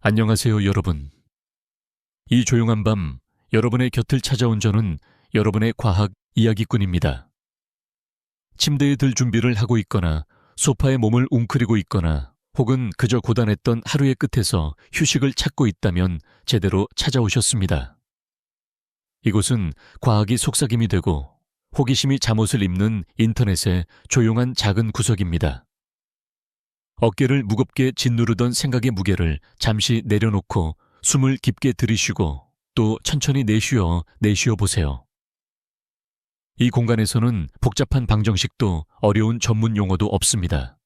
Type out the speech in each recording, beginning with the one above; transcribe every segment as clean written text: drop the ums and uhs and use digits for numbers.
안녕하세요, 여러분. 이 조용한 밤, 여러분의 곁을 찾아온 저는 여러분의 과학 이야기꾼입니다. 침대에 들 준비를 하고 있거나 소파에 몸을 웅크리고 있거나 혹은 그저 고단했던 하루의 끝에서 휴식을 찾고 있다면 제대로 찾아오셨습니다. 이곳은 과학이 속삭임이 되고 호기심이 잠옷을 입는 인터넷의 조용한 작은 구석입니다. 어깨를 무겁게 짓누르던 생각의 무게를 잠시 내려놓고 숨을 깊게 들이쉬고 또 천천히 내쉬어 보세요. 이 공간에서는 복잡한 방정식도 어려운 전문 용어도 없습니다.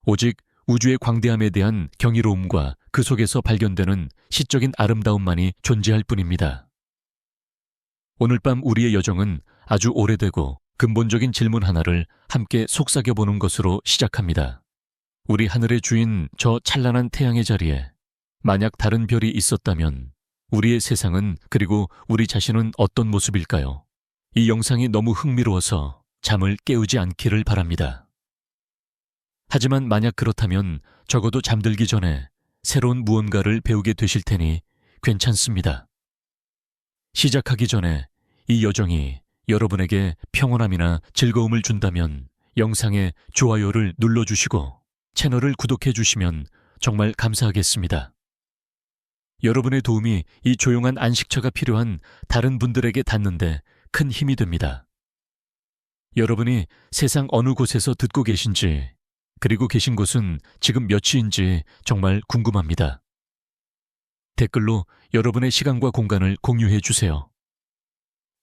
오직 우주의 광대함에 대한 경이로움과 그 속에서 발견되는 시적인 아름다움만이 존재할 뿐입니다. 오늘 밤 우리의 여정은 아주 오래되고 근본적인 질문 하나를 함께 속삭여보는 것으로 시작합니다. 우리 하늘의 주인 저 찬란한 태양의 자리에 만약 다른 별이 있었다면 우리의 세상은 그리고 우리 자신은 어떤 모습일까요? 이 영상이 너무 흥미로워서 잠을 깨우지 않기를 바랍니다. 하지만 만약 그렇다면 적어도 잠들기 전에 새로운 무언가를 배우게 되실 테니 괜찮습니다. 시작하기 전에 이 여정이 여러분에게 평온함이나 즐거움을 준다면 영상에 좋아요를 눌러주시고 채널을 구독해 주시면 정말 감사하겠습니다. 여러분의 도움이 이 조용한 안식처가 필요한 다른 분들에게 닿는데 큰 힘이 됩니다. 여러분이 세상 어느 곳에서 듣고 계신지 그리고 계신 곳은 지금 몇 시인지 정말 궁금합니다. 댓글로 여러분의 시간과 공간을 공유해 주세요.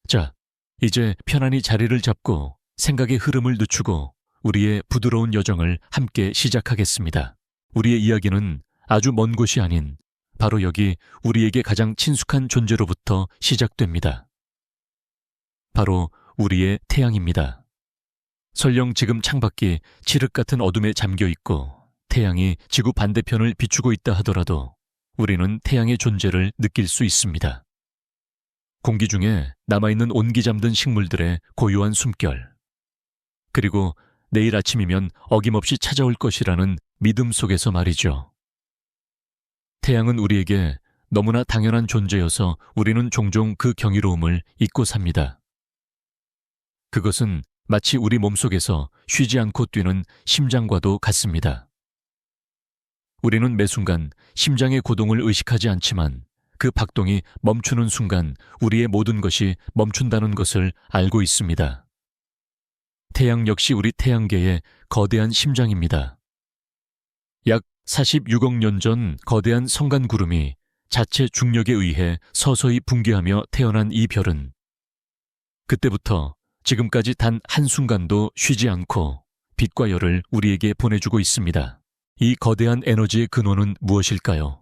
자, 이제 편안히 자리를 잡고 생각의 흐름을 늦추고 우리의 부드러운 여정을 함께 시작하겠습니다. 우리의 이야기는 아주 먼 곳이 아닌 바로 여기 우리에게 가장 친숙한 존재로부터 시작됩니다. 바로 우리의 태양입니다. 설령 지금 창밖이 칠흑 같은 어둠에 잠겨 있고 태양이 지구 반대편을 비추고 있다 하더라도 우리는 태양의 존재를 느낄 수 있습니다. 공기 중에 남아있는 온기 잠든 식물들의 고요한 숨결, 그리고 내일 아침이면 어김없이 찾아올 것이라는 믿음 속에서 말이죠. 태양은 우리에게 너무나 당연한 존재여서 우리는 종종 그 경이로움을 잊고 삽니다. 그것은 마치 우리 몸속에서 쉬지 않고 뛰는 심장과도 같습니다. 우리는 매 순간 심장의 고동을 의식하지 않지만 그 박동이 멈추는 순간 우리의 모든 것이 멈춘다는 것을 알고 있습니다. 태양 역시 우리 태양계의 거대한 심장입니다. 약 46억 년 전 거대한 성간구름이 자체 중력에 의해 서서히 붕괴하며 태어난 이 별은 그때부터 지금까지 단 한순간도 쉬지 않고 빛과 열을 우리에게 보내주고 있습니다. 이 거대한 에너지의 근원은 무엇일까요?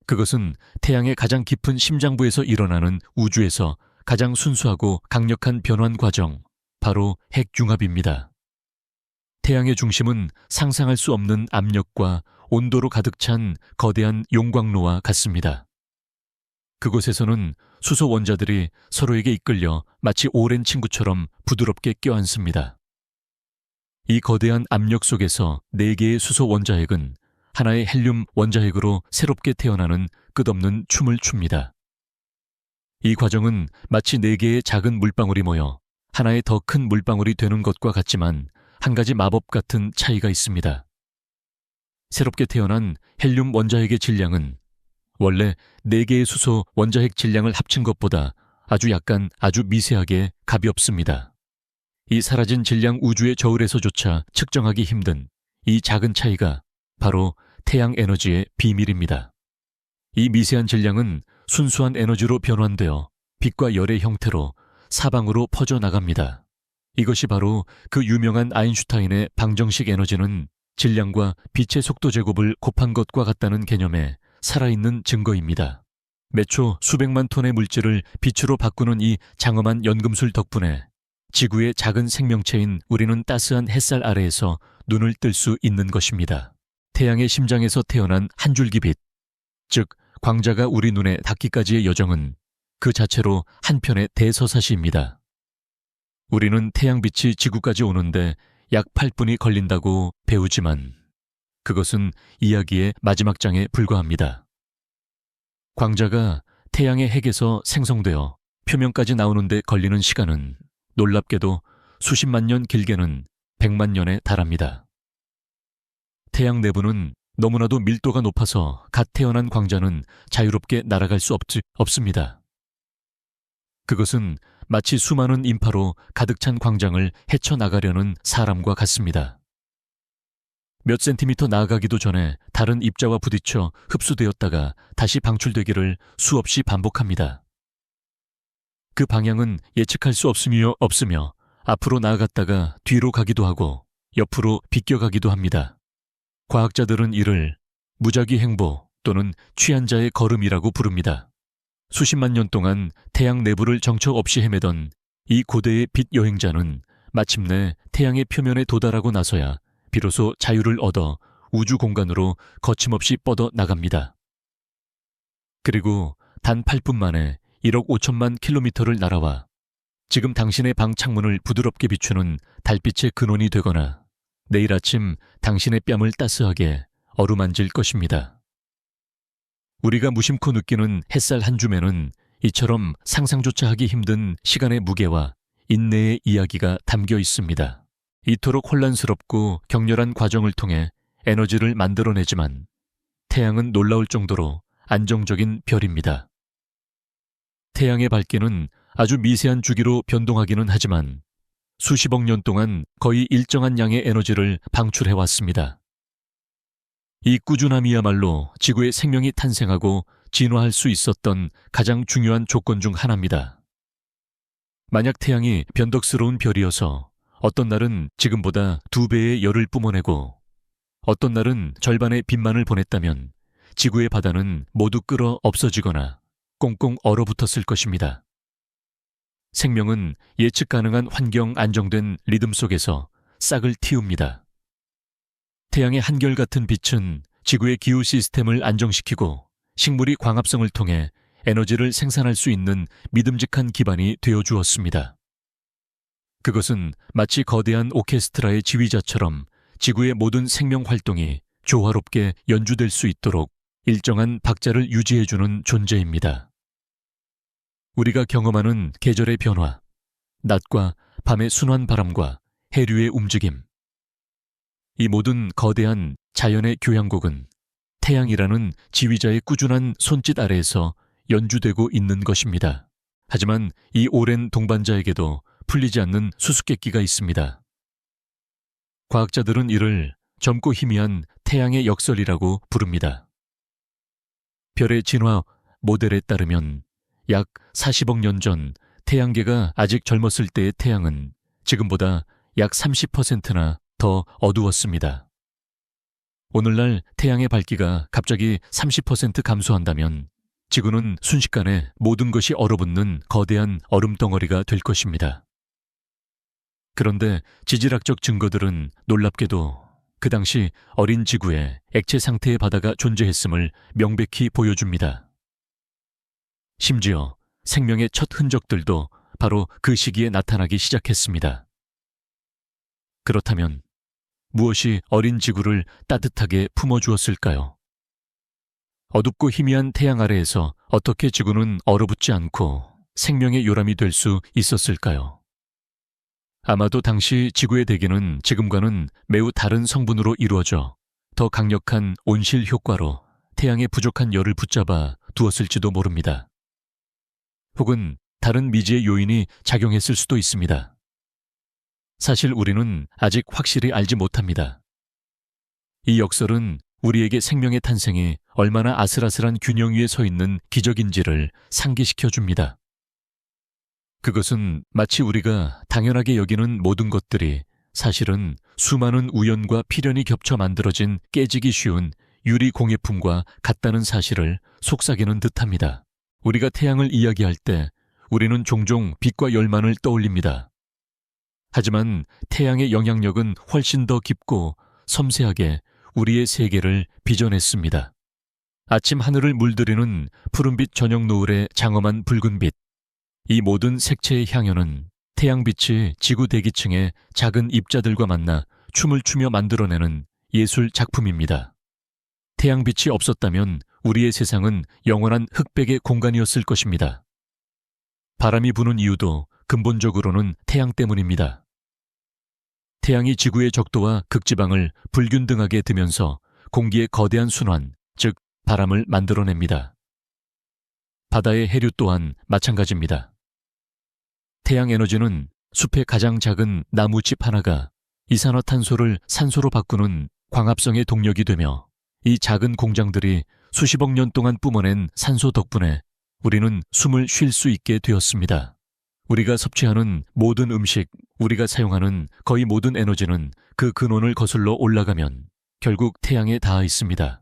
그것은 태양의 가장 깊은 심장부에서 일어나는 우주에서 가장 순수하고 강력한 변환 과정, 바로 핵융합입니다. 태양의 중심은 상상할 수 없는 압력과 온도로 가득 찬 거대한 용광로와 같습니다. 그곳에서는 수소 원자들이 서로에게 이끌려 마치 오랜 친구처럼 부드럽게 껴안습니다. 이 거대한 압력 속에서 4개의 수소 원자핵은 하나의 헬륨 원자핵으로 새롭게 태어나는 끝없는 춤을 춥니다. 이 과정은 마치 4개의 작은 물방울이 모여 하나의 더 큰 물방울이 되는 것과 같지만 한 가지 마법 같은 차이가 있습니다. 새롭게 태어난 헬륨 원자핵의 질량은 원래 4개의 수소 원자핵 질량을 합친 것보다 아주 미세하게 가볍습니다. 이 사라진 질량 우주의 저울에서조차 측정하기 힘든 이 작은 차이가 바로 태양 에너지의 비밀입니다. 이 미세한 질량은 순수한 에너지로 변환되어 빛과 열의 형태로 사방으로 퍼져나갑니다. 이것이 바로 그 유명한 아인슈타인의 방정식 에너지는 질량과 빛의 속도 제곱을 곱한 것과 같다는 개념의 살아있는 증거입니다. 매초 수백만 톤의 물질을 빛으로 바꾸는 이 장엄한 연금술 덕분에 지구의 작은 생명체인 우리는 따스한 햇살 아래에서 눈을 뜰 수 있는 것입니다. 태양의 심장에서 태어난 한 줄기 빛, 즉 광자가 우리 눈에 닿기까지의 여정은 그 자체로 한편의 대서사시입니다. 우리는 태양빛이 지구까지 오는데 약 8분이 걸린다고 배우지만 그것은 이야기의 마지막 장에 불과합니다. 광자가 태양의 핵에서 생성되어 표면까지 나오는데 걸리는 시간은 놀랍게도 수십만 년, 길게는 100만 년에 달합니다. 태양 내부는 너무나도 밀도가 높아서 갓 태어난 광자는 자유롭게 날아갈 수 없습니다. 그것은 마치 수많은 인파로 가득 찬 광장을 헤쳐나가려는 사람과 같습니다. 몇 센티미터 나아가기도 전에 다른 입자와 부딪혀 흡수되었다가 다시 방출되기를 수없이 반복합니다. 그 방향은 예측할 수 없으며 앞으로 나아갔다가 뒤로 가기도 하고 옆으로 비껴가기도 합니다. 과학자들은 이를 무작위 행보 또는 취한 자의 걸음이라고 부릅니다. 수십만 년 동안 태양 내부를 정처 없이 헤매던 이 고대의 빛 여행자는 마침내 태양의 표면에 도달하고 나서야 비로소 자유를 얻어 우주 공간으로 거침없이 뻗어 나갑니다. 그리고 단 8분 만에 1억 5천만 킬로미터를 날아와 지금 당신의 방 창문을 부드럽게 비추는 달빛의 근원이 되거나 내일 아침 당신의 뺨을 따스하게 어루만질 것입니다. 우리가 무심코 느끼는 햇살 한 줌에는 이처럼 상상조차 하기 힘든 시간의 무게와 인내의 이야기가 담겨 있습니다. 이토록 혼란스럽고 격렬한 과정을 통해 에너지를 만들어내지만 태양은 놀라울 정도로 안정적인 별입니다. 태양의 밝기는 아주 미세한 주기로 변동하기는 하지만 수십억 년 동안 거의 일정한 양의 에너지를 방출해왔습니다. 이 꾸준함이야말로 지구의 생명이 탄생하고 진화할 수 있었던 가장 중요한 조건 중 하나입니다. 만약 태양이 변덕스러운 별이어서 어떤 날은 지금보다 2배의 열을 뿜어내고 어떤 날은 절반의 빛만을 보냈다면 지구의 바다는 모두 끓어 없어지거나 꽁꽁 얼어붙었을 것입니다. 생명은 예측 가능한 환경 안정된 리듬 속에서 싹을 틔웁니다. 태양의 한결같은 빛은 지구의 기후 시스템을 안정시키고 식물이 광합성을 통해 에너지를 생산할 수 있는 믿음직한 기반이 되어 주었습니다. 그것은 마치 거대한 오케스트라의 지휘자처럼 지구의 모든 생명 활동이 조화롭게 연주될 수 있도록 일정한 박자를 유지해주는 존재입니다. 우리가 경험하는 계절의 변화, 낮과 밤의 순환 바람과 해류의 움직임, 이 모든 거대한 자연의 교향곡은 태양이라는 지휘자의 꾸준한 손짓 아래에서 연주되고 있는 것입니다. 하지만 이 오랜 동반자에게도 풀리지 않는 수수께끼가 있습니다. 과학자들은 이를 젊고 희미한 태양의 역설이라고 부릅니다. 별의 진화 모델에 따르면 약 40억 년 전 태양계가 아직 젊었을 때의 태양은 지금보다 약 30%나 더 어두웠습니다. 오늘날 태양의 밝기가 갑자기 30% 감소한다면 지구는 순식간에 모든 것이 얼어붙는 거대한 얼음덩어리가 될 것입니다. 그런데 지질학적 증거들은 놀랍게도 그 당시 어린 지구에 액체 상태의 바다가 존재했음을 명백히 보여줍니다. 심지어 생명의 첫 흔적들도 바로 그 시기에 나타나기 시작했습니다. 그렇다면 무엇이 어린 지구를 따뜻하게 품어주었을까요? 어둡고 희미한 태양 아래에서 어떻게 지구는 얼어붙지 않고 생명의 요람이 될 수 있었을까요? 아마도 당시 지구의 대기는 지금과는 매우 다른 성분으로 이루어져 더 강력한 온실 효과로 태양의 부족한 열을 붙잡아 두었을지도 모릅니다. 혹은 다른 미지의 요인이 작용했을 수도 있습니다. 사실 우리는 아직 확실히 알지 못합니다. 이 역설은 우리에게 생명의 탄생이 얼마나 아슬아슬한 균형 위에 서 있는 기적인지를 상기시켜 줍니다. 그것은 마치 우리가 당연하게 여기는 모든 것들이 사실은 수많은 우연과 필연이 겹쳐 만들어진 깨지기 쉬운 유리 공예품과 같다는 사실을 속삭이는 듯합니다. 우리가 태양을 이야기할 때 우리는 종종 빛과 열만을 떠올립니다. 하지만 태양의 영향력은 훨씬 더 깊고 섬세하게 우리의 세계를 빚어냈습니다. 아침 하늘을 물들이는 푸른빛 저녁 노을의 장엄한 붉은빛, 이 모든 색채의 향연은 태양빛이 지구 대기층의 작은 입자들과 만나 춤을 추며 만들어내는 예술 작품입니다. 태양빛이 없었다면 우리의 세상은 영원한 흑백의 공간이었을 것입니다. 바람이 부는 이유도 근본적으로는 태양 때문입니다. 태양이 지구의 적도와 극지방을 불균등하게 드면서 공기의 거대한 순환, 즉 바람을 만들어냅니다. 바다의 해류 또한 마찬가지입니다. 태양 에너지는 숲의 가장 작은 나무집 하나가 이산화탄소를 산소로 바꾸는 광합성의 동력이 되며, 이 작은 공장들이 수십억 년 동안 뿜어낸 산소 덕분에 우리는 숨을 쉴 수 있게 되었습니다. 우리가 섭취하는 모든 음식, 우리가 사용하는 거의 모든 에너지는 그 근원을 거슬러 올라가면 결국 태양에 닿아 있습니다.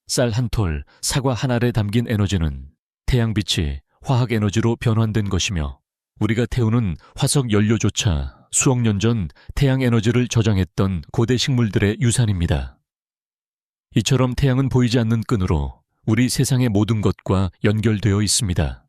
쌀 한 톨, 사과 한 알에 담긴 에너지는 태양빛이 화학 에너지로 변환된 것이며, 우리가 태우는 화석 연료조차 수억 년 전 태양 에너지를 저장했던 고대 식물들의 유산입니다. 이처럼 태양은 보이지 않는 끈으로 우리 세상의 모든 것과 연결되어 있습니다.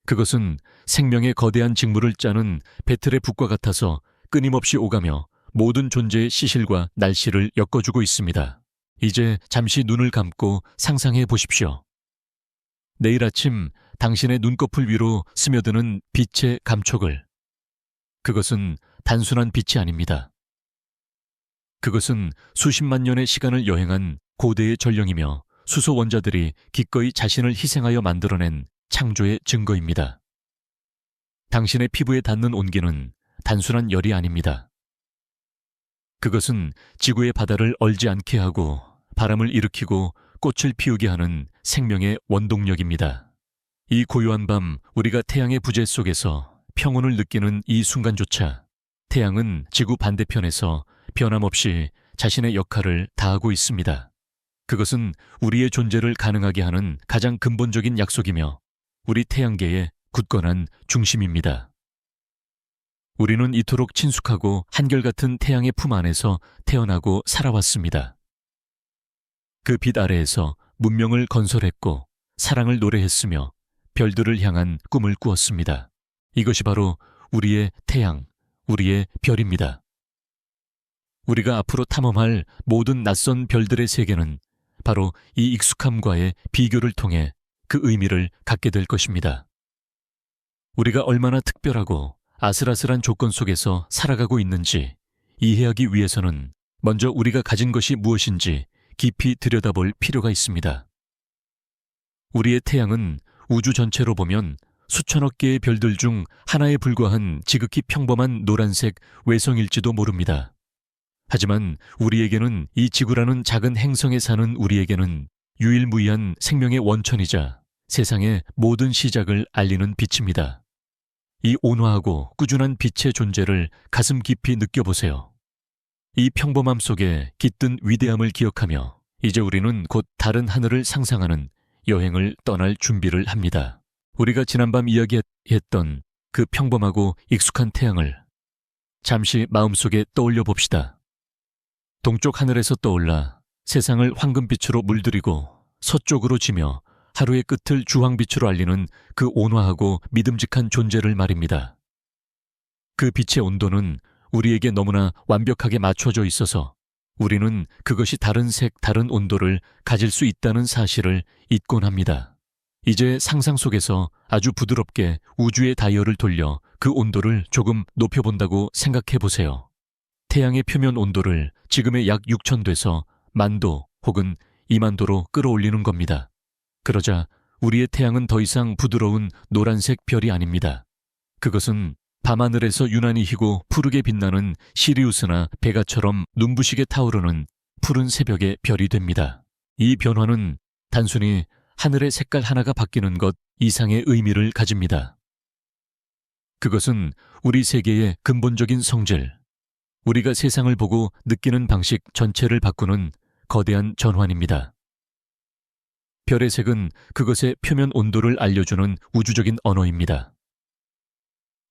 그것은 생명의 거대한 직물을 짜는 배틀의 붓과 같아서 끊임없이 오가며 모든 존재의 시실과 날씨를 엮어주고 있습니다. 이제 잠시 눈을 감고 상상해 보십시오. 내일 아침 당신의 눈꺼풀 위로 스며드는 빛의 감촉을. 그것은 단순한 빛이 아닙니다. 그것은 수십만 년의 시간을 여행한 고대의 전령이며 수소 원자들이 기꺼이 자신을 희생하여 만들어낸 창조의 증거입니다. 당신의 피부에 닿는 온기는 단순한 열이 아닙니다. 그것은 지구의 바다를 얼지 않게 하고 바람을 일으키고 꽃을 피우게 하는 생명의 원동력입니다. 이 고요한 밤, 우리가 태양의 부재 속에서 평온을 느끼는 이 순간조차 태양은 지구 반대편에서 변함없이 자신의 역할을 다하고 있습니다. 그것은 우리의 존재를 가능하게 하는 가장 근본적인 약속이며 우리 태양계의 굳건한 중심입니다. 우리는 이토록 친숙하고 한결같은 태양의 품 안에서 태어나고 살아왔습니다. 그 빛 아래에서 문명을 건설했고 사랑을 노래했으며 별들을 향한 꿈을 꾸었습니다. 이것이 바로 우리의 태양, 우리의 별입니다. 우리가 앞으로 탐험할 모든 낯선 별들의 세계는 바로 이 익숙함과의 비교를 통해 그 의미를 갖게 될 것입니다. 우리가 얼마나 특별하고 아슬아슬한 조건 속에서 살아가고 있는지 이해하기 위해서는 먼저 우리가 가진 것이 무엇인지 깊이 들여다볼 필요가 있습니다. 우리의 태양은 우주 전체로 보면 수천억 개의 별들 중 하나에 불과한 지극히 평범한 노란색 외성일지도 모릅니다. 하지만 우리에게는, 이 지구라는 작은 행성에 사는 우리에게는 유일무이한 생명의 원천이자 세상의 모든 시작을 알리는 빛입니다. 이 온화하고 꾸준한 빛의 존재를 가슴 깊이 느껴보세요. 이 평범함 속에 깃든 위대함을 기억하며 이제 우리는 곧 다른 하늘을 상상하는 여행을 떠날 준비를 합니다. 우리가 지난밤 이야기했던 그 평범하고 익숙한 태양을 잠시 마음속에 떠올려 봅시다. 동쪽 하늘에서 떠올라 세상을 황금빛으로 물들이고 서쪽으로 지며 하루의 끝을 주황빛으로 알리는 그 온화하고 믿음직한 존재를 말입니다. 그 빛의 온도는 우리에게 너무나 완벽하게 맞춰져 있어서 우리는 그것이 다른 색, 다른 온도를 가질 수 있다는 사실을 잊곤 합니다. 이제 상상 속에서 아주 부드럽게 우주의 다이얼을 돌려 그 온도를 조금 높여본다고 생각해 보세요. 태양의 표면 온도를 지금의 약 6,000도에서 10,000도 혹은 20,000도로 끌어올리는 겁니다. 그러자 우리의 태양은 더 이상 부드러운 노란색 별이 아닙니다. 그것은 밤하늘에서 유난히 희고 푸르게 빛나는 시리우스나 베가처럼 눈부시게 타오르는 푸른 새벽의 별이 됩니다. 이 변화는 단순히 하늘의 색깔 하나가 바뀌는 것 이상의 의미를 가집니다. 그것은 우리 세계의 근본적인 성질, 우리가 세상을 보고 느끼는 방식 전체를 바꾸는 거대한 전환입니다. 별의 색은 그것의 표면 온도를 알려주는 우주적인 언어입니다.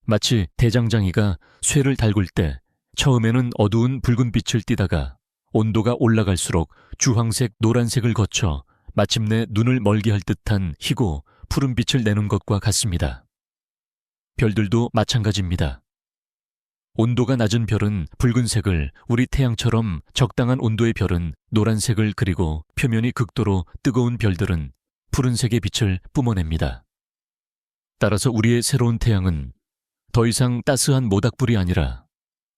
마치 대장장이가 쇠를 달굴 때 처음에는 어두운 붉은빛을 띠다가 온도가 올라갈수록 주황색, 노란색을 거쳐 마침내 눈을 멀게 할 듯한 희고 푸른빛을 내는 것과 같습니다. 별들도 마찬가지입니다. 온도가 낮은 별은 붉은색을, 우리 태양처럼 적당한 온도의 별은 노란색을, 그리고 표면이 극도로 뜨거운 별들은 푸른색의 빛을 뿜어냅니다. 따라서 우리의 새로운 태양은 더 이상 따스한 모닥불이 아니라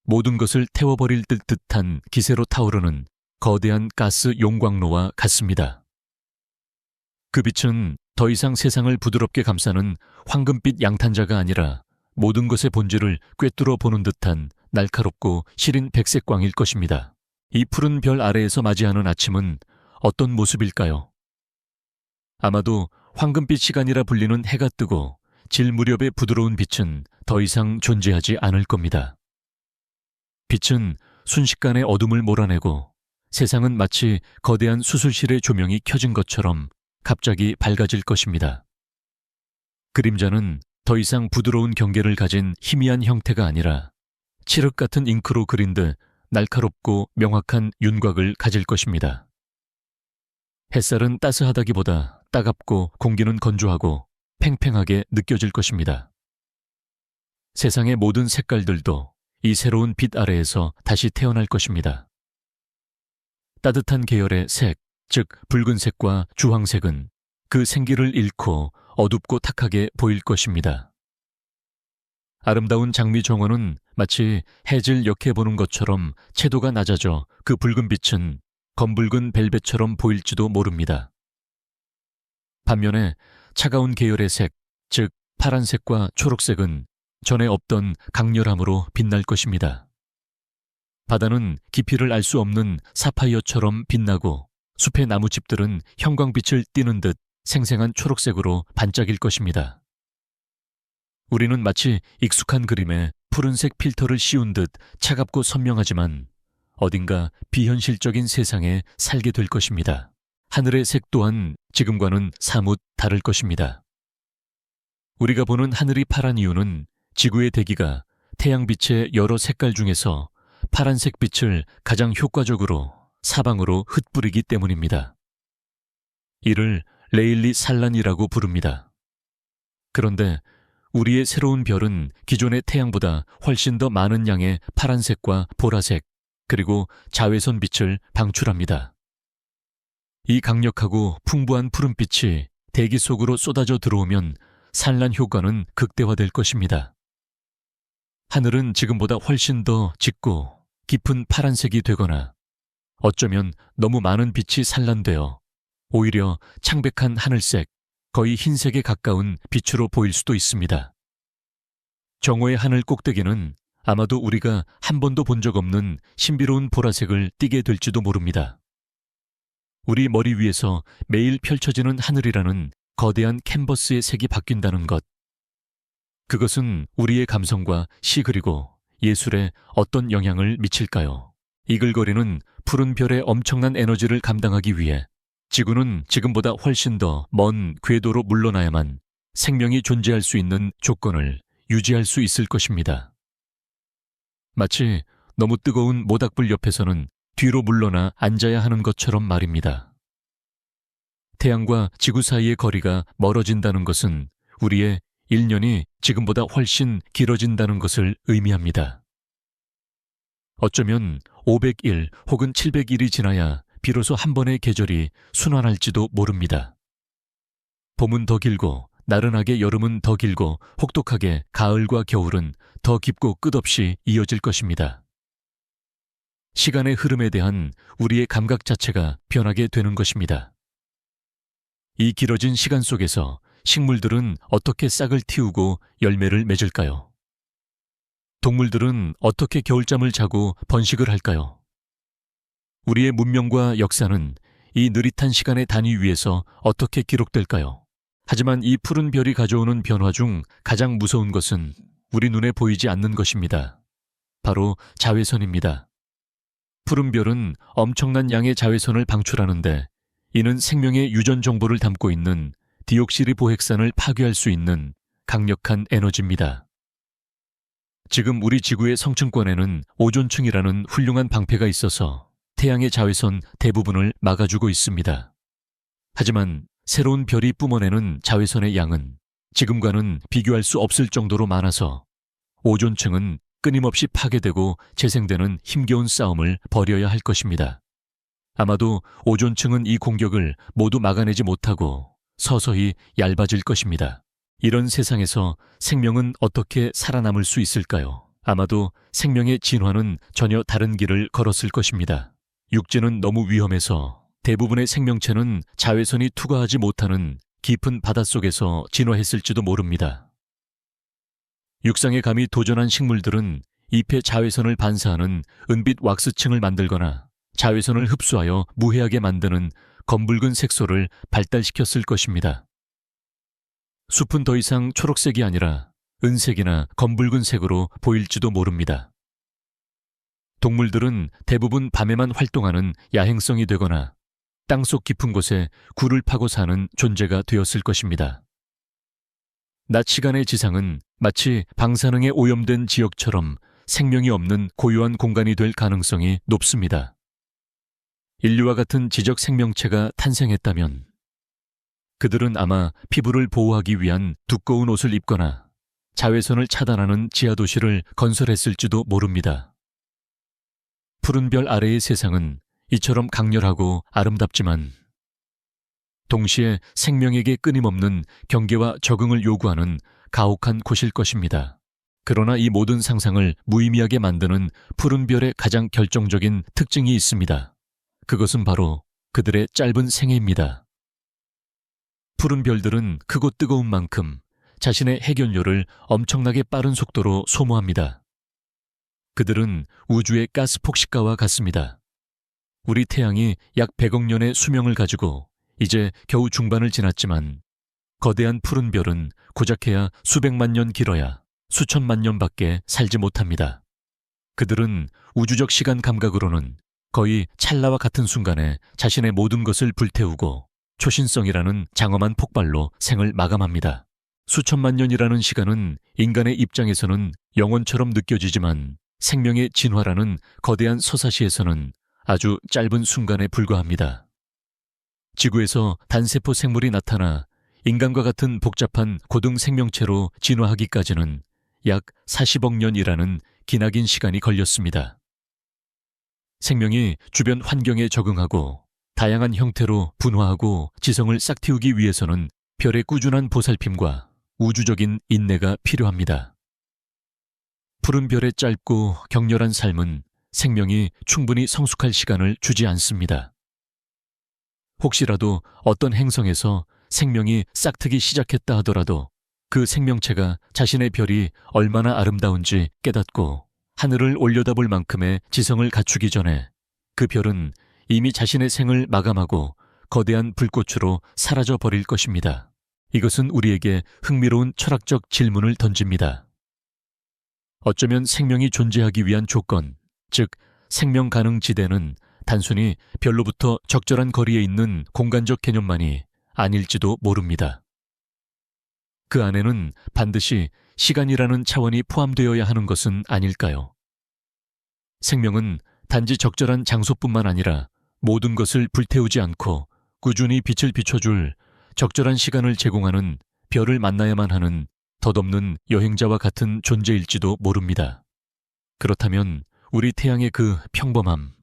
모든 것을 태워버릴 듯한 기세로 타오르는 거대한 가스 용광로와 같습니다. 그 빛은 더 이상 세상을 부드럽게 감싸는 황금빛 양탄자가 아니라 모든 것의 본질을 꿰뚫어 보는 듯한 날카롭고 시린 백색광일 것입니다. 이 푸른 별 아래에서 맞이하는 아침은 어떤 모습일까요? 아마도 황금빛 시간이라 불리는 해가 뜨고 질 무렵의 부드러운 빛은 더 이상 존재하지 않을 겁니다. 빛은 순식간에 어둠을 몰아내고 세상은 마치 거대한 수술실의 조명이 켜진 것처럼 갑자기 밝아질 것입니다. 그림자는 더 이상 부드러운 경계를 가진 희미한 형태가 아니라 칠흑 같은 잉크로 그린 듯 날카롭고 명확한 윤곽을 가질 것입니다. 햇살은 따스하다기보다 따갑고 공기는 건조하고 팽팽하게 느껴질 것입니다. 세상의 모든 색깔들도 이 새로운 빛 아래에서 다시 태어날 것입니다. 따뜻한 계열의 색, 즉 붉은색과 주황색은 그 생기를 잃고 어둡고 탁하게 보일 것입니다. 아름다운 장미 정원은 마치 해질 역해 보는 것처럼 채도가 낮아져 그 붉은 빛은 검붉은 벨벳처럼 보일지도 모릅니다. 반면에 차가운 계열의 색, 즉 파란색과 초록색은 전에 없던 강렬함으로 빛날 것입니다. 바다는 깊이를 알 수 없는 사파이어처럼 빛나고 숲의 나무집들은 형광빛을 띠는 듯 생생한 초록색으로 반짝일 것입니다. 우리는 마치 익숙한 그림에 푸른색 필터를 씌운 듯 차갑고 선명하지만 어딘가 비현실적인 세상에 살게 될 것입니다. 하늘의 색 또한 지금과는 사뭇 다를 것입니다. 우리가 보는 하늘이 파란 이유는 지구의 대기가 태양빛의 여러 색깔 중에서 파란색 빛을 가장 효과적으로 사방으로 흩뿌리기 때문입니다. 이를 레일리 산란이라고 부릅니다. 그런데 우리의 새로운 별은 기존의 태양보다 훨씬 더 많은 양의 파란색과 보라색, 그리고 자외선 빛을 방출합니다. 이 강력하고 풍부한 푸른빛이 대기 속으로 쏟아져 들어오면 산란 효과는 극대화될 것입니다. 하늘은 지금보다 훨씬 더 짙고 깊은 파란색이 되거나 어쩌면 너무 많은 빛이 산란되어 오히려 창백한 하늘색, 거의 흰색에 가까운 빛으로 보일 수도 있습니다. 정오의 하늘 꼭대기는 아마도 우리가 한 번도 본 적 없는 신비로운 보라색을 띠게 될지도 모릅니다. 우리 머리 위에서 매일 펼쳐지는 하늘이라는 거대한 캔버스의 색이 바뀐다는 것. 그것은 우리의 감성과 시 그리고 예술에 어떤 영향을 미칠까요? 이글거리는 푸른 별의 엄청난 에너지를 감당하기 위해 지구는 지금보다 훨씬 더 먼 궤도로 물러나야만 생명이 존재할 수 있는 조건을 유지할 수 있을 것입니다. 마치 너무 뜨거운 모닥불 옆에서는 뒤로 물러나 앉아야 하는 것처럼 말입니다. 태양과 지구 사이의 거리가 멀어진다는 것은 우리의 1년이 지금보다 훨씬 길어진다는 것을 의미합니다. 어쩌면 500일 혹은 700일이 지나야 비로소 한 번의 계절이 순환할지도 모릅니다. 봄은 더 길고 나른하게 여름은 더 길고 혹독하게 가을과 겨울은 더 깊고 끝없이 이어질 것입니다. 시간의 흐름에 대한 우리의 감각 자체가 변하게 되는 것입니다. 이 길어진 시간 속에서 식물들은 어떻게 싹을 틔우고 열매를 맺을까요? 동물들은 어떻게 겨울잠을 자고 번식을 할까요? 우리의 문명과 역사는 이 느릿한 시간의 단위 위에서 어떻게 기록될까요? 하지만 이 푸른 별이 가져오는 변화 중 가장 무서운 것은 우리 눈에 보이지 않는 것입니다. 바로 자외선입니다. 푸른 별은 엄청난 양의 자외선을 방출하는데 이는 생명의 유전 정보를 담고 있는 디옥시리보핵산을 파괴할 수 있는 강력한 에너지입니다. 지금 우리 지구의 성층권에는 오존층이라는 훌륭한 방패가 있어서 태양의 자외선 대부분을 막아주고 있습니다. 하지만 새로운 별이 뿜어내는 자외선의 양은 지금과는 비교할 수 없을 정도로 많아서 오존층은 끊임없이 파괴되고 재생되는 힘겨운 싸움을 벌여야 할 것입니다. 아마도 오존층은 이 공격을 모두 막아내지 못하고 서서히 얇아질 것입니다. 이런 세상에서 생명은 어떻게 살아남을 수 있을까요? 아마도 생명의 진화는 전혀 다른 길을 걸었을 것입니다. 육지는 너무 위험해서 대부분의 생명체는 자외선이 투과하지 못하는 깊은 바닷속에서 진화했을지도 모릅니다. 육상에 감히 도전한 식물들은 잎에 자외선을 반사하는 은빛 왁스층을 만들거나 자외선을 흡수하여 무해하게 만드는 검붉은 색소를 발달시켰을 것입니다. 숲은 더 이상 초록색이 아니라 은색이나 검붉은 색으로 보일지도 모릅니다. 동물들은 대부분 밤에만 활동하는 야행성이 되거나 땅속 깊은 곳에 굴을 파고 사는 존재가 되었을 것입니다. 낮 시간의 지상은 마치 방사능에 오염된 지역처럼 생명이 없는 고요한 공간이 될 가능성이 높습니다. 인류와 같은 지적 생명체가 탄생했다면 그들은 아마 피부를 보호하기 위한 두꺼운 옷을 입거나 자외선을 차단하는 지하도시를 건설했을지도 모릅니다. 푸른 별 아래의 세상은 이처럼 강렬하고 아름답지만 동시에 생명에게 끊임없는 경계와 적응을 요구하는 가혹한 곳일 것입니다. 그러나 이 모든 상상을 무의미하게 만드는 푸른 별의 가장 결정적인 특징이 있습니다. 그것은 바로 그들의 짧은 생애입니다. 푸른 별들은 크고 뜨거운 만큼 자신의 핵연료를 엄청나게 빠른 속도로 소모합니다. 그들은 우주의 가스 폭식가와 같습니다. 우리 태양이 약 100억 년의 수명을 가지고 이제 겨우 중반을 지났지만 거대한 푸른 별은 고작해야 수백만 년 길어야 수천만 년밖에 살지 못합니다. 그들은 우주적 시간 감각으로는 거의 찰나와 같은 순간에 자신의 모든 것을 불태우고 초신성이라는 장엄한 폭발로 생을 마감합니다. 수천만 년이라는 시간은 인간의 입장에서는 영원처럼 느껴지지만 생명의 진화라는 거대한 서사시에서는 아주 짧은 순간에 불과합니다. 지구에서 단세포 생물이 나타나 인간과 같은 복잡한 고등 생명체로 진화하기까지는 약 40억 년이라는 기나긴 시간이 걸렸습니다. 생명이 주변 환경에 적응하고 다양한 형태로 분화하고 지성을 싹틔우기 위해서는 별의 꾸준한 보살핌과 우주적인 인내가 필요합니다. 푸른 별의 짧고 격렬한 삶은 생명이 충분히 성숙할 시간을 주지 않습니다. 혹시라도 어떤 행성에서 생명이 싹트기 시작했다 하더라도 그 생명체가 자신의 별이 얼마나 아름다운지 깨닫고 하늘을 올려다볼 만큼의 지성을 갖추기 전에 그 별은 이미 자신의 생을 마감하고 거대한 불꽃으로 사라져 버릴 것입니다. 이것은 우리에게 흥미로운 철학적 질문을 던집니다. 어쩌면 생명이 존재하기 위한 조건, 즉 생명 가능 지대는 단순히 별로부터 적절한 거리에 있는 공간적 개념만이 아닐지도 모릅니다. 그 안에는 반드시 시간이라는 차원이 포함되어야 하는 것은 아닐까요? 생명은 단지 적절한 장소뿐만 아니라 모든 것을 불태우지 않고 꾸준히 빛을 비춰줄 적절한 시간을 제공하는 별을 만나야만 하는 덧없는 여행자와 같은 존재일지도 모릅니다. 그렇다면 우리 태양의 그 평범함,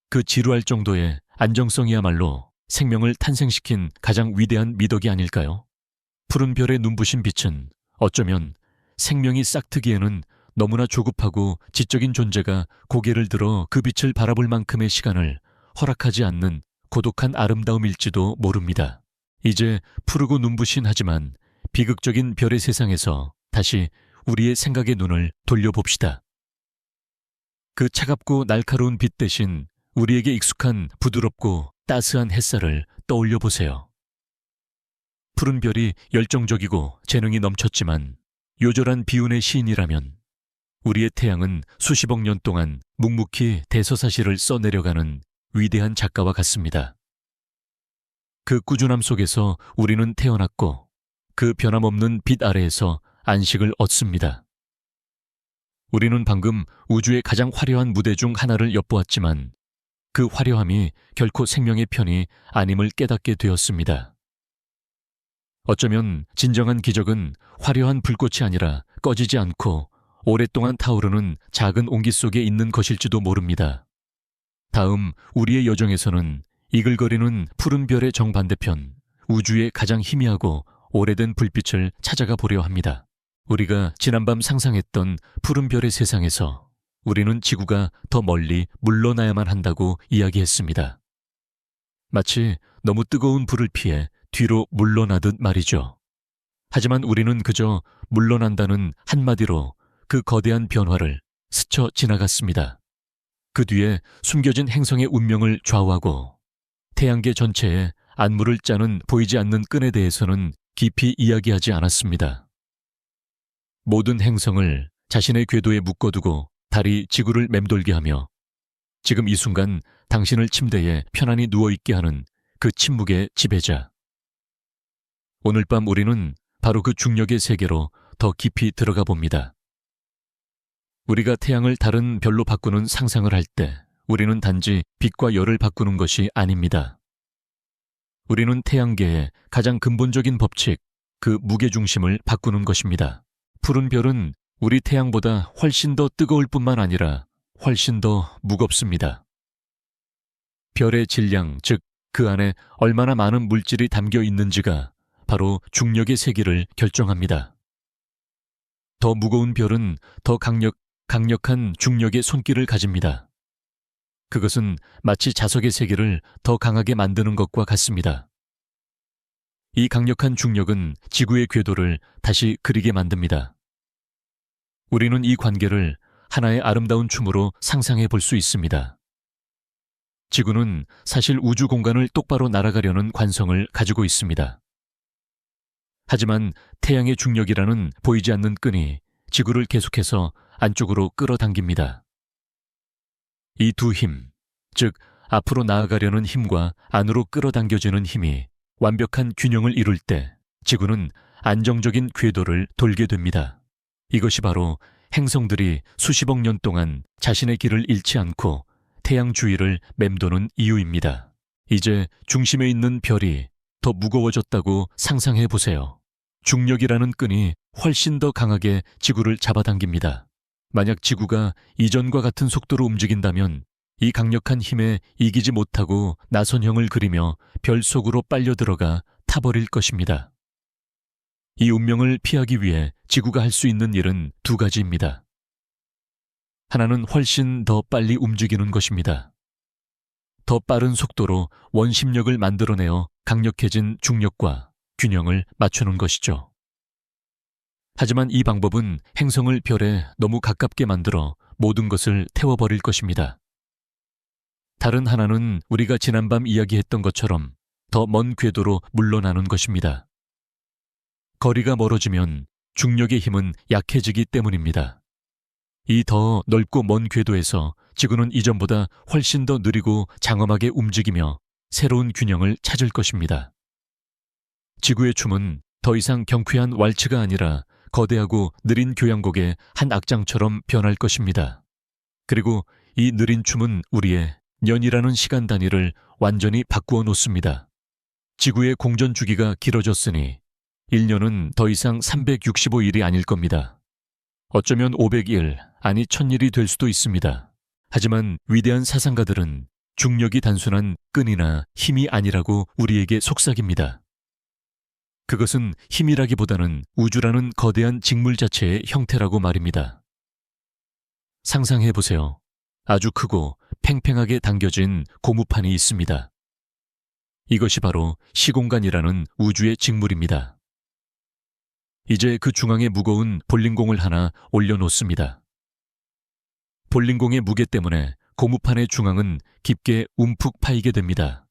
그 지루할 정도의 안정성이야말로 생명을 탄생시킨 가장 위대한 미덕이 아닐까요? 푸른 별의 눈부신 빛은 어쩌면 생명이 싹트기에는 너무나 조급하고 지적인 존재가 고개를 들어 그 빛을 바라볼 만큼의 시간을 허락하지 않는 고독한 아름다움일지도 모릅니다. 이제 푸르고 눈부신 하지만 비극적인 별의 세상에서 다시 우리의 생각의 눈을 돌려봅시다. 그 차갑고 날카로운 빛 대신 우리에게 익숙한 부드럽고 따스한 햇살을 떠올려 보세요. 푸른 별이 열정적이고 재능이 넘쳤지만 요절한 비운의 시인이라면 우리의 태양은 수십억 년 동안 묵묵히 대서사시를 써내려가는 위대한 작가와 같습니다. 그 꾸준함 속에서 우리는 태어났고 그 변함없는 빛 아래에서 안식을 얻습니다. 우리는 방금 우주의 가장 화려한 무대 중 하나를 엿보았지만 그 화려함이 결코 생명의 편이 아님을 깨닫게 되었습니다. 어쩌면 진정한 기적은 화려한 불꽃이 아니라 꺼지지 않고 오랫동안 타오르는 작은 온기 속에 있는 것일지도 모릅니다. 다음 우리의 여정에서는 이글거리는 푸른 별의 정반대편, 우주의 가장 희미하고 오래된 불빛을 찾아가 보려 합니다. 우리가 지난밤 상상했던 푸른 별의 세상에서 우리는 지구가 더 멀리 물러나야만 한다고 이야기했습니다. 마치 너무 뜨거운 불을 피해 뒤로 물러나듯 말이죠. 하지만 우리는 그저 물러난다는 한마디로 그 거대한 변화를 스쳐 지나갔습니다. 그 뒤에 숨겨진 행성의 운명을 좌우하고 태양계 전체에 안무를 짜는 보이지 않는 끈에 대해서는 깊이 이야기하지 않았습니다. 모든 행성을 자신의 궤도에 묶어두고 달이 지구를 맴돌게 하며 지금 이 순간 당신을 침대에 편안히 누워있게 하는 그 침묵의 지배자. 오늘 밤 우리는 바로 그 중력의 세계로 더 깊이 들어가 봅니다. 우리가 태양을 다른 별로 바꾸는 상상을 할 때 우리는 단지 빛과 열을 바꾸는 것이 아닙니다. 우리는 태양계의 가장 근본적인 법칙, 그 무게중심을 바꾸는 것입니다. 푸른 별은 우리 태양보다 훨씬 더 뜨거울 뿐만 아니라 훨씬 더 무겁습니다. 별의 질량, 즉 그 안에 얼마나 많은 물질이 담겨 있는지가 바로 중력의 세기를 결정합니다. 더 무거운 별은 더 강력한 중력의 손길을 가집니다. 그것은 마치 자석의 세기를 더 강하게 만드는 것과 같습니다. 이 강력한 중력은 지구의 궤도를 다시 그리게 만듭니다. 우리는 이 관계를 하나의 아름다운 춤으로 상상해 볼 수 있습니다. 지구는 사실 우주 공간을 똑바로 날아가려는 관성을 가지고 있습니다. 하지만 태양의 중력이라는 보이지 않는 끈이 지구를 계속해서 안쪽으로 끌어당깁니다. 이 두 힘, 즉 앞으로 나아가려는 힘과 안으로 끌어당겨지는 힘이 완벽한 균형을 이룰 때 지구는 안정적인 궤도를 돌게 됩니다. 이것이 바로 행성들이 수십억 년 동안 자신의 길을 잃지 않고 태양 주위를 맴도는 이유입니다. 이제 중심에 있는 별이 더 무거워졌다고 상상해 보세요. 중력이라는 끈이 훨씬 더 강하게 지구를 잡아당깁니다. 만약 지구가 이전과 같은 속도로 움직인다면 이 강력한 힘에 이기지 못하고 나선형을 그리며 별 속으로 빨려 들어가 타버릴 것입니다. 이 운명을 피하기 위해 지구가 할 수 있는 일은 두 가지입니다. 하나는 훨씬 더 빨리 움직이는 것입니다. 더 빠른 속도로 원심력을 만들어내어 강력해진 중력과 균형을 맞추는 것이죠. 하지만 이 방법은 행성을 별에 너무 가깝게 만들어 모든 것을 태워버릴 것입니다. 다른 하나는 우리가 지난밤 이야기했던 것처럼 더 먼 궤도로 물러나는 것입니다. 거리가 멀어지면 중력의 힘은 약해지기 때문입니다. 이 더 넓고 먼 궤도에서 지구는 이전보다 훨씬 더 느리고 장엄하게 움직이며 새로운 균형을 찾을 것입니다. 지구의 춤은 더 이상 경쾌한 왈츠가 아니라 거대하고 느린 교향곡의 한 악장처럼 변할 것입니다. 그리고 이 느린 춤은 우리의 년이라는 시간 단위를 완전히 바꾸어 놓습니다. 지구의 공전 주기가 길어졌으니 1년은 더 이상 365일이 아닐 겁니다. 어쩌면 500일, 아니 1000일이 될 수도 있습니다. 하지만 위대한 사상가들은 중력이 단순한 끈이나 힘이 아니라고 우리에게 속삭입니다. 그것은 힘이라기보다는 우주라는 거대한 직물 자체의 형태라고 말입니다. 상상해 보세요. 아주 크고 팽팽하게 당겨진 고무판이 있습니다. 이것이 바로 시공간이라는 우주의 직물입니다. 이제 그 중앙에 무거운 볼링공을 하나 올려놓습니다. 볼링공의 무게 때문에 고무판의 중앙은 깊게 움푹 파이게 됩니다.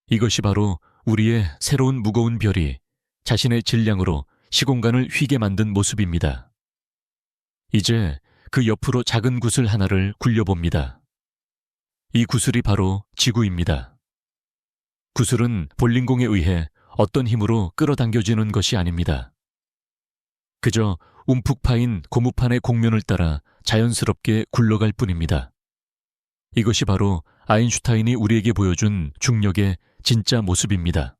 이것이 바로 우리의 새로운 무거운 별이 자신의 질량으로 시공간을 휘게 만든 모습입니다. 이제 그 옆으로 작은 구슬 하나를 굴려봅니다. 이 구슬이 바로 지구입니다. 구슬은 볼링공에 의해 어떤 힘으로 끌어당겨지는 것이 아닙니다. 그저 움푹 파인 고무판의 곡면을 따라 자연스럽게 굴러갈 뿐입니다. 이것이 바로 아인슈타인이 우리에게 보여준 중력의 진짜 모습입니다.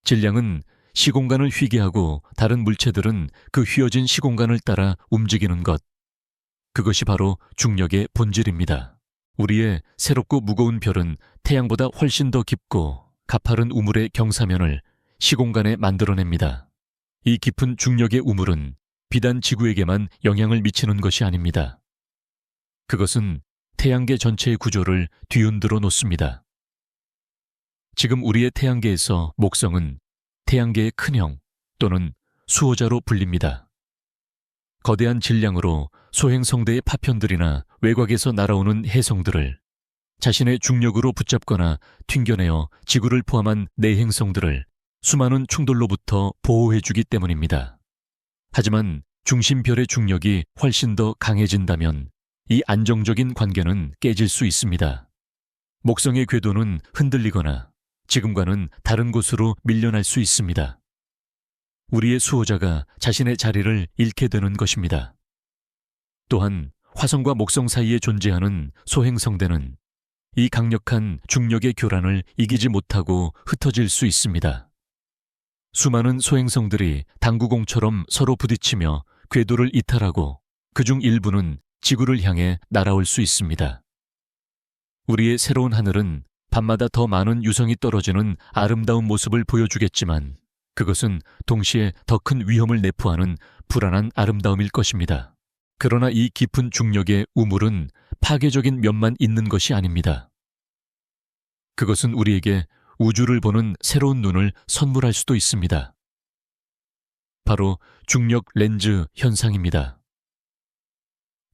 질량은 시공간을 휘게 하고 다른 물체들은 그 휘어진 시공간을 따라 움직이는 것. 그것이 바로 중력의 본질입니다. 우리의 새롭고 무거운 별은 태양보다 훨씬 더 깊고 가파른 우물의 경사면을 시공간에 만들어냅니다. 이 깊은 중력의 우물은 비단 지구에게만 영향을 미치는 것이 아닙니다. 그것은 태양계 전체의 구조를 뒤흔들어 놓습니다. 지금 우리의 태양계에서 목성은 태양계의 큰형 또는 수호자로 불립니다. 거대한 질량으로 소행성대의 파편들이나 외곽에서 날아오는 해성들을, 자신의 중력으로 붙잡거나 튕겨내어 지구를 포함한 내행성들을 수많은 충돌로부터 보호해주기 때문입니다. 하지만 중심별의 중력이 훨씬 더 강해진다면 이 안정적인 관계는 깨질 수 있습니다. 목성의 궤도는 흔들리거나 지금과는 다른 곳으로 밀려날 수 있습니다. 우리의 수호자가 자신의 자리를 잃게 되는 것입니다. 또한 화성과 목성 사이에 존재하는 소행성대는 이 강력한 중력의 교란을 이기지 못하고 흩어질 수 있습니다. 수많은 소행성들이 당구공처럼 서로 부딪히며 궤도를 이탈하고 그중 일부는 지구를 향해 날아올 수 있습니다. 우리의 새로운 하늘은 밤마다 더 많은 유성이 떨어지는 아름다운 모습을 보여주겠지만 그것은 동시에 더 큰 위험을 내포하는 불안한 아름다움일 것입니다. 그러나 이 깊은 중력의 우물은 파괴적인 면만 있는 것이 아닙니다. 그것은 우리에게 우주를 보는 새로운 눈을 선물할 수도 있습니다. 바로 중력 렌즈 현상입니다.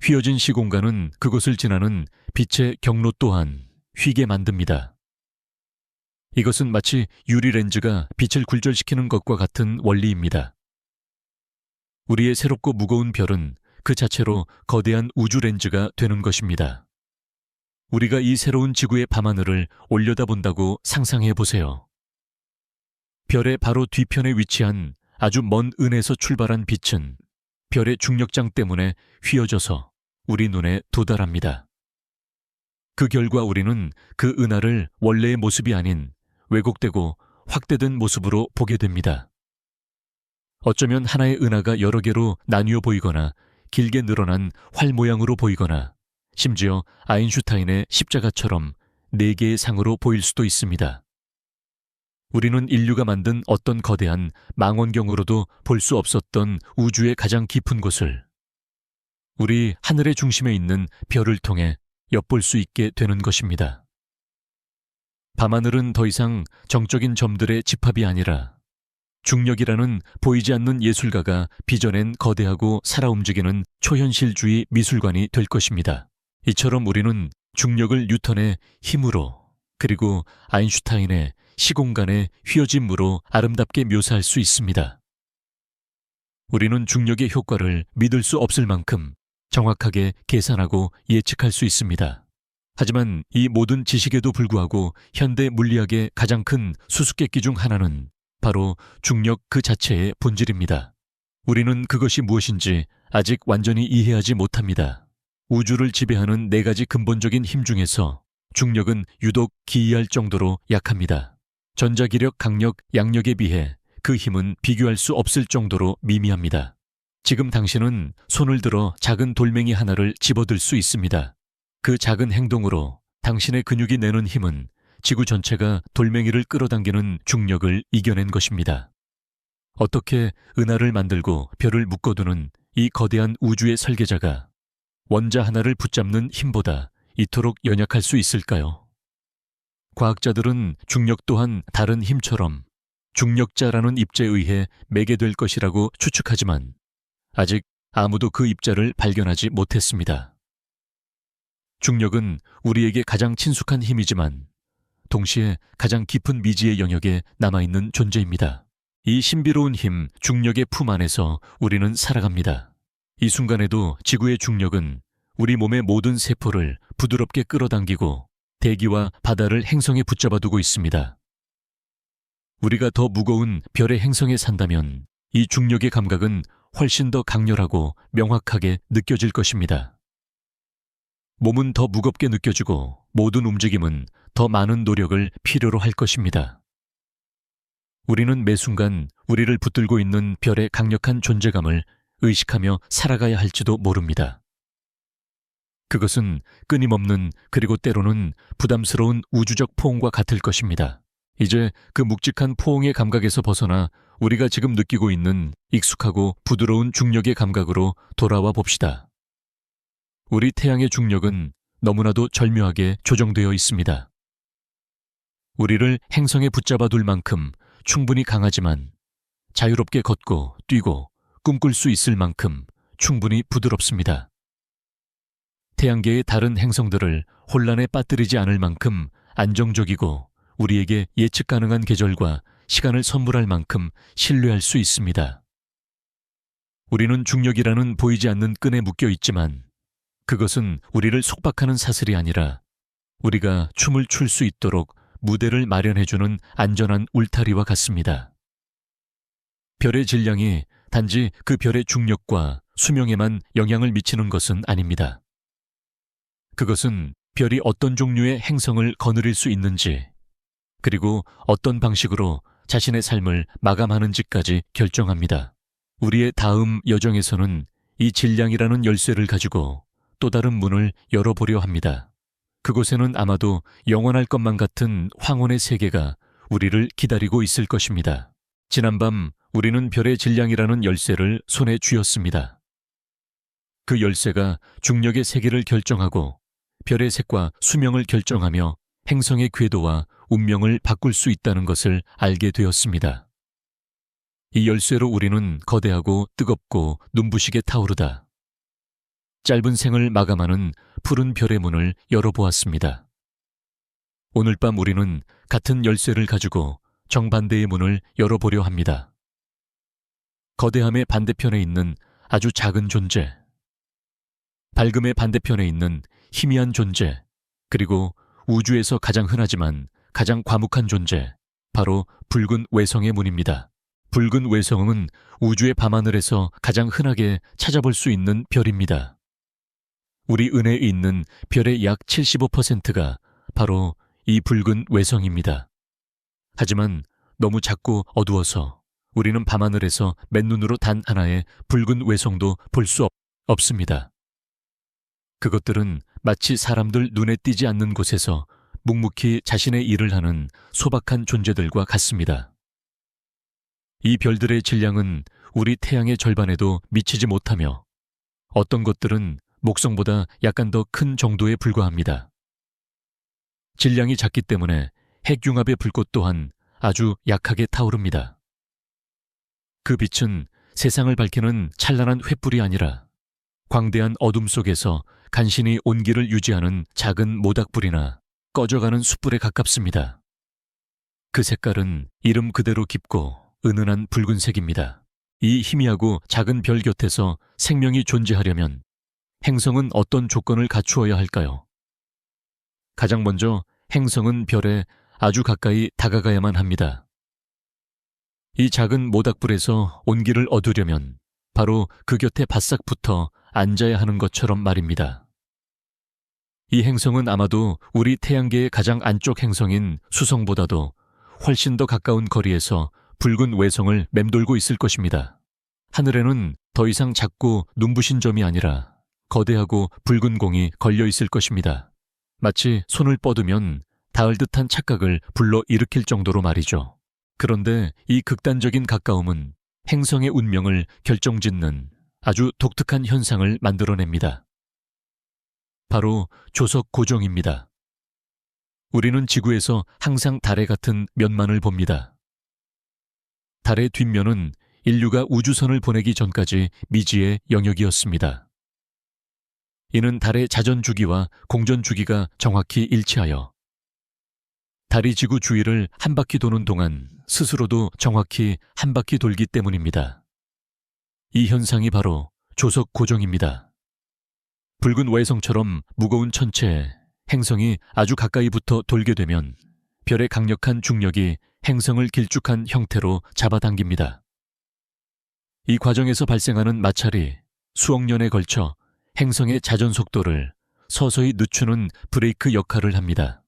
휘어진 시공간은 그곳을 지나는 빛의 경로 또한 휘게 만듭니다. 이것은 마치 유리 렌즈가 빛을 굴절시키는 것과 같은 원리입니다. 우리의 새롭고 무거운 별은 그 자체로 거대한 우주 렌즈가 되는 것입니다. 우리가 이 새로운 지구의 밤하늘을 올려다본다고 상상해 보세요. 별의 바로 뒤편에 위치한 아주 먼 은에서 출발한 빛은 별의 중력장 때문에 휘어져서 우리 눈에 도달합니다. 그 결과 우리는 그 은하를 원래의 모습이 아닌 왜곡되고 확대된 모습으로 보게 됩니다. 어쩌면 하나의 은하가 여러 개로 나뉘어 보이거나 길게 늘어난 활 모양으로 보이거나 심지어 아인슈타인의 십자가처럼 4개의 상으로 보일 수도 있습니다. 우리는 인류가 만든 어떤 거대한 망원경으로도 볼 수 없었던 우주의 가장 깊은 곳을 우리 하늘의 중심에 있는 별을 통해 엿볼 수 있게 되는 것입니다. 밤하늘은 더 이상 정적인 점들의 집합이 아니라 중력이라는 보이지 않는 예술가가 빚어낸 거대하고 살아 움직이는 초현실주의 미술관이 될 것입니다. 이처럼 우리는 중력을 뉴턴의 힘으로 그리고 아인슈타인의 시공간의 휘어짐으로 아름답게 묘사할 수 있습니다. 우리는 중력의 효과를 믿을 수 없을 만큼 정확하게 계산하고 예측할 수 있습니다. 하지만 이 모든 지식에도 불구하고 현대 물리학의 가장 큰 수수께끼 중 하나는 바로 중력 그 자체의 본질입니다. 우리는 그것이 무엇인지 아직 완전히 이해하지 못합니다. 우주를 지배하는 4가지 근본적인 힘 중에서 중력은 유독 기이할 정도로 약합니다. 전자기력, 강력, 양력에 비해 그 힘은 비교할 수 없을 정도로 미미합니다. 지금 당신은 손을 들어 작은 돌멩이 하나를 집어들 수 있습니다. 그 작은 행동으로 당신의 근육이 내는 힘은 지구 전체가 돌멩이를 끌어당기는 중력을 이겨낸 것입니다. 어떻게 은하를 만들고 별을 묶어두는 이 거대한 우주의 설계자가 원자 하나를 붙잡는 힘보다 이토록 연약할 수 있을까요? 과학자들은 중력 또한 다른 힘처럼 중력자라는 입자에 의해 매개될 것이라고 추측하지만 아직 아무도 그 입자를 발견하지 못했습니다. 중력은 우리에게 가장 친숙한 힘이지만 동시에 가장 깊은 미지의 영역에 남아있는 존재입니다. 이 신비로운 힘, 중력의 품 안에서 우리는 살아갑니다. 이 순간에도 지구의 중력은 우리 몸의 모든 세포를 부드럽게 끌어당기고 대기와 바다를 행성에 붙잡아두고 있습니다. 우리가 더 무거운 별의 행성에 산다면 이 중력의 감각은 훨씬 더 강렬하고 명확하게 느껴질 것입니다. 몸은 더 무겁게 느껴지고 모든 움직임은 더 많은 노력을 필요로 할 것입니다. 우리는 매 순간 우리를 붙들고 있는 별의 강력한 존재감을 의식하며 살아가야 할지도 모릅니다. 그것은 끊임없는 그리고 때로는 부담스러운 우주적 포옹과 같을 것입니다. 이제 그 묵직한 포옹의 감각에서 벗어나 우리가 지금 느끼고 있는 익숙하고 부드러운 중력의 감각으로 돌아와 봅시다. 우리 태양의 중력은 너무나도 절묘하게 조정되어 있습니다. 우리를 행성에 붙잡아 둘 만큼 충분히 강하지만 자유롭게 걷고 뛰고 꿈꿀 수 있을 만큼 충분히 부드럽습니다. 태양계의 다른 행성들을 혼란에 빠뜨리지 않을 만큼 안정적이고 우리에게 예측 가능한 계절과 시간을 선물할 만큼 신뢰할 수 있습니다. 우리는 중력이라는 보이지 않는 끈에 묶여 있지만 그것은 우리를 속박하는 사슬이 아니라 우리가 춤을 출 수 있도록 무대를 마련해주는 안전한 울타리와 같습니다. 별의 질량이 단지 그 별의 중력과 수명에만 영향을 미치는 것은 아닙니다. 그것은 별이 어떤 종류의 행성을 거느릴 수 있는지, 그리고 어떤 방식으로 자신의 삶을 마감하는지까지 결정합니다. 우리의 다음 여정에서는 이 질량이라는 열쇠를 가지고 또 다른 문을 열어보려 합니다. 그곳에는 아마도 영원할 것만 같은 황혼의 세계가 우리를 기다리고 있을 것입니다. 지난밤 우리는 별의 질량이라는 열쇠를 손에 쥐었습니다. 그 열쇠가 중력의 세계를 결정하고 별의 색과 수명을 결정하며 행성의 궤도와 운명을 바꿀 수 있다는 것을 알게 되었습니다. 이 열쇠로 우리는 거대하고 뜨겁고 눈부시게 타오르다 짧은 생을 마감하는 푸른 별의 문을 열어보았습니다. 오늘 밤 우리는 같은 열쇠를 가지고 정반대의 문을 열어보려 합니다. 거대함의 반대편에 있는 아주 작은 존재, 밝음의 반대편에 있는 희미한 존재, 그리고 우주에서 가장 흔하지만 가장 과묵한 존재, 바로 붉은 외성의 문입니다. 붉은 외성은 우주의 밤하늘에서 가장 흔하게 찾아볼 수 있는 별입니다. 우리 은혜에 있는 별의 약 75%가 바로 이 붉은 외성입니다. 하지만 너무 작고 어두워서 우리는 밤하늘에서 맨눈으로 단 하나의 붉은 외성도 볼 수 없습니다. 그것들은 마치 사람들 눈에 띄지 않는 곳에서 묵묵히 자신의 일을 하는 소박한 존재들과 같습니다. 이 별들의 질량은 우리 태양의 절반에도 미치지 못하며 어떤 것들은 목성보다 약간 더 큰 정도에 불과합니다. 질량이 작기 때문에 핵융합의 불꽃 또한 아주 약하게 타오릅니다. 그 빛은 세상을 밝히는 찬란한 횃불이 아니라 광대한 어둠 속에서 간신히 온기를 유지하는 작은 모닥불이나 꺼져가는 숯불에 가깝습니다. 그 색깔은 이름 그대로 깊고 은은한 붉은색입니다. 이 희미하고 작은 별 곁에서 생명이 존재하려면 행성은 어떤 조건을 갖추어야 할까요? 가장 먼저 행성은 별에 아주 가까이 다가가야만 합니다. 이 작은 모닥불에서 온기를 얻으려면 바로 그 곁에 바싹 붙어 앉아야 하는 것처럼 말입니다. 이 행성은 아마도 우리 태양계의 가장 안쪽 행성인 수성보다도 훨씬 더 가까운 거리에서 붉은 외성을 맴돌고 있을 것입니다. 하늘에는 더 이상 작고 눈부신 점이 아니라 거대하고 붉은 공이 걸려 있을 것입니다. 마치 손을 뻗으면 닿을 듯한 착각을 불러 일으킬 정도로 말이죠. 그런데 이 극단적인 가까움은 행성의 운명을 결정짓는 아주 독특한 현상을 만들어냅니다. 바로 조석 고정입니다. 우리는 지구에서 항상 달에 같은 면만을 봅니다. 달의 뒷면은 인류가 우주선을 보내기 전까지 미지의 영역이었습니다. 이는 달의 자전 주기와 공전 주기가 정확히 일치하여 달이 지구 주위를 한 바퀴 도는 동안 스스로도 정확히 한 바퀴 돌기 때문입니다. 이 현상이 바로 조석 고정입니다. 붉은 외성처럼 무거운 천체에 행성이 아주 가까이 붙어 돌게 되면 별의 강력한 중력이 행성을 길쭉한 형태로 잡아당깁니다. 이 과정에서 발생하는 마찰이 수억 년에 걸쳐 행성의 자전 속도를 서서히 늦추는 브레이크 역할을 합니다.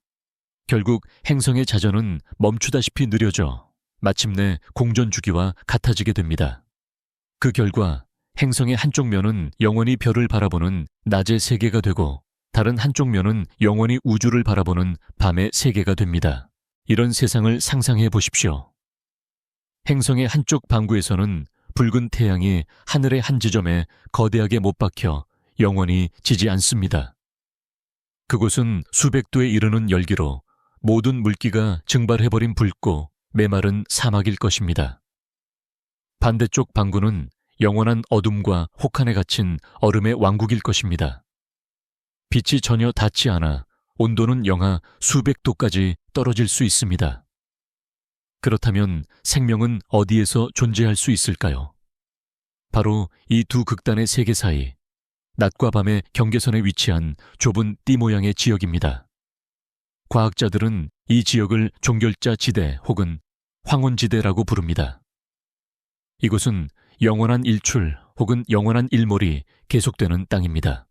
결국 행성의 자전은 멈추다시피 느려져 마침내 공전주기와 같아지게 됩니다. 그 결과 행성의 한쪽 면은 영원히 별을 바라보는 낮의 세계가 되고 다른 한쪽 면은 영원히 우주를 바라보는 밤의 세계가 됩니다. 이런 세상을 상상해 보십시오. 행성의 한쪽 방구에서는 붉은 태양이 하늘의 한 지점에 거대하게 못 박혀 영원히 지지 않습니다. 그곳은 수백 도에 이르는 열기로 모든 물기가 증발해버린 붉고 메마른 사막일 것입니다. 반대쪽 방구는 영원한 어둠과 혹한에 갇힌 얼음의 왕국일 것입니다. 빛이 전혀 닿지 않아 온도는 영하 수백 도까지 떨어질 수 있습니다. 그렇다면 생명은 어디에서 존재할 수 있을까요? 바로 이 두 극단의 세계 사이, 낮과 밤의 경계선에 위치한 좁은 띠 모양의 지역입니다. 과학자들은 이 지역을 종결자 지대 혹은 황혼지대라고 부릅니다. 이곳은 영원한 일출 혹은 영원한 일몰이 계속되는 땅입니다.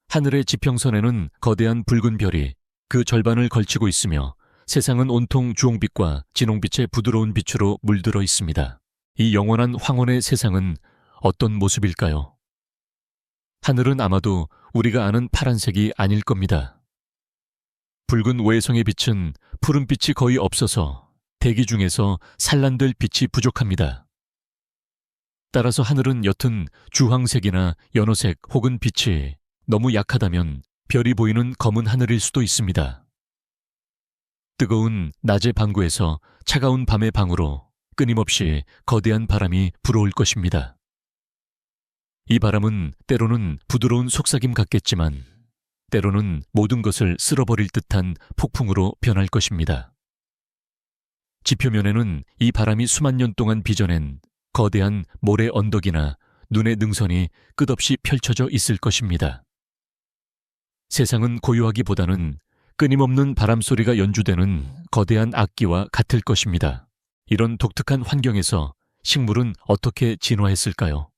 하늘의 지평선에는 거대한 붉은 별이 그 절반을 걸치고 있으며 세상은 온통 주홍빛과 진홍빛의 부드러운 빛으로 물들어 있습니다. 이 영원한 황혼의 세상은 어떤 모습일까요? 하늘은 아마도 우리가 아는 파란색이 아닐 겁니다. 붉은 외성의 빛은 푸른빛이 거의 없어서 대기 중에서 산란될 빛이 부족합니다. 따라서 하늘은 옅은 주황색이나 연어색 혹은 빛이 너무 약하다면 별이 보이는 검은 하늘일 수도 있습니다. 뜨거운 낮의 방구에서 차가운 밤의 방으로 끊임없이 거대한 바람이 불어올 것입니다. 이 바람은 때로는 부드러운 속삭임 같겠지만 때로는 모든 것을 쓸어버릴 듯한 폭풍으로 변할 것입니다. 지표면에는 이 바람이 수만 년 동안 빚어낸 거대한 모래 언덕이나 눈의 능선이 끝없이 펼쳐져 있을 것입니다. 세상은 고요하기보다는 끊임없는 바람소리가 연주되는 거대한 악기와 같을 것입니다. 이런 독특한 환경에서 식물은 어떻게 진화했을까요?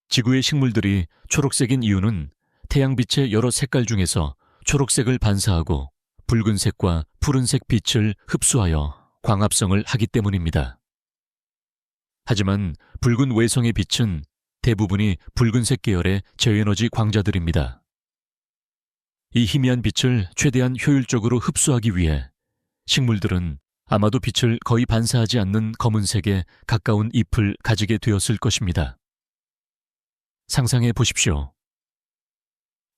지구의 식물들이 초록색인 이유는 태양빛의 여러 색깔 중에서 초록색을 반사하고 붉은색과 푸른색 빛을 흡수하여 광합성을 하기 때문입니다. 하지만 붉은 외성의 빛은 대부분이 붉은색 계열의 저에너지 광자들입니다. 이 희미한 빛을 최대한 효율적으로 흡수하기 위해 식물들은 아마도 빛을 거의 반사하지 않는 검은색에 가까운 잎을 가지게 되었을 것입니다. 상상해 보십시오.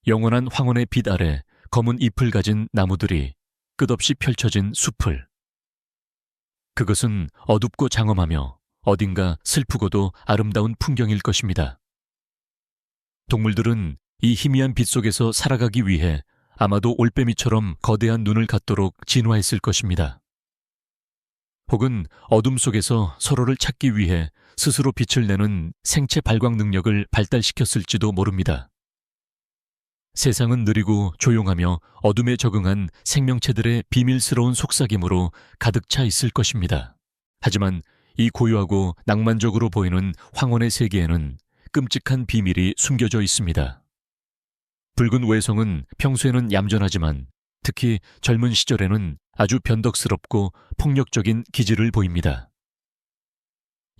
영원한 황혼의 빛 아래 검은 잎을 가진 나무들이 끝없이 펼쳐진 숲을. 그것은 어둡고 장엄하며 어딘가 슬프고도 아름다운 풍경일 것입니다. 동물들은 이 희미한 빛 속에서 살아가기 위해 아마도 올빼미처럼 거대한 눈을 갖도록 진화했을 것입니다. 혹은 어둠 속에서 서로를 찾기 위해 스스로 빛을 내는 생체 발광 능력을 발달시켰을지도 모릅니다. 세상은 느리고 조용하며 어둠에 적응한 생명체들의 비밀스러운 속삭임으로 가득 차 있을 것입니다. 하지만 이 고요하고 낭만적으로 보이는 황혼의 세계에는 끔찍한 비밀이 숨겨져 있습니다. 붉은 외성은 평소에는 얌전하지만 특히 젊은 시절에는 아주 변덕스럽고 폭력적인 기질을 보입니다.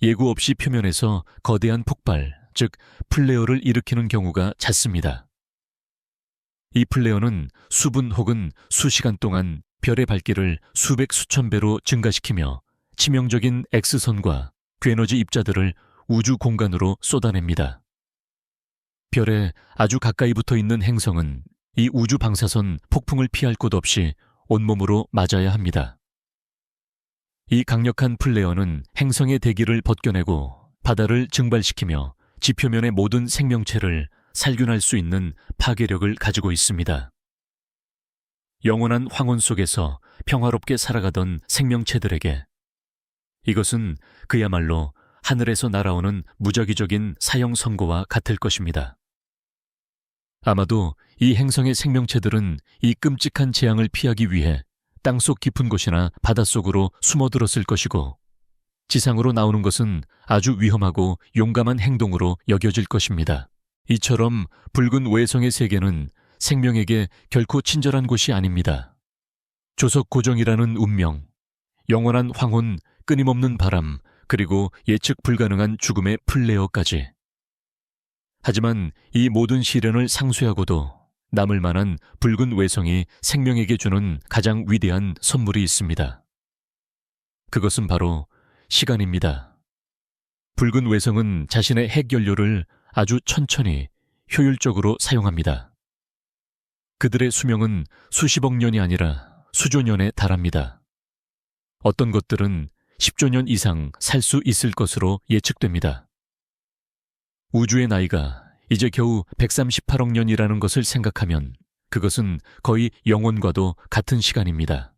예고 없이 표면에서 거대한 폭발, 즉 플레어를 일으키는 경우가 잦습니다. 이 플레어는 수분 혹은 수시간 동안 별의 밝기를 수백 수천 배로 증가시키며 치명적인 X선과 괴너지 입자들을 우주 공간으로 쏟아냅니다. 별에 아주 가까이 붙어 있는 행성은 이 우주 방사선 폭풍을 피할 곳 없이 온몸으로 맞아야 합니다. 이 강력한 플레어는 행성의 대기를 벗겨내고 바다를 증발시키며 지표면의 모든 생명체를 살균할 수 있는 파괴력을 가지고 있습니다. 영원한 황혼 속에서 평화롭게 살아가던 생명체들에게 이것은 그야말로 하늘에서 날아오는 무작위적인 사형 선고와 같을 것입니다. 아마도 이 행성의 생명체들은 이 끔찍한 재앙을 피하기 위해 땅속 깊은 곳이나 바닷속으로 숨어들었을 것이고 지상으로 나오는 것은 아주 위험하고 용감한 행동으로 여겨질 것입니다. 이처럼 붉은 외성의 세계는 생명에게 결코 친절한 곳이 아닙니다. 조석고정이라는 운명, 영원한 황혼, 끊임없는 바람, 그리고 예측 불가능한 죽음의 플레어까지. 하지만 이 모든 시련을 상쇄하고도 남을 만한 붉은 외성이 생명에게 주는 가장 위대한 선물이 있습니다. 그것은 바로 시간입니다. 붉은 외성은 자신의 핵연료를 아주 천천히 효율적으로 사용합니다. 그들의 수명은 수십억 년이 아니라 수조 년에 달합니다. 어떤 것들은 10조 년 이상 살 수 있을 것으로 예측됩니다. 우주의 나이가 이제 겨우 138억 년이라는 것을 생각하면 그것은 거의 영원과도 같은 시간입니다.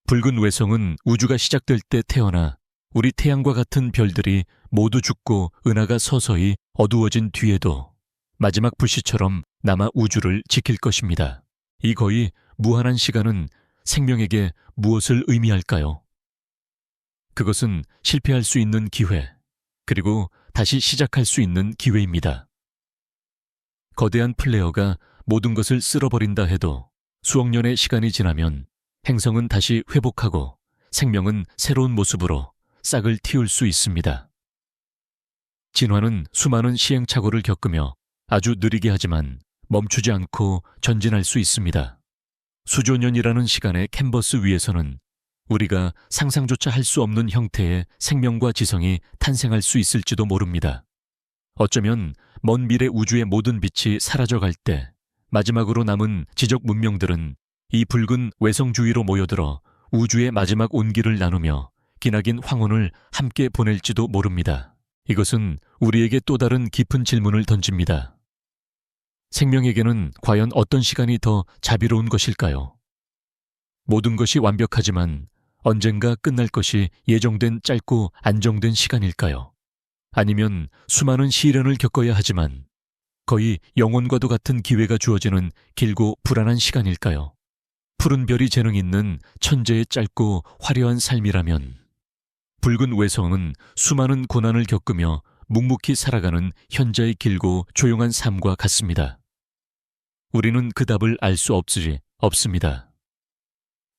붉은 외성은 우주가 시작될 때 태어나 우리 태양과 같은 별들이 모두 죽고 은하가 서서히 어두워진 뒤에도 마지막 불씨처럼 남아 우주를 지킬 것입니다. 이 거의 무한한 시간은 생명에게 무엇을 의미할까요? 그것은 실패할 수 있는 기회, 그리고 다시 시작할 수 있는 기회입니다. 거대한 플레어가 모든 것을 쓸어버린다 해도 수억 년의 시간이 지나면 행성은 다시 회복하고 생명은 새로운 모습으로 싹을 틔울 수 있습니다. 진화는 수많은 시행착오를 겪으며 아주 느리게 하지만 멈추지 않고 전진할 수 있습니다. 수조 년이라는 시간의 캔버스 위에서는 우리가 상상조차 할 수 없는 형태의 생명과 지성이 탄생할 수 있을지도 모릅니다. 어쩌면 먼 미래 우주의 모든 빛이 사라져갈 때 마지막으로 남은 지적 문명들은 이 붉은 외성 주위로 모여들어 우주의 마지막 온기를 나누며 기나긴 황혼을 함께 보낼지도 모릅니다. 이것은 우리에게 또 다른 깊은 질문을 던집니다. 생명에게는 과연 어떤 시간이 더 자비로운 것일까요? 모든 것이 완벽하지만 언젠가 끝날 것이 예정된 짧고 안정된 시간일까요? 아니면 수많은 시련을 겪어야 하지만 거의 영혼과도 같은 기회가 주어지는 길고 불안한 시간일까요? 푸른 별이 재능 있는 천재의 짧고 화려한 삶이라면 붉은 외성은 수많은 고난을 겪으며 묵묵히 살아가는 현자의 길고 조용한 삶과 같습니다. 우리는 그 답을 알 수 없습니다.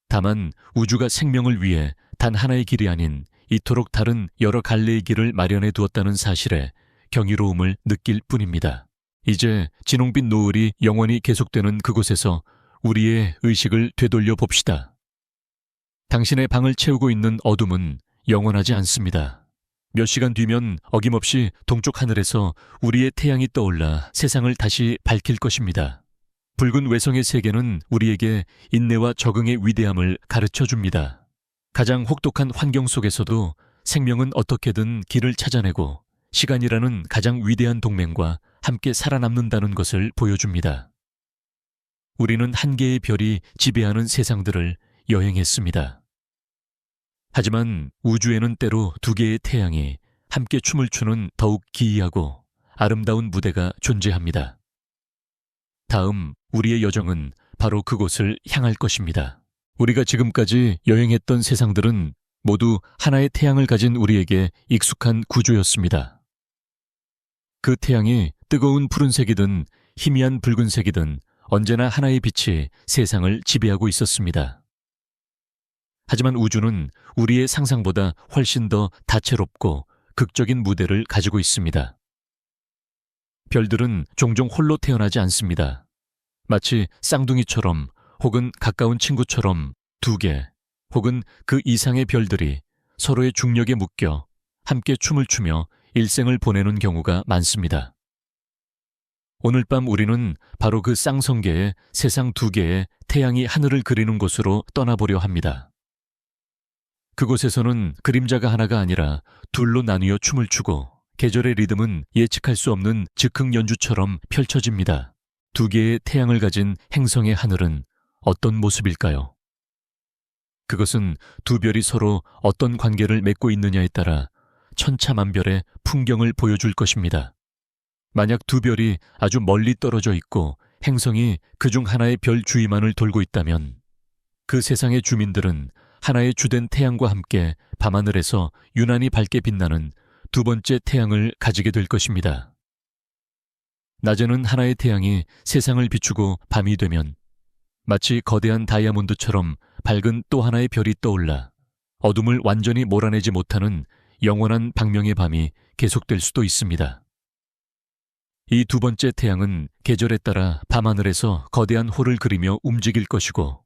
다만 우주가 생명을 위해 단 하나의 길이 아닌 이토록 다른 여러 갈래의 길을 마련해 두었다는 사실에 경이로움을 느낄 뿐입니다. 이제 진홍빛 노을이 영원히 계속되는 그곳에서 우리의 의식을 되돌려 봅시다. 당신의 방을 채우고 있는 어둠은 영원하지 않습니다. 몇 시간 뒤면 어김없이 동쪽 하늘에서 우리의 태양이 떠올라 세상을 다시 밝힐 것입니다. 붉은 외성의 세계는 우리에게 인내와 적응의 위대함을 가르쳐 줍니다. 가장 혹독한 환경 속에서도 생명은 어떻게든 길을 찾아내고 시간이라는 가장 위대한 동맹과 함께 살아남는다는 것을 보여줍니다. 우리는 한 개의 별이 지배하는 세상들을 여행했습니다. 하지만 우주에는 때로 두 개의 태양이 함께 춤을 추는 더욱 기이하고 아름다운 무대가 존재합니다. 다음 우리의 여정은 바로 그곳을 향할 것입니다. 우리가 지금까지 여행했던 세상들은 모두 하나의 태양을 가진 우리에게 익숙한 구조였습니다. 그 태양이 뜨거운 푸른색이든 희미한 붉은색이든 언제나 하나의 빛이 세상을 지배하고 있었습니다. 하지만 우주는 우리의 상상보다 훨씬 더 다채롭고 극적인 무대를 가지고 있습니다. 별들은 종종 홀로 태어나지 않습니다. 마치 쌍둥이처럼 혹은 가까운 친구처럼 두 개 혹은 그 이상의 별들이 서로의 중력에 묶여 함께 춤을 추며 일생을 보내는 경우가 많습니다. 오늘 밤 우리는 바로 그 쌍성계의 세상 두 개의 태양이 하늘을 그리는 곳으로 떠나보려 합니다. 그곳에서는 그림자가 하나가 아니라 둘로 나뉘어 춤을 추고 계절의 리듬은 예측할 수 없는 즉흥 연주처럼 펼쳐집니다. 두 개의 태양을 가진 행성의 하늘은 어떤 모습일까요? 그것은 두 별이 서로 어떤 관계를 맺고 있느냐에 따라 천차만별의 풍경을 보여줄 것입니다. 만약 두 별이 아주 멀리 떨어져 있고 행성이 그중 하나의 별 주위만을 돌고 있다면 그 세상의 주민들은 하나의 주된 태양과 함께 밤하늘에서 유난히 밝게 빛나는 두 번째 태양을 가지게 될 것입니다. 낮에는 하나의 태양이 세상을 비추고 밤이 되면 마치 거대한 다이아몬드처럼 밝은 또 하나의 별이 떠올라 어둠을 완전히 몰아내지 못하는 영원한 방명의 밤이 계속될 수도 있습니다. 이 두 번째 태양은 계절에 따라 밤하늘에서 거대한 호를 그리며 움직일 것이고,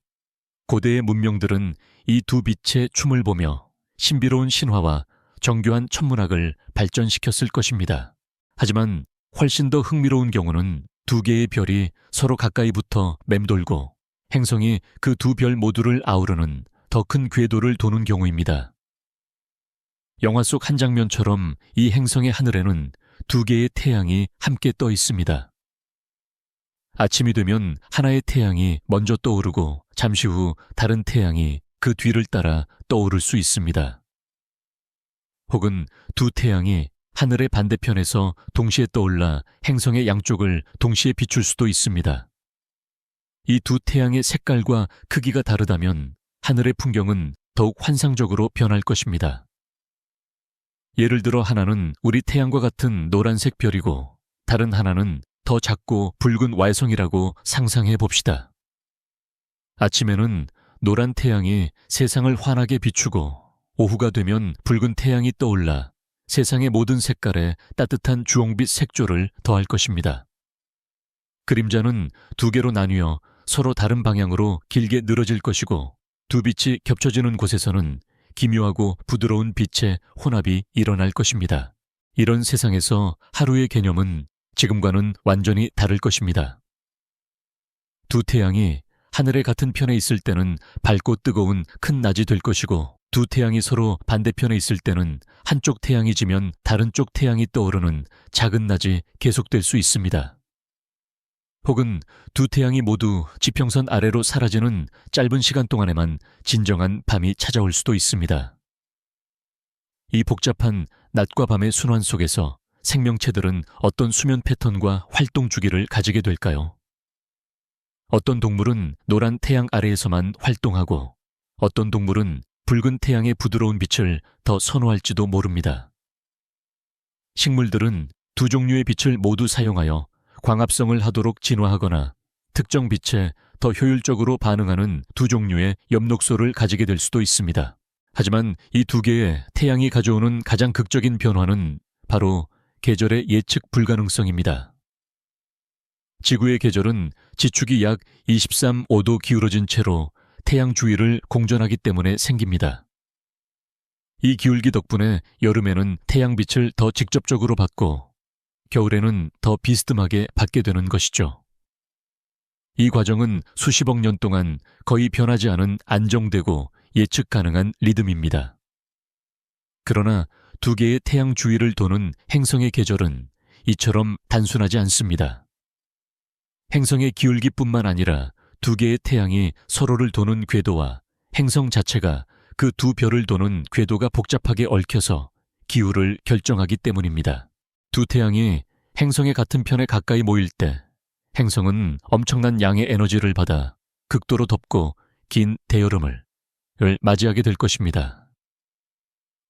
고대의 문명들은 이 두 빛의 춤을 보며 신비로운 신화와 정교한 천문학을 발전시켰을 것입니다. 하지만 훨씬 더 흥미로운 경우는 두 개의 별이 서로 가까이 붙어 맴돌고 행성이 그 두 별 모두를 아우르는 더 큰 궤도를 도는 경우입니다. 영화 속 한 장면처럼 이 행성의 하늘에는 두 개의 태양이 함께 떠 있습니다. 아침이 되면 하나의 태양이 먼저 떠오르고 잠시 후 다른 태양이 그 뒤를 따라 떠오를 수 있습니다. 혹은 두 태양이 하늘의 반대편에서 동시에 떠올라 행성의 양쪽을 동시에 비출 수도 있습니다. 이 두 태양의 색깔과 크기가 다르다면 하늘의 풍경은 더욱 환상적으로 변할 것입니다. 예를 들어 하나는 우리 태양과 같은 노란색 별이고 다른 하나는 더 작고 붉은 와이성이라고 상상해 봅시다. 아침에는 노란 태양이 세상을 환하게 비추고 오후가 되면 붉은 태양이 떠올라 세상의 모든 색깔에 따뜻한 주홍빛 색조를 더할 것입니다. 그림자는 두 개로 나뉘어 서로 다른 방향으로 길게 늘어질 것이고 두 빛이 겹쳐지는 곳에서는 기묘하고 부드러운 빛의 혼합이 일어날 것입니다. 이런 세상에서 하루의 개념은 지금과는 완전히 다를 것입니다. 두 태양이 하늘의 같은 편에 있을 때는 밝고 뜨거운 큰 낮이 될 것이고, 두 태양이 서로 반대편에 있을 때는 한쪽 태양이 지면 다른 쪽 태양이 떠오르는 작은 낮이 계속될 수 있습니다. 혹은 두 태양이 모두 지평선 아래로 사라지는 짧은 시간 동안에만 진정한 밤이 찾아올 수도 있습니다. 이 복잡한 낮과 밤의 순환 속에서 생명체들은 어떤 수면 패턴과 활동 주기를 가지게 될까요? 어떤 동물은 노란 태양 아래에서만 활동하고 어떤 동물은 붉은 태양의 부드러운 빛을 더 선호할지도 모릅니다. 식물들은 두 종류의 빛을 모두 사용하여 광합성을 하도록 진화하거나 특정 빛에 더 효율적으로 반응하는 두 종류의 엽록소를 가지게 될 수도 있습니다. 하지만 이 두 개의 태양이 가져오는 가장 극적인 변화는 바로 계절의 예측 불가능성입니다. 지구의 계절은 지축이 약 23.5도 기울어진 채로 태양 주위를 공전하기 때문에 생깁니다. 이 기울기 덕분에 여름에는 태양빛을 더 직접적으로 받고 겨울에는 더 비스듬하게 받게 되는 것이죠. 이 과정은 수십억 년 동안 거의 변하지 않은 안정되고 예측 가능한 리듬입니다. 그러나 두 개의 태양 주위를 도는 행성의 계절은 이처럼 단순하지 않습니다. 행성의 기울기뿐만 아니라 두 개의 태양이 서로를 도는 궤도와 행성 자체가 그 두 별을 도는 궤도가 복잡하게 얽혀서 기후를 결정하기 때문입니다. 두 태양이 행성의 같은 편에 가까이 모일 때 행성은 엄청난 양의 에너지를 받아 극도로 덥고 긴 대여름을 맞이하게 될 것입니다.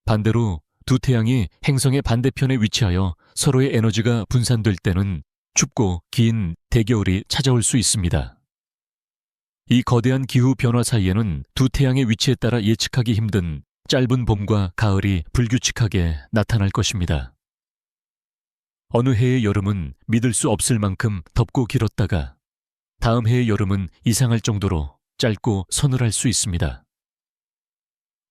반대로 두 태양이 행성의 반대편에 위치하여 서로의 에너지가 분산될 때는 춥고 긴 대겨울이 찾아올 수 있습니다. 이 거대한 기후 변화 사이에는 두 태양의 위치에 따라 예측하기 힘든 짧은 봄과 가을이 불규칙하게 나타날 것입니다. 어느 해의 여름은 믿을 수 없을 만큼 덥고 길었다가 다음 해의 여름은 이상할 정도로 짧고 서늘할 수 있습니다.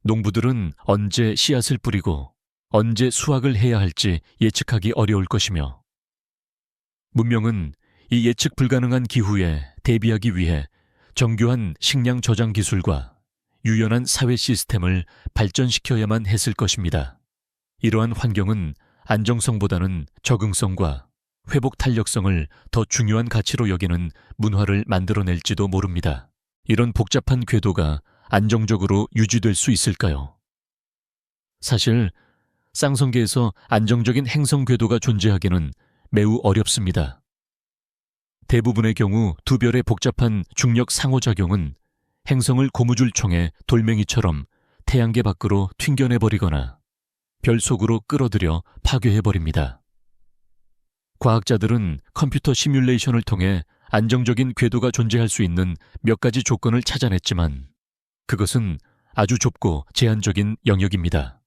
농부들은 언제 씨앗을 뿌리고 언제 수확을 해야 할지 예측하기 어려울 것이며, 문명은 이 예측 불가능한 기후에 대비하기 위해 정교한 식량 저장 기술과 유연한 사회 시스템을 발전시켜야만 했을 것입니다. 이러한 환경은 안정성보다는 적응성과 회복 탄력성을 더 중요한 가치로 여기는 문화를 만들어낼지도 모릅니다. 이런 복잡한 궤도가 안정적으로 유지될 수 있을까요? 사실 쌍성계에서 안정적인 행성 궤도가 존재하기는 매우 어렵습니다. 대부분의 경우 두 별의 복잡한 중력 상호작용은 행성을 고무줄총에 돌멩이처럼 태양계 밖으로 튕겨내버리거나 별 속으로 끌어들여 파괴해버립니다. 과학자들은 컴퓨터 시뮬레이션을 통해 안정적인 궤도가 존재할 수 있는 몇 가지 조건을 찾아냈지만 그것은 아주 좁고 제한적인 영역입니다.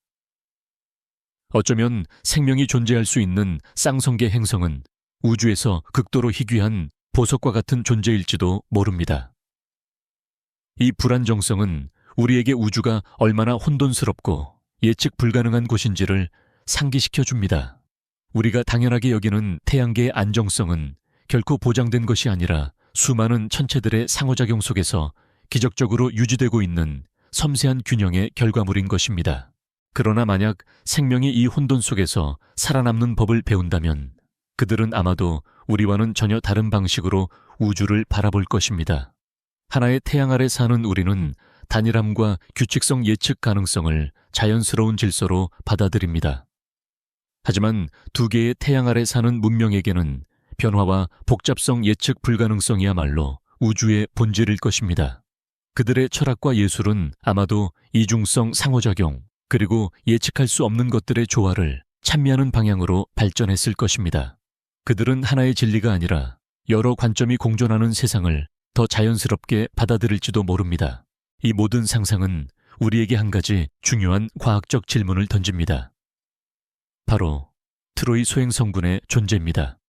어쩌면 생명이 존재할 수 있는 쌍성계 행성은 우주에서 극도로 희귀한 보석과 같은 존재일지도 모릅니다. 이 불안정성은 우리에게 우주가 얼마나 혼돈스럽고 예측 불가능한 곳인지를 상기시켜 줍니다. 우리가 당연하게 여기는 태양계의 안정성은 결코 보장된 것이 아니라 수많은 천체들의 상호작용 속에서 기적적으로 유지되고 있는 섬세한 균형의 결과물인 것입니다. 그러나 만약 생명이 이 혼돈 속에서 살아남는 법을 배운다면 그들은 아마도 우리와는 전혀 다른 방식으로 우주를 바라볼 것입니다. 하나의 태양 아래 사는 우리는 단일함과 규칙성 예측 가능성을 자연스러운 질서로 받아들입니다. 하지만 두 개의 태양 아래 사는 문명에게는 변화와 복잡성 예측 불가능성이야말로 우주의 본질일 것입니다. 그들의 철학과 예술은 아마도 이중성 상호작용 그리고 예측할 수 없는 것들의 조화를 찬미하는 방향으로 발전했을 것입니다. 그들은 하나의 진리가 아니라 여러 관점이 공존하는 세상을 더 자연스럽게 받아들일지도 모릅니다. 이 모든 상상은 우리에게 한 가지 중요한 과학적 질문을 던집니다. 바로 트로이 소행성분의 존재입니다.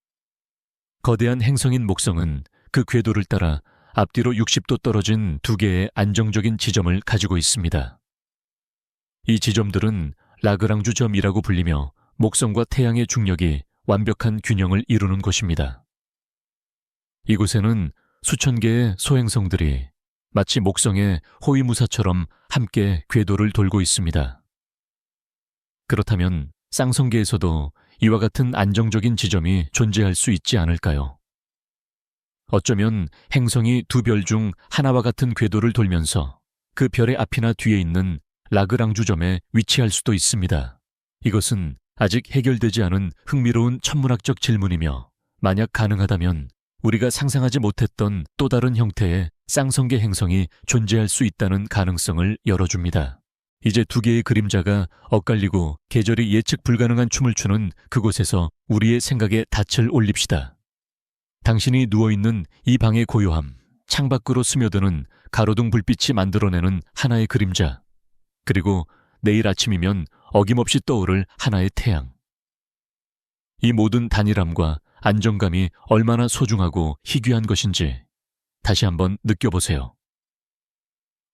거대한 행성인 목성은 그 궤도를 따라 앞뒤로 60도 떨어진 두 개의 안정적인 지점을 가지고 있습니다. 이 지점들은 라그랑주 점이라고 불리며 목성과 태양의 중력이 완벽한 균형을 이루는 곳입니다. 이곳에는 수천 개의 소행성들이 마치 목성의 호위무사처럼 함께 궤도를 돌고 있습니다. 그렇다면 쌍성계에서도 이와 같은 안정적인 지점이 존재할 수 있지 않을까요? 어쩌면 행성이 두 별 중 하나와 같은 궤도를 돌면서 그 별의 앞이나 뒤에 있는 라그랑주점에 위치할 수도 있습니다. 이것은 아직 해결되지 않은 흥미로운 천문학적 질문이며 만약 가능하다면 우리가 상상하지 못했던 또 다른 형태의 쌍성계 행성이 존재할 수 있다는 가능성을 열어줍니다. 이제 두 개의 그림자가 엇갈리고 계절이 예측 불가능한 춤을 추는 그곳에서 우리의 생각에 닻을 올립시다. 당신이 누워있는 이 방의 고요함, 창밖으로 스며드는 가로등 불빛이 만들어내는 하나의 그림자, 그리고 내일 아침이면 어김없이 떠오를 하나의 태양. 이 모든 단일함과 안정감이 얼마나 소중하고 희귀한 것인지 다시 한번 느껴보세요.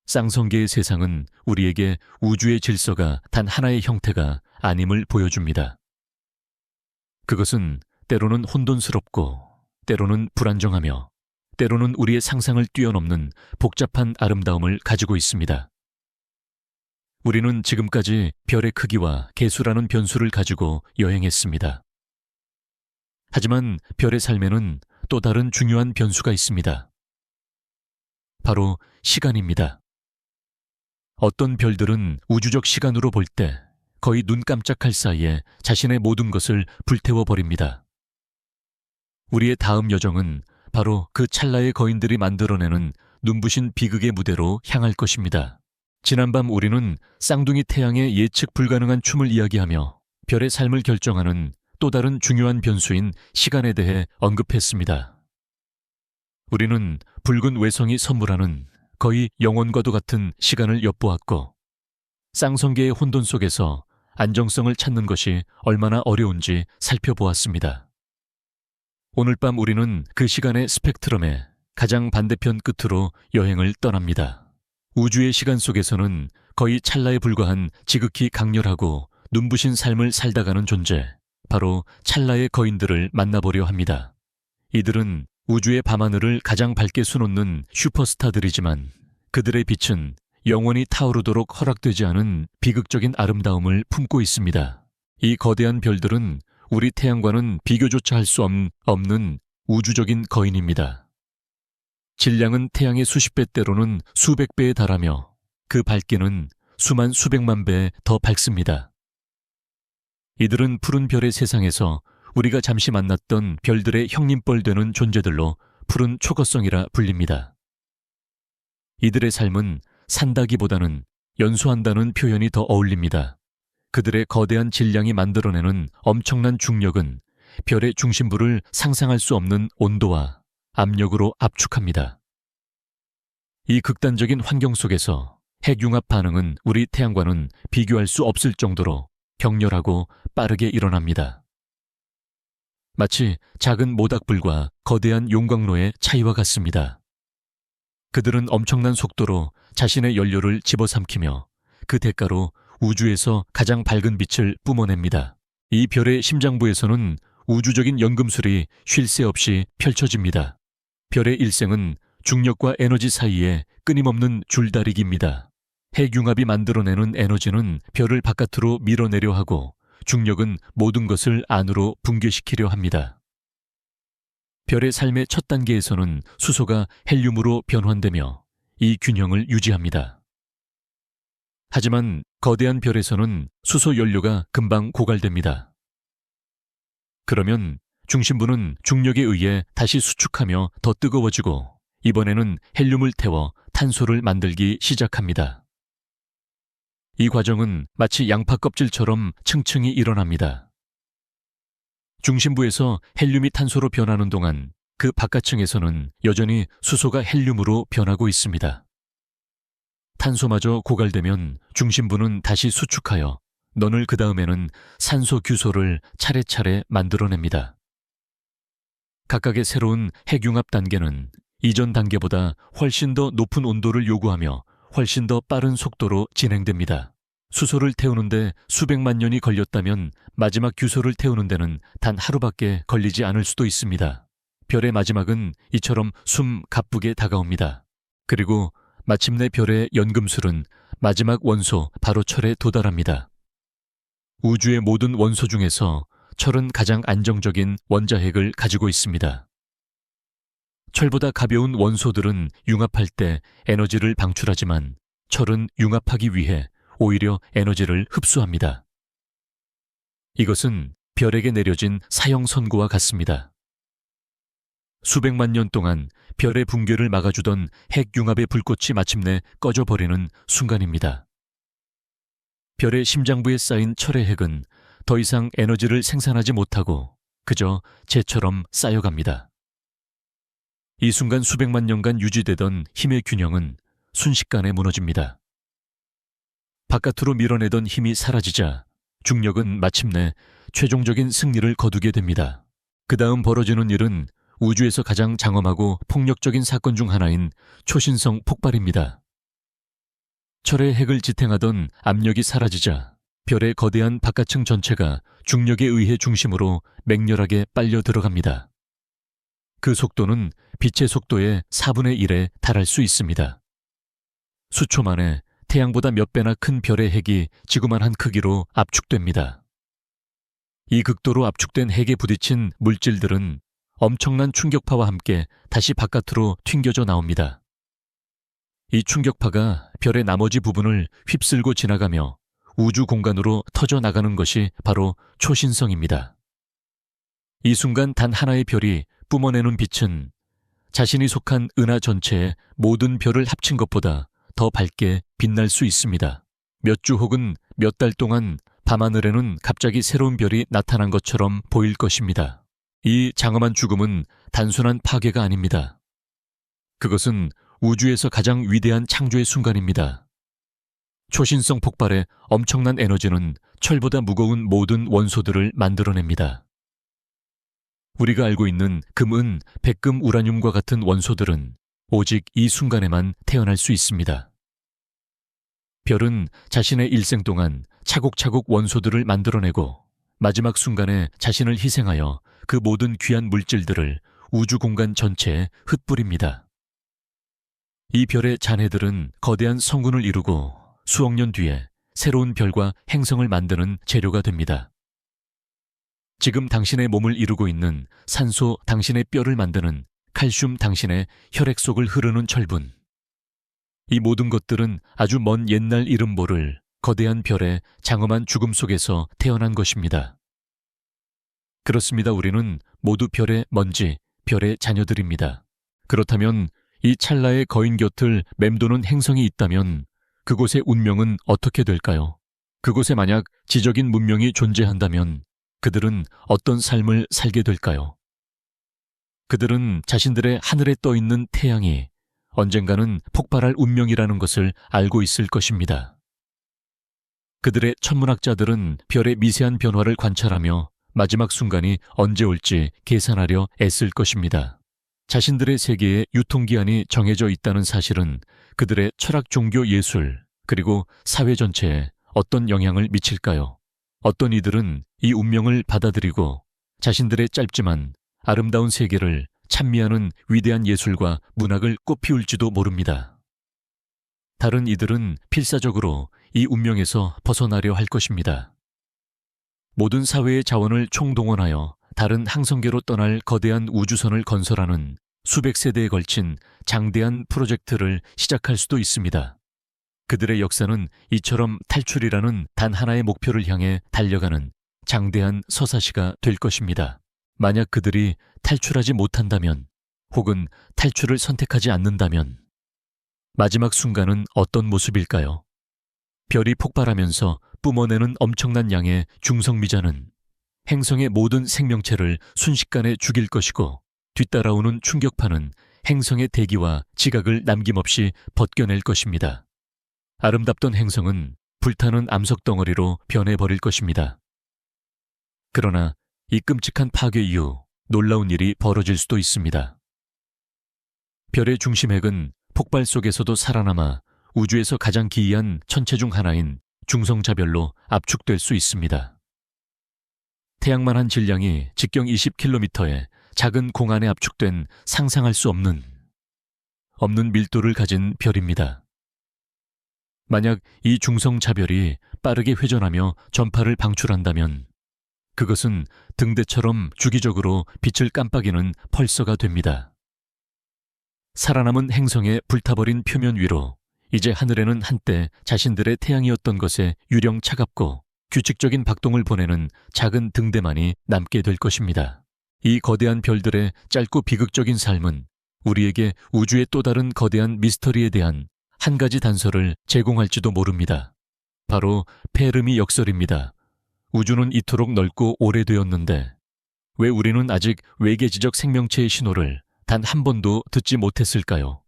쌍성계의 세상은 우리에게 우주의 질서가 단 하나의 형태가 아님을 보여줍니다. 그것은 때로는 혼돈스럽고 때로는 불안정하며 때로는 우리의 상상을 뛰어넘는 복잡한 아름다움을 가지고 있습니다. 우리는 지금까지 별의 크기와 개수라는 변수를 가지고 여행했습니다. 하지만 별의 삶에는 또 다른 중요한 변수가 있습니다. 바로 시간입니다. 어떤 별들은 우주적 시간으로 볼 때 거의 눈 깜짝할 사이에 자신의 모든 것을 불태워버립니다. 우리의 다음 여정은 바로 그 찰나의 거인들이 만들어내는 눈부신 비극의 무대로 향할 것입니다. 지난밤 우리는 쌍둥이 태양의 예측 불가능한 춤을 이야기하며 별의 삶을 결정하는 또 다른 중요한 변수인 시간에 대해 언급했습니다. 우리는 붉은 외성이 선물하는 거의 영원과도 같은 시간을 엿보았고 쌍성계의 혼돈 속에서 안정성을 찾는 것이 얼마나 어려운지 살펴보았습니다. 오늘 밤 우리는 그 시간의 스펙트럼의 가장 반대편 끝으로 여행을 떠납니다. 우주의 시간 속에서는 거의 찰나에 불과한 지극히 강렬하고 눈부신 삶을 살다가는 존재, 바로 찰나의 거인들을 만나보려 합니다. 이들은 우주의 밤하늘을 가장 밝게 수놓는 슈퍼스타들이지만 그들의 빛은 영원히 타오르도록 허락되지 않은 비극적인 아름다움을 품고 있습니다. 이 거대한 별들은 우리 태양과는 비교조차 할 수 없는 우주적인 거인입니다. 질량은 태양의 수십 배 때로는 수백 배에 달하며 그 밝기는 수만 수백만 배 더 밝습니다. 이들은 푸른 별의 세상에서 우리가 잠시 만났던 별들의 형님뻘 되는 존재들로 푸른 초거성이라 불립니다. 이들의 삶은 산다기보다는 연소한다는 표현이 더 어울립니다. 그들의 거대한 질량이 만들어내는 엄청난 중력은 별의 중심부를 상상할 수 없는 온도와 압력으로 압축합니다. 이 극단적인 환경 속에서 핵융합 반응은 우리 태양과는 비교할 수 없을 정도로 격렬하고 빠르게 일어납니다. 마치 작은 모닥불과 거대한 용광로의 차이와 같습니다. 그들은 엄청난 속도로 자신의 연료를 집어삼키며 그 대가로 우주에서 가장 밝은 빛을 뿜어냅니다. 이 별의 심장부에서는 우주적인 연금술이 쉴 새 없이 펼쳐집니다. 별의 일생은 중력과 에너지 사이에 끊임없는 줄다리기입니다. 핵융합이 만들어내는 에너지는 별을 바깥으로 밀어내려 하고 중력은 모든 것을 안으로 붕괴시키려 합니다. 별의 삶의 첫 단계에서는 수소가 헬륨으로 변환되며 이 균형을 유지합니다. 하지만 거대한 별에서는 수소 연료가 금방 고갈됩니다. 그러면 중심부는 중력에 의해 다시 수축하며 더 뜨거워지고 이번에는 헬륨을 태워 탄소를 만들기 시작합니다. 이 과정은 마치 양파 껍질처럼 층층이 일어납니다. 중심부에서 헬륨이 탄소로 변하는 동안 그 바깥층에서는 여전히 수소가 헬륨으로 변하고 있습니다. 탄소마저 고갈되면 중심부는 다시 수축하여 너늘 그 다음에는 산소 규소를 차례차례 만들어냅니다. 각각의 새로운 핵융합 단계는 이전 단계보다 훨씬 더 높은 온도를 요구하며 훨씬 더 빠른 속도로 진행됩니다. 수소를 태우는데 수백만 년이 걸렸다면 마지막 규소를 태우는 데는 단 하루밖에 걸리지 않을 수도 있습니다. 별의 마지막은 이처럼 가쁘게 다가옵니다. 그리고 마침내 별의 연금술은 마지막 원소 바로 철에 도달합니다. 우주의 모든 원소 중에서 철은 가장 안정적인 원자핵을 가지고 있습니다. 철보다 가벼운 원소들은 융합할 때 에너지를 방출하지만 철은 융합하기 위해 오히려 에너지를 흡수합니다. 이것은 별에게 내려진 사형 선고와 같습니다. 수백만 년 동안 별의 붕괴를 막아주던 핵융합의 불꽃이 마침내 꺼져버리는 순간입니다. 별의 심장부에 쌓인 철의 핵은 더 이상 에너지를 생산하지 못하고 그저 재처럼 쌓여갑니다. 이 순간 수백만 년간 유지되던 힘의 균형은 순식간에 무너집니다. 바깥으로 밀어내던 힘이 사라지자 중력은 마침내 최종적인 승리를 거두게 됩니다. 그 다음 벌어지는 일은 우주에서 가장 장엄하고 폭력적인 사건 중 하나인 초신성 폭발입니다. 철의 핵을 지탱하던 압력이 사라지자 별의 거대한 바깥층 전체가 중력에 의해 중심으로 맹렬하게 빨려 들어갑니다. 그 속도는 빛의 속도의 4분의 1에 달할 수 있습니다. 수초 만에 태양보다 몇 배나 큰 별의 핵이 지구만한 크기로 압축됩니다. 이 극도로 압축된 핵에 부딪힌 물질들은 엄청난 충격파와 함께 다시 바깥으로 튕겨져 나옵니다. 이 충격파가 별의 나머지 부분을 휩쓸고 지나가며 우주 공간으로 터져 나가는 것이 바로 초신성입니다. 이 순간 단 하나의 별이 뿜어내는 빛은 자신이 속한 은하 전체의 모든 별을 합친 것보다 더 밝게 빛날 수 있습니다. 몇 주 혹은 몇 달 동안 밤하늘에는 갑자기 새로운 별이 나타난 것처럼 보일 것입니다. 이 장엄한 죽음은 단순한 파괴가 아닙니다. 그것은 우주에서 가장 위대한 창조의 순간입니다. 초신성 폭발의 엄청난 에너지는 철보다 무거운 모든 원소들을 만들어냅니다. 우리가 알고 있는 금, 은, 백금, 우라늄과 같은 원소들은 오직 이 순간에만 태어날 수 있습니다. 별은 자신의 일생 동안 차곡차곡 원소들을 만들어내고 마지막 순간에 자신을 희생하여 그 모든 귀한 물질들을 우주 공간 전체에 흩뿌립니다. 이 별의 잔해들은 거대한 성군을 이루고 수억 년 뒤에 새로운 별과 행성을 만드는 재료가 됩니다. 지금 당신의 몸을 이루고 있는 산소 당신의 뼈를 만드는 칼슘 당신의 혈액 속을 흐르는 철분. 이 모든 것들은 아주 먼 옛날 이름 모를 거대한 별의 장엄한 죽음 속에서 태어난 것입니다. 그렇습니다. 우리는 모두 별의 먼지, 별의 자녀들입니다. 그렇다면 이 찰나의 거인 곁을 맴도는 행성이 있다면 그곳의 운명은 어떻게 될까요? 그곳에 만약 지적인 문명이 존재한다면 그들은 어떤 삶을 살게 될까요? 그들은 자신들의 하늘에 떠 있는 태양이 언젠가는 폭발할 운명이라는 것을 알고 있을 것입니다. 그들의 천문학자들은 별의 미세한 변화를 관찰하며 마지막 순간이 언제 올지 계산하려 애쓸 것입니다. 자신들의 세계에 유통기한이 정해져 있다는 사실은 그들의 철학, 종교, 예술, 그리고 사회 전체에 어떤 영향을 미칠까요? 어떤 이들은 이 운명을 받아들이고 자신들의 짧지만 아름다운 세계를 찬미하는 위대한 예술과 문학을 꽃피울지도 모릅니다. 다른 이들은 필사적으로 이 운명에서 벗어나려 할 것입니다. 모든 사회의 자원을 총동원하여 다른 항성계로 떠날 거대한 우주선을 건설하는 수백 세대에 걸친 장대한 프로젝트를 시작할 수도 있습니다. 그들의 역사는 이처럼 탈출이라는 단 하나의 목표를 향해 달려가는 장대한 서사시가 될 것입니다. 만약 그들이 탈출하지 못한다면, 혹은 탈출을 선택하지 않는다면 마지막 순간은 어떤 모습일까요? 별이 폭발하면서 뿜어내는 엄청난 양의 중성미자는 행성의 모든 생명체를 순식간에 죽일 것이고, 뒤따라오는 충격파는 행성의 대기와 지각을 남김없이 벗겨낼 것입니다. 아름답던 행성은 불타는 암석 덩어리로 변해버릴 것입니다. 그러나 이 끔찍한 파괴 이후 놀라운 일이 벌어질 수도 있습니다. 별의 중심핵은 폭발 속에서도 살아남아 우주에서 가장 기이한 천체 중 하나인 중성자별로 압축될 수 있습니다. 태양만 한 질량이 직경 20km의 작은 공안에 압축된 상상할 수 없는 밀도를 가진 별입니다. 만약 이 중성자별이 빠르게 회전하며 전파를 방출한다면 그것은 등대처럼 주기적으로 빛을 깜빡이는 펄서가 됩니다. 살아남은 행성의 불타버린 표면 위로 이제 하늘에는 한때 자신들의 태양이었던 것에 유령 차갑고 규칙적인 박동을 보내는 작은 등대만이 남게 될 것입니다. 이 거대한 별들의 짧고 비극적인 삶은 우리에게 우주의 또 다른 거대한 미스터리에 대한 한 가지 단서를 제공할지도 모릅니다. 바로 페르미 역설입니다. 우주는 이토록 넓고 오래되었는데 왜 우리는 아직 외계지적 생명체의 신호를 단 한 번도 듣지 못했을까요?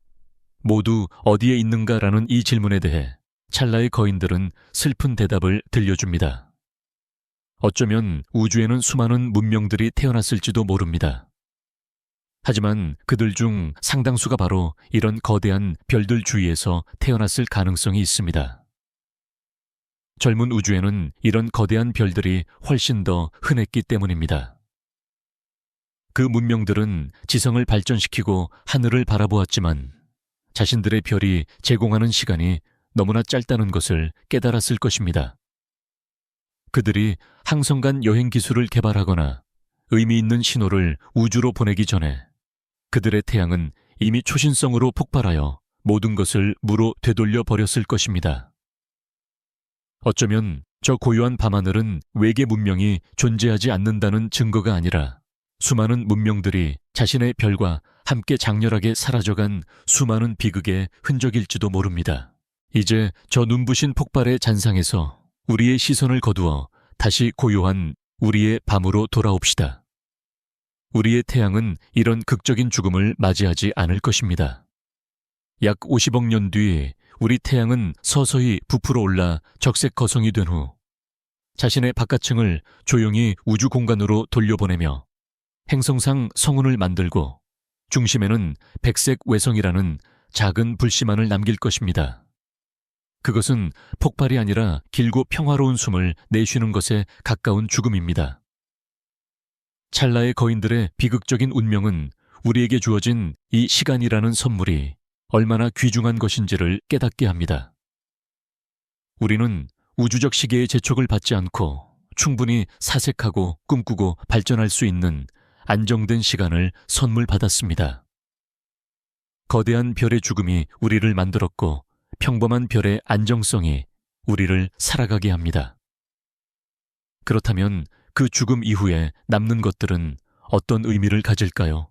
모두 어디에 있는가라는 이 질문에 대해 찰나의 거인들은 슬픈 대답을 들려줍니다. 어쩌면 우주에는 수많은 문명들이 태어났을지도 모릅니다. 하지만 그들 중 상당수가 바로 이런 거대한 별들 주위에서 태어났을 가능성이 있습니다. 젊은 우주에는 이런 거대한 별들이 훨씬 더 흔했기 때문입니다. 그 문명들은 지성을 발전시키고 하늘을 바라보았지만 자신들의 별이 제공하는 시간이 너무나 짧다는 것을 깨달았을 것입니다. 그들이 항성 간 여행 기술을 개발하거나 의미 있는 신호를 우주로 보내기 전에 그들의 태양은 이미 초신성으로 폭발하여 모든 것을 무로 되돌려 버렸을 것입니다. 어쩌면 저 고요한 밤하늘은 외계 문명이 존재하지 않는다는 증거가 아니라 수많은 문명들이 자신의 별과 함께 장렬하게 사라져간 수많은 비극의 흔적일지도 모릅니다. 이제 저 눈부신 폭발의 잔상에서 우리의 시선을 거두어 다시 고요한 우리의 밤으로 돌아옵시다. 우리의 태양은 이런 극적인 죽음을 맞이하지 않을 것입니다. 약 50억 년 뒤 우리 태양은 서서히 부풀어 올라 적색 거성이 된 후 자신의 바깥층을 조용히 우주 공간으로 돌려보내며 행성상 성운을 만들고 중심에는 백색 외성이라는 작은 불씨만을 남길 것입니다. 그것은 폭발이 아니라 길고 평화로운 숨을 내쉬는 것에 가까운 죽음입니다. 찰나의 거인들의 비극적인 운명은 우리에게 주어진 이 시간이라는 선물이 얼마나 귀중한 것인지를 깨닫게 합니다. 우리는 우주적 시계의 재촉을 받지 않고 충분히 사색하고 꿈꾸고 발전할 수 있는 안정된 시간을 선물 받았습니다. 거대한 별의 죽음이 우리를 만들었고 평범한 별의 안정성이 우리를 살아가게 합니다. 그렇다면 그 죽음 이후에 남는 것들은 어떤 의미를 가질까요?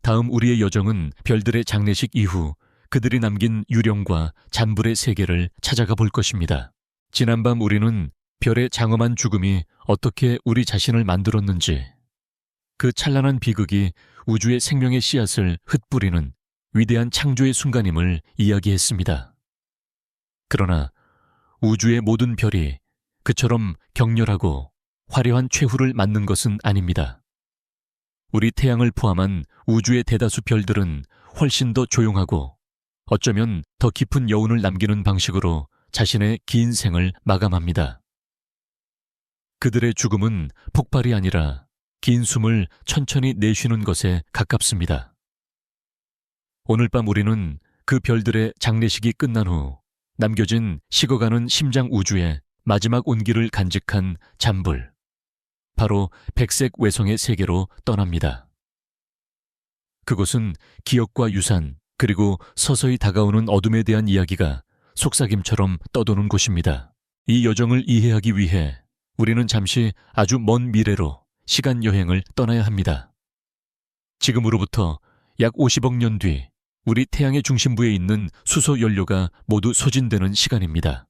다음 우리의 여정은 별들의 장례식 이후 그들이 남긴 유령과 잔불의 세계를 찾아가 볼 것입니다. 지난밤 우리는 별의 장엄한 죽음이 어떻게 우리 자신을 만들었는지, 그 찬란한 비극이 우주의 생명의 씨앗을 흩뿌리는 위대한 창조의 순간임을 이야기했습니다. 그러나 우주의 모든 별이 그처럼 격렬하고 화려한 최후를 맞는 것은 아닙니다. 우리 태양을 포함한 우주의 대다수 별들은 훨씬 더 조용하고 어쩌면 더 깊은 여운을 남기는 방식으로 자신의 긴 생을 마감합니다. 그들의 죽음은 폭발이 아니라 긴 숨을 천천히 내쉬는 것에 가깝습니다. 오늘 밤 우리는 그 별들의 장례식이 끝난 후 남겨진 식어가는 심장 우주의 마지막 온기를 간직한 잔불, 바로 백색 외성의 세계로 떠납니다. 그곳은 기억과 유산, 그리고 서서히 다가오는 어둠에 대한 이야기가 속삭임처럼 떠도는 곳입니다. 이 여정을 이해하기 위해 우리는 잠시 아주 먼 미래로 시간 여행을 떠나야 합니다. 지금으로부터 약 50억 년 뒤 우리 태양의 중심부에 있는 수소 연료가 모두 소진되는 시간입니다.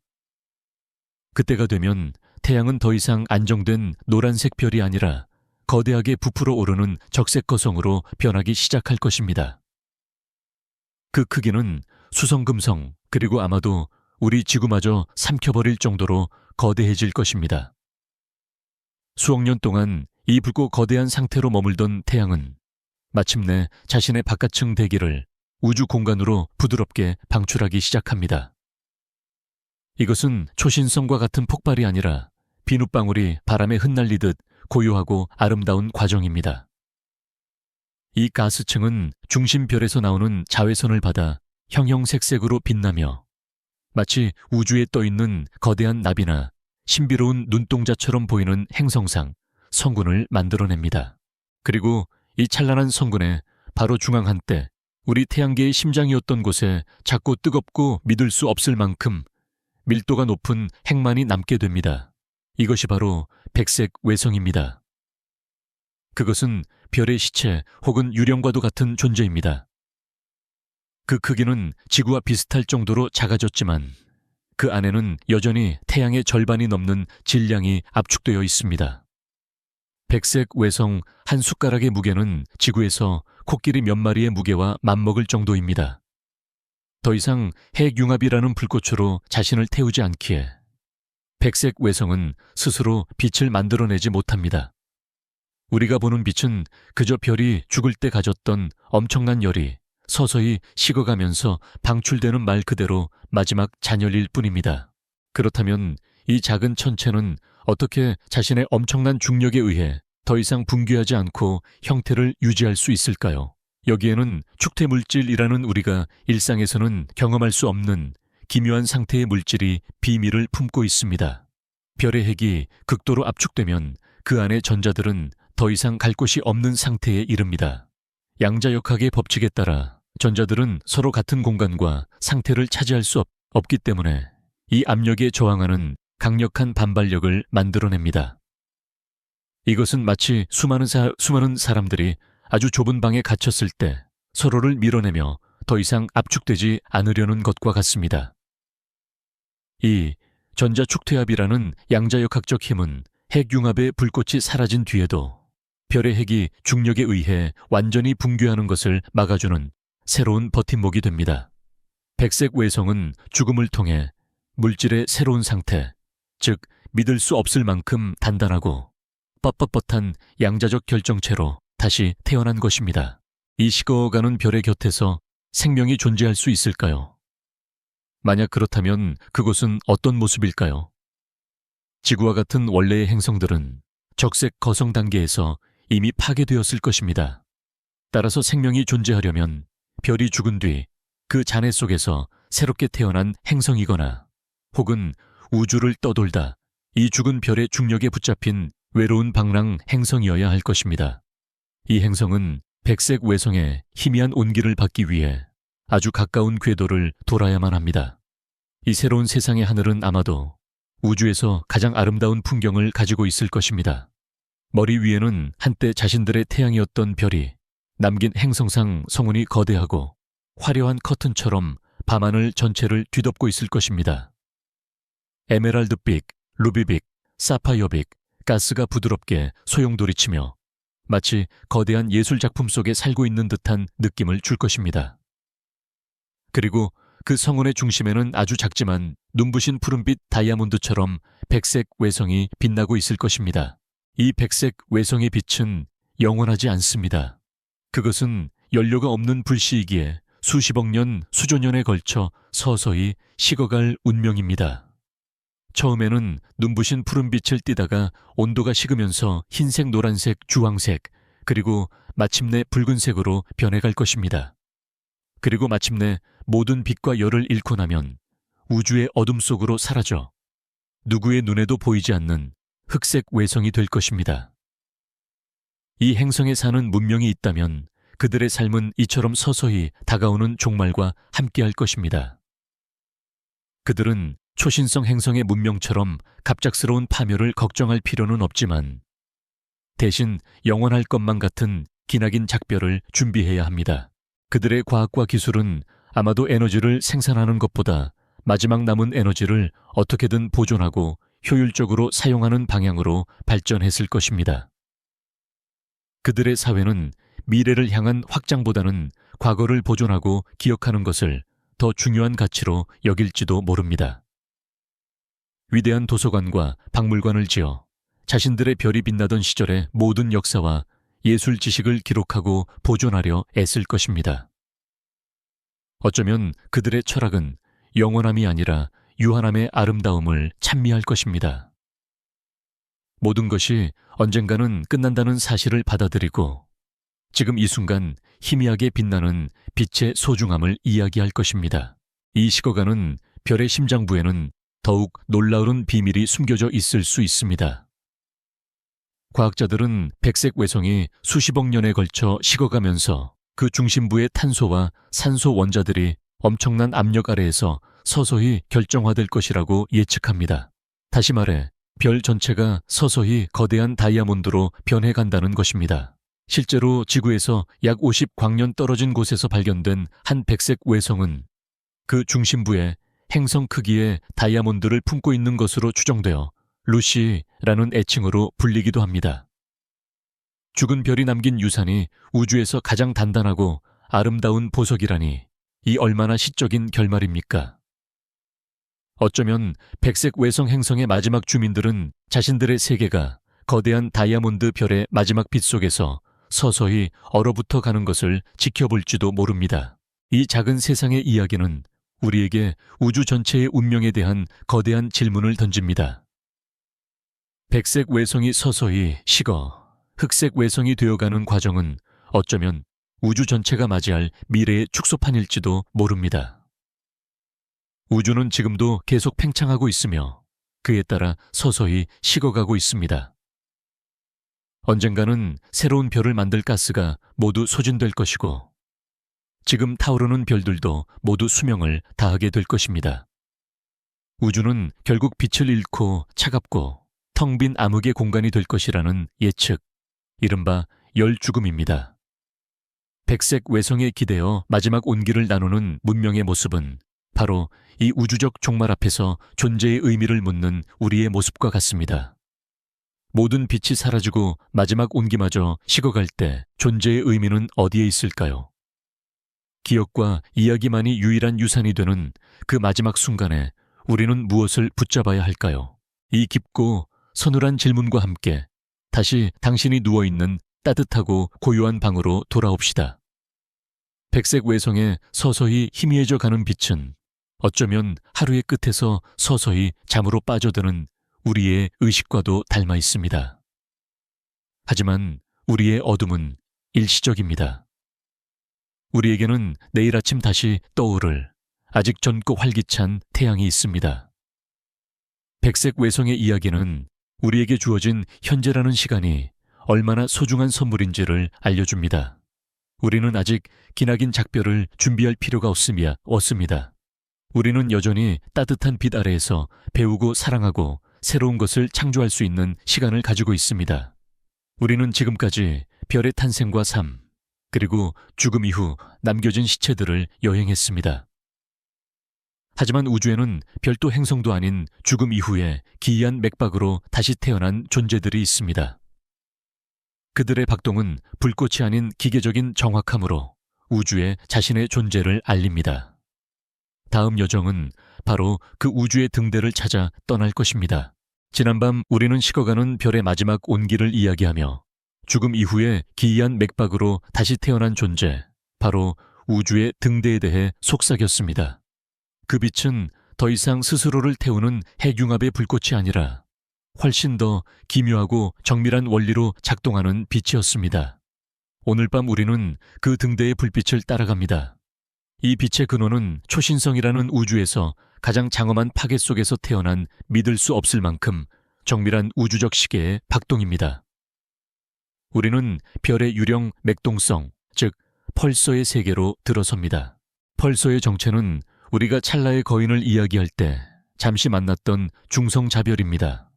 그때가 되면 태양은 더 이상 안정된 노란색 별이 아니라 거대하게 부풀어 오르는 적색 거성으로 변하기 시작할 것입니다. 그 크기는 수성금성, 그리고 아마도 우리 지구마저 삼켜버릴 정도로 거대해질 것입니다. 수억 년 동안 이 붉고 거대한 상태로 머물던 태양은 마침내 자신의 바깥층 대기를 우주 공간으로 부드럽게 방출하기 시작합니다. 이것은 초신성과 같은 폭발이 아니라 비눗방울이 바람에 흩날리듯 고요하고 아름다운 과정입니다. 이 가스층은 중심별에서 나오는 자외선을 받아 형형색색으로 빛나며 마치 우주에 떠있는 거대한 나비나 신비로운 눈동자처럼 보이는 행성상 성군을 만들어냅니다. 그리고 이 찬란한 성군의 바로 중앙 한때 우리 태양계의 심장이었던 곳에 작고 뜨겁고 믿을 수 없을 만큼 밀도가 높은 핵만이 남게 됩니다. 이것이 바로 백색 외성입니다. 그것은 별의 시체 혹은 유령과도 같은 존재입니다. 그 크기는 지구와 비슷할 정도로 작아졌지만 그 안에는 여전히 태양의 절반이 넘는 질량이 압축되어 있습니다. 백색 외성 한 숟가락의 무게는 지구에서 코끼리 몇 마리의 무게와 맞먹을 정도입니다. 더 이상 핵융합이라는 불꽃으로 자신을 태우지 않기에 백색 외성은 스스로 빛을 만들어내지 못합니다. 우리가 보는 빛은 그저 별이 죽을 때 가졌던 엄청난 열이 서서히 식어가면서 방출되는 말 그대로 마지막 잔열일 뿐입니다. 그렇다면 이 작은 천체는 어떻게 자신의 엄청난 중력에 의해 더 이상 붕괴하지 않고 형태를 유지할 수 있을까요? 여기에는 축태물질이라는 우리가 일상에서는 경험할 수 없는 기묘한 상태의 물질이 비밀을 품고 있습니다. 별의 핵이 극도로 압축되면 그 안의 전자들은 더 이상 갈 곳이 없는 상태에 이릅니다. 양자역학의 법칙에 따라 전자들은 서로 같은 공간과 상태를 차지할 수 없기 때문에 이 압력에 저항하는 강력한 반발력을 만들어냅니다. 이것은 마치 수많은 사람들이 아주 좁은 방에 갇혔을 때 서로를 밀어내며 더 이상 압축되지 않으려는 것과 같습니다. 이 전자축퇴합이라는 양자역학적 힘은 핵융합의 불꽃이 사라진 뒤에도 별의 핵이 중력에 의해 완전히 붕괴하는 것을 막아주는 새로운 버팀목이 됩니다. 백색 외성은 죽음을 통해 물질의 새로운 상태, 즉 믿을 수 없을 만큼 단단하고 뻣뻣뻣한 양자적 결정체로 다시 태어난 것입니다. 이 식어가는 별의 곁에서 생명이 존재할 수 있을까요? 만약 그렇다면 그곳은 어떤 모습일까요? 지구와 같은 원래의 행성들은 적색 거성 단계에서 이미 파괴되었을 것입니다. 따라서 생명이 존재하려면 별이 죽은 뒤 그 잔해 속에서 새롭게 태어난 행성이거나 혹은 우주를 떠돌다 이 죽은 별의 중력에 붙잡힌 외로운 방랑 행성이어야 할 것입니다. 이 행성은 백색 외성의 희미한 온기를 받기 위해 아주 가까운 궤도를 돌아야만 합니다. 이 새로운 세상의 하늘은 아마도 우주에서 가장 아름다운 풍경을 가지고 있을 것입니다. 머리 위에는 한때 자신들의 태양이었던 별이 남긴 행성상 성운이 거대하고 화려한 커튼처럼 밤하늘 전체를 뒤덮고 있을 것입니다. 에메랄드빛, 루비빛, 사파이어빛, 가스가 부드럽게 소용돌이치며 마치 거대한 예술 작품 속에 살고 있는 듯한 느낌을 줄 것입니다. 그리고 그 성운의 중심에는 아주 작지만 눈부신 푸른빛 다이아몬드처럼 백색 외성이 빛나고 있을 것입니다. 이 백색 외성의 빛은 영원하지 않습니다. 그것은 연료가 없는 불씨이기에 수십억 년, 수조 년에 걸쳐 서서히 식어갈 운명입니다. 처음에는 눈부신 푸른빛을 띠다가 온도가 식으면서 흰색, 노란색, 주황색, 그리고 마침내 붉은색으로 변해갈 것입니다. 그리고 마침내 모든 빛과 열을 잃고 나면 우주의 어둠 속으로 사라져 누구의 눈에도 보이지 않는 흑색 외성이 될 것입니다. 이 행성에 사는 문명이 있다면 그들의 삶은 이처럼 서서히 다가오는 종말과 함께할 것입니다. 그들은 초신성 행성의 문명처럼 갑작스러운 파멸을 걱정할 필요는 없지만 대신 영원할 것만 같은 기나긴 작별을 준비해야 합니다. 그들의 과학과 기술은 아마도 에너지를 생산하는 것보다 마지막 남은 에너지를 어떻게든 보존하고 효율적으로 사용하는 방향으로 발전했을 것입니다. 그들의 사회는 미래를 향한 확장보다는 과거를 보존하고 기억하는 것을 더 중요한 가치로 여길지도 모릅니다. 위대한 도서관과 박물관을 지어 자신들의 별이 빛나던 시절의 모든 역사와 예술 지식을 기록하고 보존하려 애쓸 것입니다. 어쩌면 그들의 철학은 영원함이 아니라 유한함의 아름다움을 찬미할 것입니다. 모든 것이 언젠가는 끝난다는 사실을 받아들이고 지금 이 순간 희미하게 빛나는 빛의 소중함을 이야기할 것입니다. 이 식어가는 별의 심장부에는 더욱 놀라운 비밀이 숨겨져 있을 수 있습니다. 과학자들은 백색 외성이 수십억 년에 걸쳐 식어가면서 그 중심부의 탄소와 산소 원자들이 엄청난 압력 아래에서 서서히 결정화될 것이라고 예측합니다. 다시 말해 별 전체가 서서히 거대한 다이아몬드로 변해간다는 것입니다. 실제로 지구에서 약 50광년 떨어진 곳에서 발견된 한 백색 외성은 그 중심부에 행성 크기의 다이아몬드를 품고 있는 것으로 추정되어 루시라는 애칭으로 불리기도 합니다. 죽은 별이 남긴 유산이 우주에서 가장 단단하고 아름다운 보석이라니 이 얼마나 시적인 결말입니까? 어쩌면 백색 외성 행성의 마지막 주민들은 자신들의 세계가 거대한 다이아몬드 별의 마지막 빛 속에서 서서히 얼어붙어 가는 것을 지켜볼지도 모릅니다. 이 작은 세상의 이야기는 우리에게 우주 전체의 운명에 대한 거대한 질문을 던집니다. 백색 외성이 서서히 식어 흑색 외성이 되어가는 과정은 어쩌면 우주 전체가 맞이할 미래의 축소판일지도 모릅니다. 우주는 지금도 계속 팽창하고 있으며 그에 따라 서서히 식어가고 있습니다. 언젠가는 새로운 별을 만들 가스가 모두 소진될 것이고 지금 타오르는 별들도 모두 수명을 다하게 될 것입니다. 우주는 결국 빛을 잃고 차갑고 텅 빈 암흑의 공간이 될 것이라는 예측, 이른바 열죽음입니다. 백색 외성에 기대어 마지막 온기를 나누는 문명의 모습은 바로 이 우주적 종말 앞에서 존재의 의미를 묻는 우리의 모습과 같습니다. 모든 빛이 사라지고 마지막 온기마저 식어갈 때 존재의 의미는 어디에 있을까요? 기억과 이야기만이 유일한 유산이 되는 그 마지막 순간에 우리는 무엇을 붙잡아야 할까요? 이 깊고 서늘한 질문과 함께 다시 당신이 누워있는 따뜻하고 고요한 방으로 돌아옵시다. 백색 외성에 서서히 희미해져 가는 빛은 어쩌면 하루의 끝에서 서서히 잠으로 빠져드는 우리의 의식과도 닮아 있습니다. 하지만 우리의 어둠은 일시적입니다. 우리에게는 내일 아침 다시 떠오를 아직 젊고 활기찬 태양이 있습니다. 백색 외성의 이야기는 우리에게 주어진 현재라는 시간이 얼마나 소중한 선물인지를 알려줍니다. 우리는 아직 기나긴 작별을 준비할 필요가 없습니다. 우리는 여전히 따뜻한 빛 아래에서 배우고 사랑하고 새로운 것을 창조할 수 있는 시간을 가지고 있습니다. 우리는 지금까지 별의 탄생과 삶, 그리고 죽음 이후 남겨진 시체들을 여행했습니다. 하지만 우주에는 별도 행성도 아닌 죽음 이후에 기이한 맥박으로 다시 태어난 존재들이 있습니다. 그들의 박동은 불꽃이 아닌 기계적인 정확함으로 우주에 자신의 존재를 알립니다. 다음 여정은 바로 그 우주의 등대를 찾아 떠날 것입니다. 지난밤 우리는 식어가는 별의 마지막 온기를 이야기하며 죽음 이후에 기이한 맥박으로 다시 태어난 존재, 바로 우주의 등대에 대해 속삭였습니다. 그 빛은 더 이상 스스로를 태우는 핵융합의 불꽃이 아니라 훨씬 더 기묘하고 정밀한 원리로 작동하는 빛이었습니다. 오늘 밤 우리는 그 등대의 불빛을 따라갑니다. 이 빛의 근원은 초신성이라는 우주에서 가장 장엄한 파괴 속에서 태어난 믿을 수 없을 만큼 정밀한 우주적 시계의 박동입니다. 우리는 별의 유령 맥동성, 즉 펄서의 세계로 들어섭니다. 펄서의 정체는 우리가 찰나의 거인을 이야기할 때 잠시 만났던 중성자별입니다.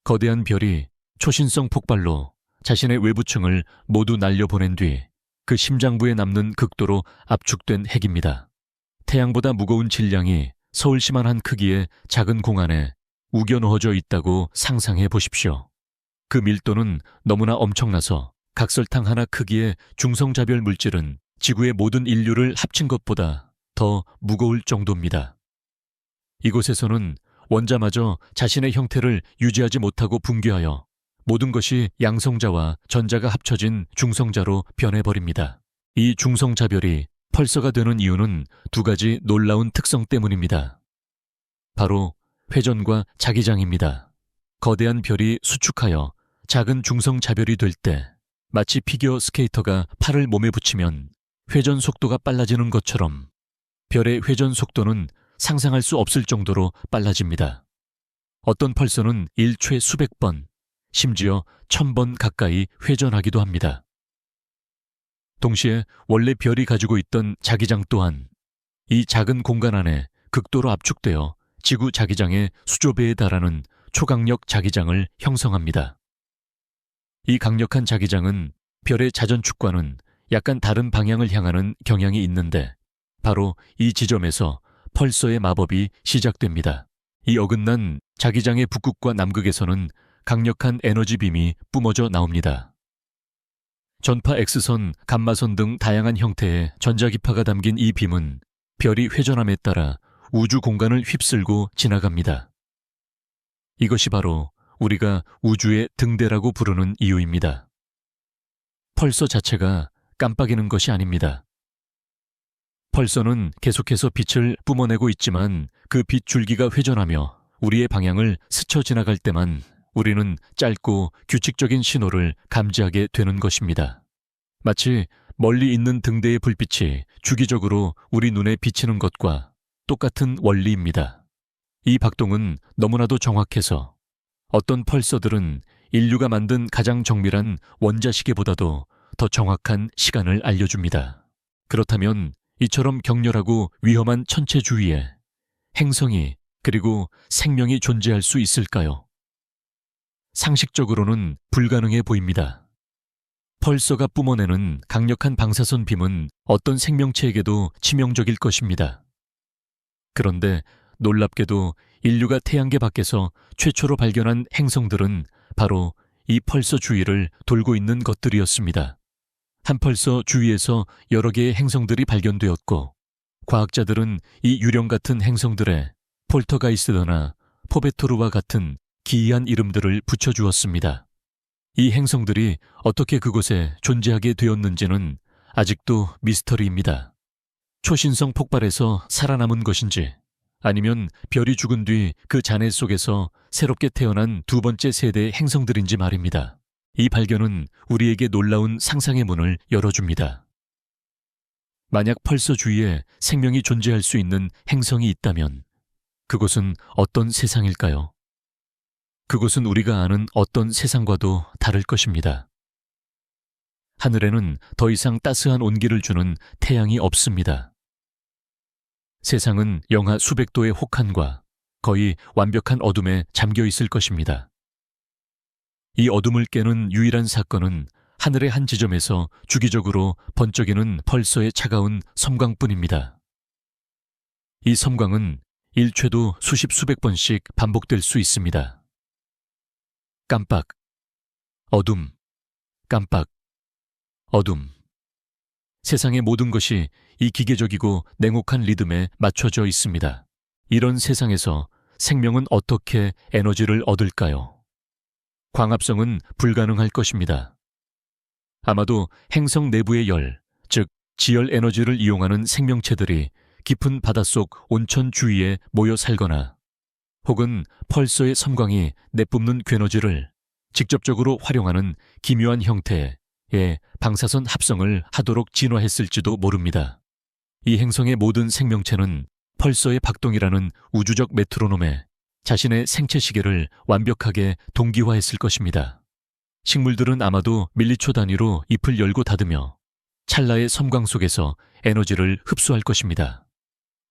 거대한 별이 초신성 폭발로 자신의 외부층을 모두 날려보낸 뒤 그 심장부에 남는 극도로 압축된 핵입니다. 태양보다 무거운 질량이 서울시만한 크기의 작은 공안에 우겨 넣어져 있다고 상상해 보십시오. 그 밀도는 너무나 엄청나서 각설탕 하나 크기의 중성자별 물질은 지구의 모든 인류를 합친 것보다 더 무거울 정도입니다. 이곳에서는 원자마저 자신의 형태를 유지하지 못하고 붕괴하여 모든 것이 양성자와 전자가 합쳐진 중성자로 변해버립니다. 이 중성자별이 펄서가 되는 이유는 두 가지 놀라운 특성 때문입니다. 바로 회전과 자기장입니다. 거대한 별이 수축하여 작은 중성자별이 될 때 마치 피겨 스케이터가 팔을 몸에 붙이면 회전 속도가 빨라지는 것처럼 별의 회전 속도는 상상할 수 없을 정도로 빨라집니다. 어떤 펄서는 일초에 수백 번, 심지어 1000번 가까이 회전하기도 합니다. 동시에 원래 별이 가지고 있던 자기장 또한 이 작은 공간 안에 극도로 압축되어 지구 자기장의 수조배에 달하는 초강력 자기장을 형성합니다. 이 강력한 자기장은 별의 자전축과는 약간 다른 방향을 향하는 경향이 있는데 바로 이 지점에서 펄서의 마법이 시작됩니다. 이 어긋난 자기장의 북극과 남극에서는 강력한 에너지 빔이 뿜어져 나옵니다. 전파 X선, 감마선 등 다양한 형태의 전자기파가 담긴 이 빔은 별이 회전함에 따라 우주 공간을 휩쓸고 지나갑니다. 이것이 바로 우리가 우주의 등대라고 부르는 이유입니다. 펄서 자체가 깜빡이는 것이 아닙니다. 펄서는 계속해서 빛을 뿜어내고 있지만 그 빛 줄기가 회전하며 우리의 방향을 스쳐 지나갈 때만 우리는 짧고 규칙적인 신호를 감지하게 되는 것입니다. 마치 멀리 있는 등대의 불빛이 주기적으로 우리 눈에 비치는 것과 똑같은 원리입니다. 이 박동은 너무나도 정확해서 어떤 펄서들은 인류가 만든 가장 정밀한 원자시계보다도 더 정확한 시간을 알려줍니다. 그렇다면 이처럼 격렬하고 위험한 천체 주위에 행성이 그리고 생명이 존재할 수 있을까요? 상식적으로는 불가능해 보입니다. 펄서가 뿜어내는 강력한 방사선 빔은 어떤 생명체에게도 치명적일 것입니다. 그런데 놀랍게도 인류가 태양계 밖에서 최초로 발견한 행성들은 바로 이 펄서 주위를 돌고 있는 것들이었습니다. 한 펄서 주위에서 여러 개의 행성들이 발견되었고 과학자들은 이 유령 같은 행성들의 폴터가이스트나 포베토르와 같은 기이한 이름들을 붙여주었습니다. 이 행성들이 어떻게 그곳에 존재하게 되었는지는 아직도 미스터리입니다. 초신성 폭발에서 살아남은 것인지 아니면 별이 죽은 뒤 그 잔해 속에서 새롭게 태어난 두 번째 세대의 행성들인지 말입니다. 이 발견은 우리에게 놀라운 상상의 문을 열어줍니다. 만약 펄서 주위에 생명이 존재할 수 있는 행성이 있다면 그곳은 어떤 세상일까요? 그곳은 우리가 아는 어떤 세상과도 다를 것입니다. 하늘에는 더 이상 따스한 온기를 주는 태양이 없습니다. 세상은 영하 수백 도의 혹한과 거의 완벽한 어둠에 잠겨 있을 것입니다. 이 어둠을 깨는 유일한 사건은 하늘의 한 지점에서 주기적으로 번쩍이는 펄서의 차가운 섬광뿐입니다. 이 섬광은 일최도 수십 수백 번씩 반복될 수 있습니다. 깜빡, 어둠, 깜빡, 어둠. 세상의 모든 것이 이 기계적이고 냉혹한 리듬에 맞춰져 있습니다. 이런 세상에서 생명은 어떻게 에너지를 얻을까요? 광합성은 불가능할 것입니다. 아마도 행성 내부의 열, 즉 지열 에너지를 이용하는 생명체들이 깊은 바닷속 온천 주위에 모여 살거나 혹은 펄서의 섬광이 내뿜는 궤너지를 직접적으로 활용하는 기묘한 형태의 방사선 합성을 하도록 진화했을지도 모릅니다. 이 행성의 모든 생명체는 펄서의 박동이라는 우주적 메트로놈에 자신의 생체 시계를 완벽하게 동기화했을 것입니다. 식물들은 아마도 밀리초 단위로 잎을 열고 닫으며 찰나의 섬광 속에서 에너지를 흡수할 것입니다.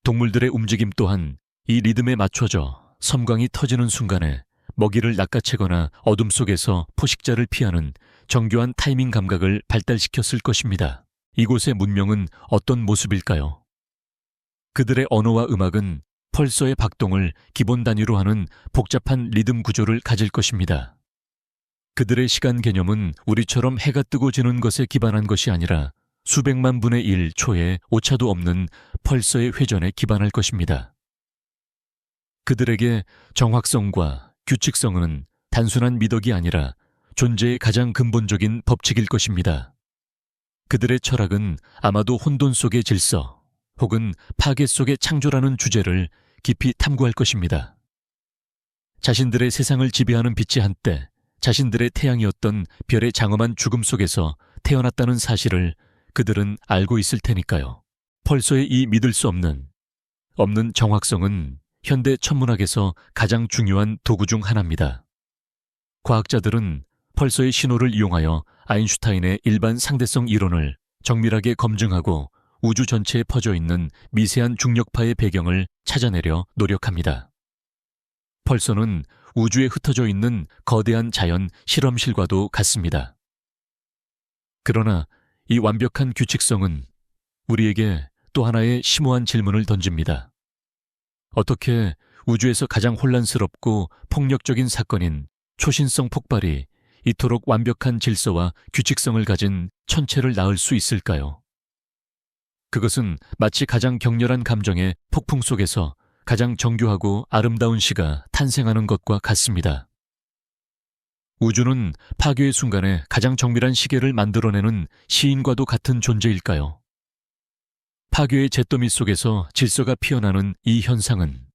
동물들의 움직임 또한 이 리듬에 맞춰져 섬광이 터지는 순간에 먹이를 낚아채거나 어둠 속에서 포식자를 피하는 정교한 타이밍 감각을 발달시켰을 것입니다. 이곳의 문명은 어떤 모습일까요? 그들의 언어와 음악은 펄서의 박동을 기본 단위로 하는 복잡한 리듬 구조를 가질 것입니다. 그들의 시간 개념은 우리처럼 해가 뜨고 지는 것에 기반한 것이 아니라 수백만 분의 1 초의 오차도 없는 펄서의 회전에 기반할 것입니다. 그들에게 정확성과 규칙성은 단순한 미덕이 아니라 존재의 가장 근본적인 법칙일 것입니다. 그들의 철학은 아마도 혼돈 속의 질서 혹은 파괴 속의 창조라는 주제를 깊이 탐구할 것입니다. 자신들의 세상을 지배하는 빛이 한때 자신들의 태양이었던 별의 장엄한 죽음 속에서 태어났다는 사실을 그들은 알고 있을 테니까요. 펄서의 이 믿을 수 없는 정확성은 현대 천문학에서 가장 중요한 도구 중 하나입니다. 과학자들은 펄서의 신호를 이용하여 아인슈타인의 일반 상대성 이론을 정밀하게 검증하고 우주 전체에 퍼져 있는 미세한 중력파의 배경을 찾아내려 노력합니다. 펄서는 우주에 흩어져 있는 거대한 자연 실험실과도 같습니다. 그러나 이 완벽한 규칙성은 우리에게 또 하나의 심오한 질문을 던집니다. 어떻게 우주에서 가장 혼란스럽고 폭력적인 사건인 초신성 폭발이 이토록 완벽한 질서와 규칙성을 가진 천체를 낳을 수 있을까요? 그것은 마치 가장 격렬한 감정의 폭풍 속에서 가장 정교하고 아름다운 시가 탄생하는 것과 같습니다. 우주는 파괴의 순간에 가장 정밀한 시계를 만들어내는 시인과도 같은 존재일까요? 파괴의 잿더미 속에서 질서가 피어나는 이 현상은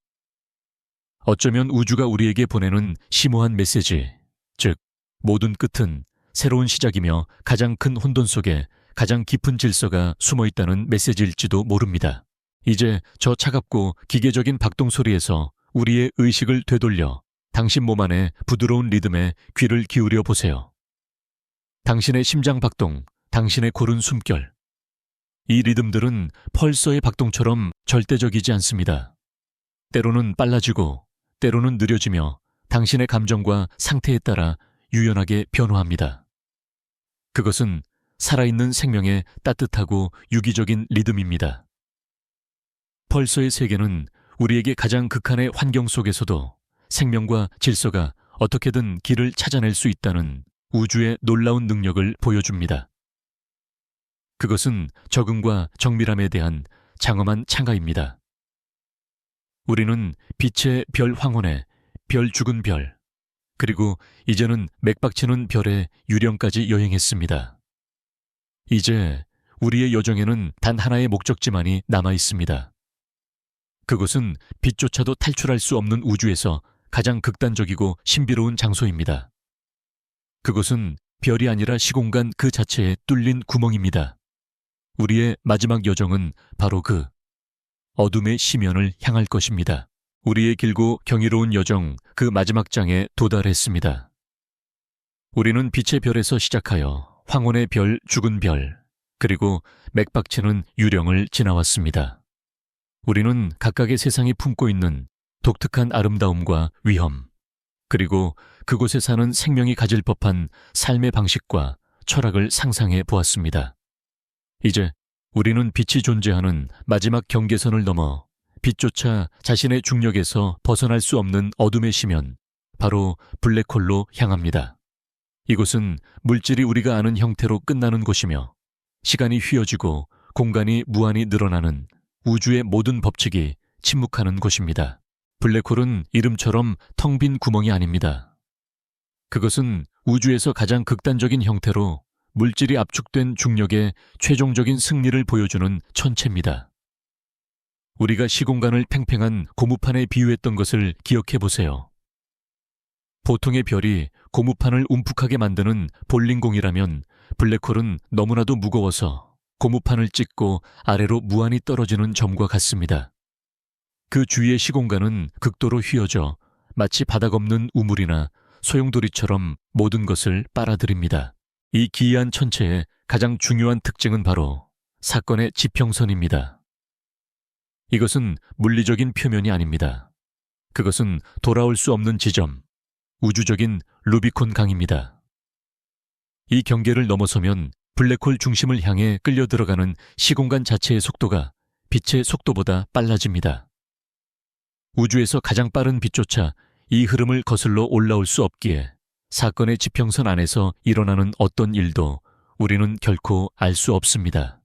어쩌면 우주가 우리에게 보내는 심오한 메시지, 즉 모든 끝은 새로운 시작이며 가장 큰 혼돈 속에 가장 깊은 질서가 숨어있다는 메시지일지도 모릅니다. 이제 저 차갑고 기계적인 박동 소리에서 우리의 의식을 되돌려 당신 몸 안의 부드러운 리듬에 귀를 기울여 보세요. 당신의 심장 박동, 당신의 고른 숨결. 이 리듬들은 펄서의 박동처럼 절대적이지 않습니다. 때로는 빨라지고 때로는 느려지며 당신의 감정과 상태에 따라 유연하게 변화합니다. 그것은 살아있는 생명의 따뜻하고 유기적인 리듬입니다. 펄서의 세계는 우리에게 가장 극한의 환경 속에서도 생명과 질서가 어떻게든 길을 찾아낼 수 있다는 우주의 놀라운 능력을 보여줍니다. 그것은 적응과 정밀함에 대한 장엄한 창가입니다. 우리는 빛의 별 황혼에 별 죽은 별, 그리고 이제는 맥박치는 별의 유령까지 여행했습니다. 이제 우리의 여정에는 단 하나의 목적지만이 남아 있습니다. 그것은 빛조차도 탈출할 수 없는 우주에서 가장 극단적이고 신비로운 장소입니다. 그것은 별이 아니라 시공간 그 자체에 뚫린 구멍입니다. 우리의 마지막 여정은 바로 그 어둠의 심연을 향할 것입니다. 우리의 길고 경이로운 여정 그 마지막 장에 도달했습니다. 우리는 빛의 별에서 시작하여 황혼의 별, 죽은 별, 그리고 맥박치는 유령을 지나왔습니다. 우리는 각각의 세상이 품고 있는 독특한 아름다움과 위험, 그리고 그곳에 사는 생명이 가질 법한 삶의 방식과 철학을 상상해 보았습니다. 이제 우리는 빛이 존재하는 마지막 경계선을 넘어 빛조차 자신의 중력에서 벗어날 수 없는 어둠의 심연, 바로 블랙홀로 향합니다. 이곳은 물질이 우리가 아는 형태로 끝나는 곳이며 시간이 휘어지고 공간이 무한히 늘어나는 우주의 모든 법칙이 침묵하는 곳입니다. 블랙홀은 이름처럼 텅 빈 구멍이 아닙니다. 그것은 우주에서 가장 극단적인 형태로 물질이 압축된 중력의 최종적인 승리를 보여주는 천체입니다. 우리가 시공간을 팽팽한 고무판에 비유했던 것을 기억해 보세요. 보통의 별이 고무판을 움푹하게 만드는 볼링공이라면 블랙홀은 너무나도 무거워서 고무판을 찍고 아래로 무한히 떨어지는 점과 같습니다. 그 주위의 시공간은 극도로 휘어져 마치 바닥 없는 우물이나 소용돌이처럼 모든 것을 빨아들입니다. 이 기이한 천체의 가장 중요한 특징은 바로 사건의 지평선입니다. 이것은 물리적인 표면이 아닙니다. 그것은 돌아올 수 없는 지점, 우주적인 루비콘 강입니다. 이 경계를 넘어서면 블랙홀 중심을 향해 끌려 들어가는 시공간 자체의 속도가 빛의 속도보다 빨라집니다. 우주에서 가장 빠른 빛조차 이 흐름을 거슬러 올라올 수 없기에 사건의 지평선 안에서 일어나는 어떤 일도 우리는 결코 알 수 없습니다.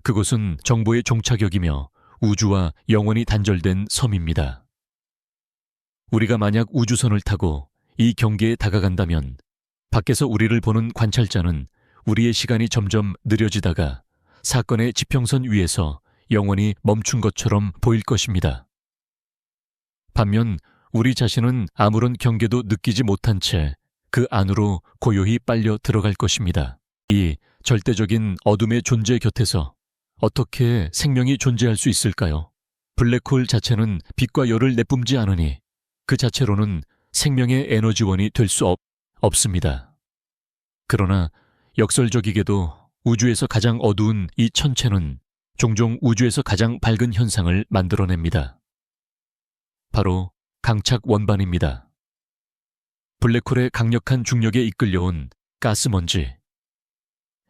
그곳은 정보의 종착역이며 우주와 영원히 단절된 섬입니다. 우리가 만약 우주선을 타고 이 경계에 다가간다면 밖에서 우리를 보는 관찰자는 우리의 시간이 점점 느려지다가 사건의 지평선 위에서 영원히 멈춘 것처럼 보일 것입니다. 반면 우리 자신은 아무런 경계도 느끼지 못한 채 그 안으로 고요히 빨려 들어갈 것입니다. 이 절대적인 어둠의 존재 곁에서 어떻게 생명이 존재할 수 있을까요? 블랙홀 자체는 빛과 열을 내뿜지 않으니 그 자체로는 생명의 에너지원이 될 수 없습니다. 그러나 역설적이게도 우주에서 가장 어두운 이 천체는 종종 우주에서 가장 밝은 현상을 만들어냅니다. 바로 강착 원반입니다. 블랙홀의 강력한 중력에 이끌려온 가스먼지,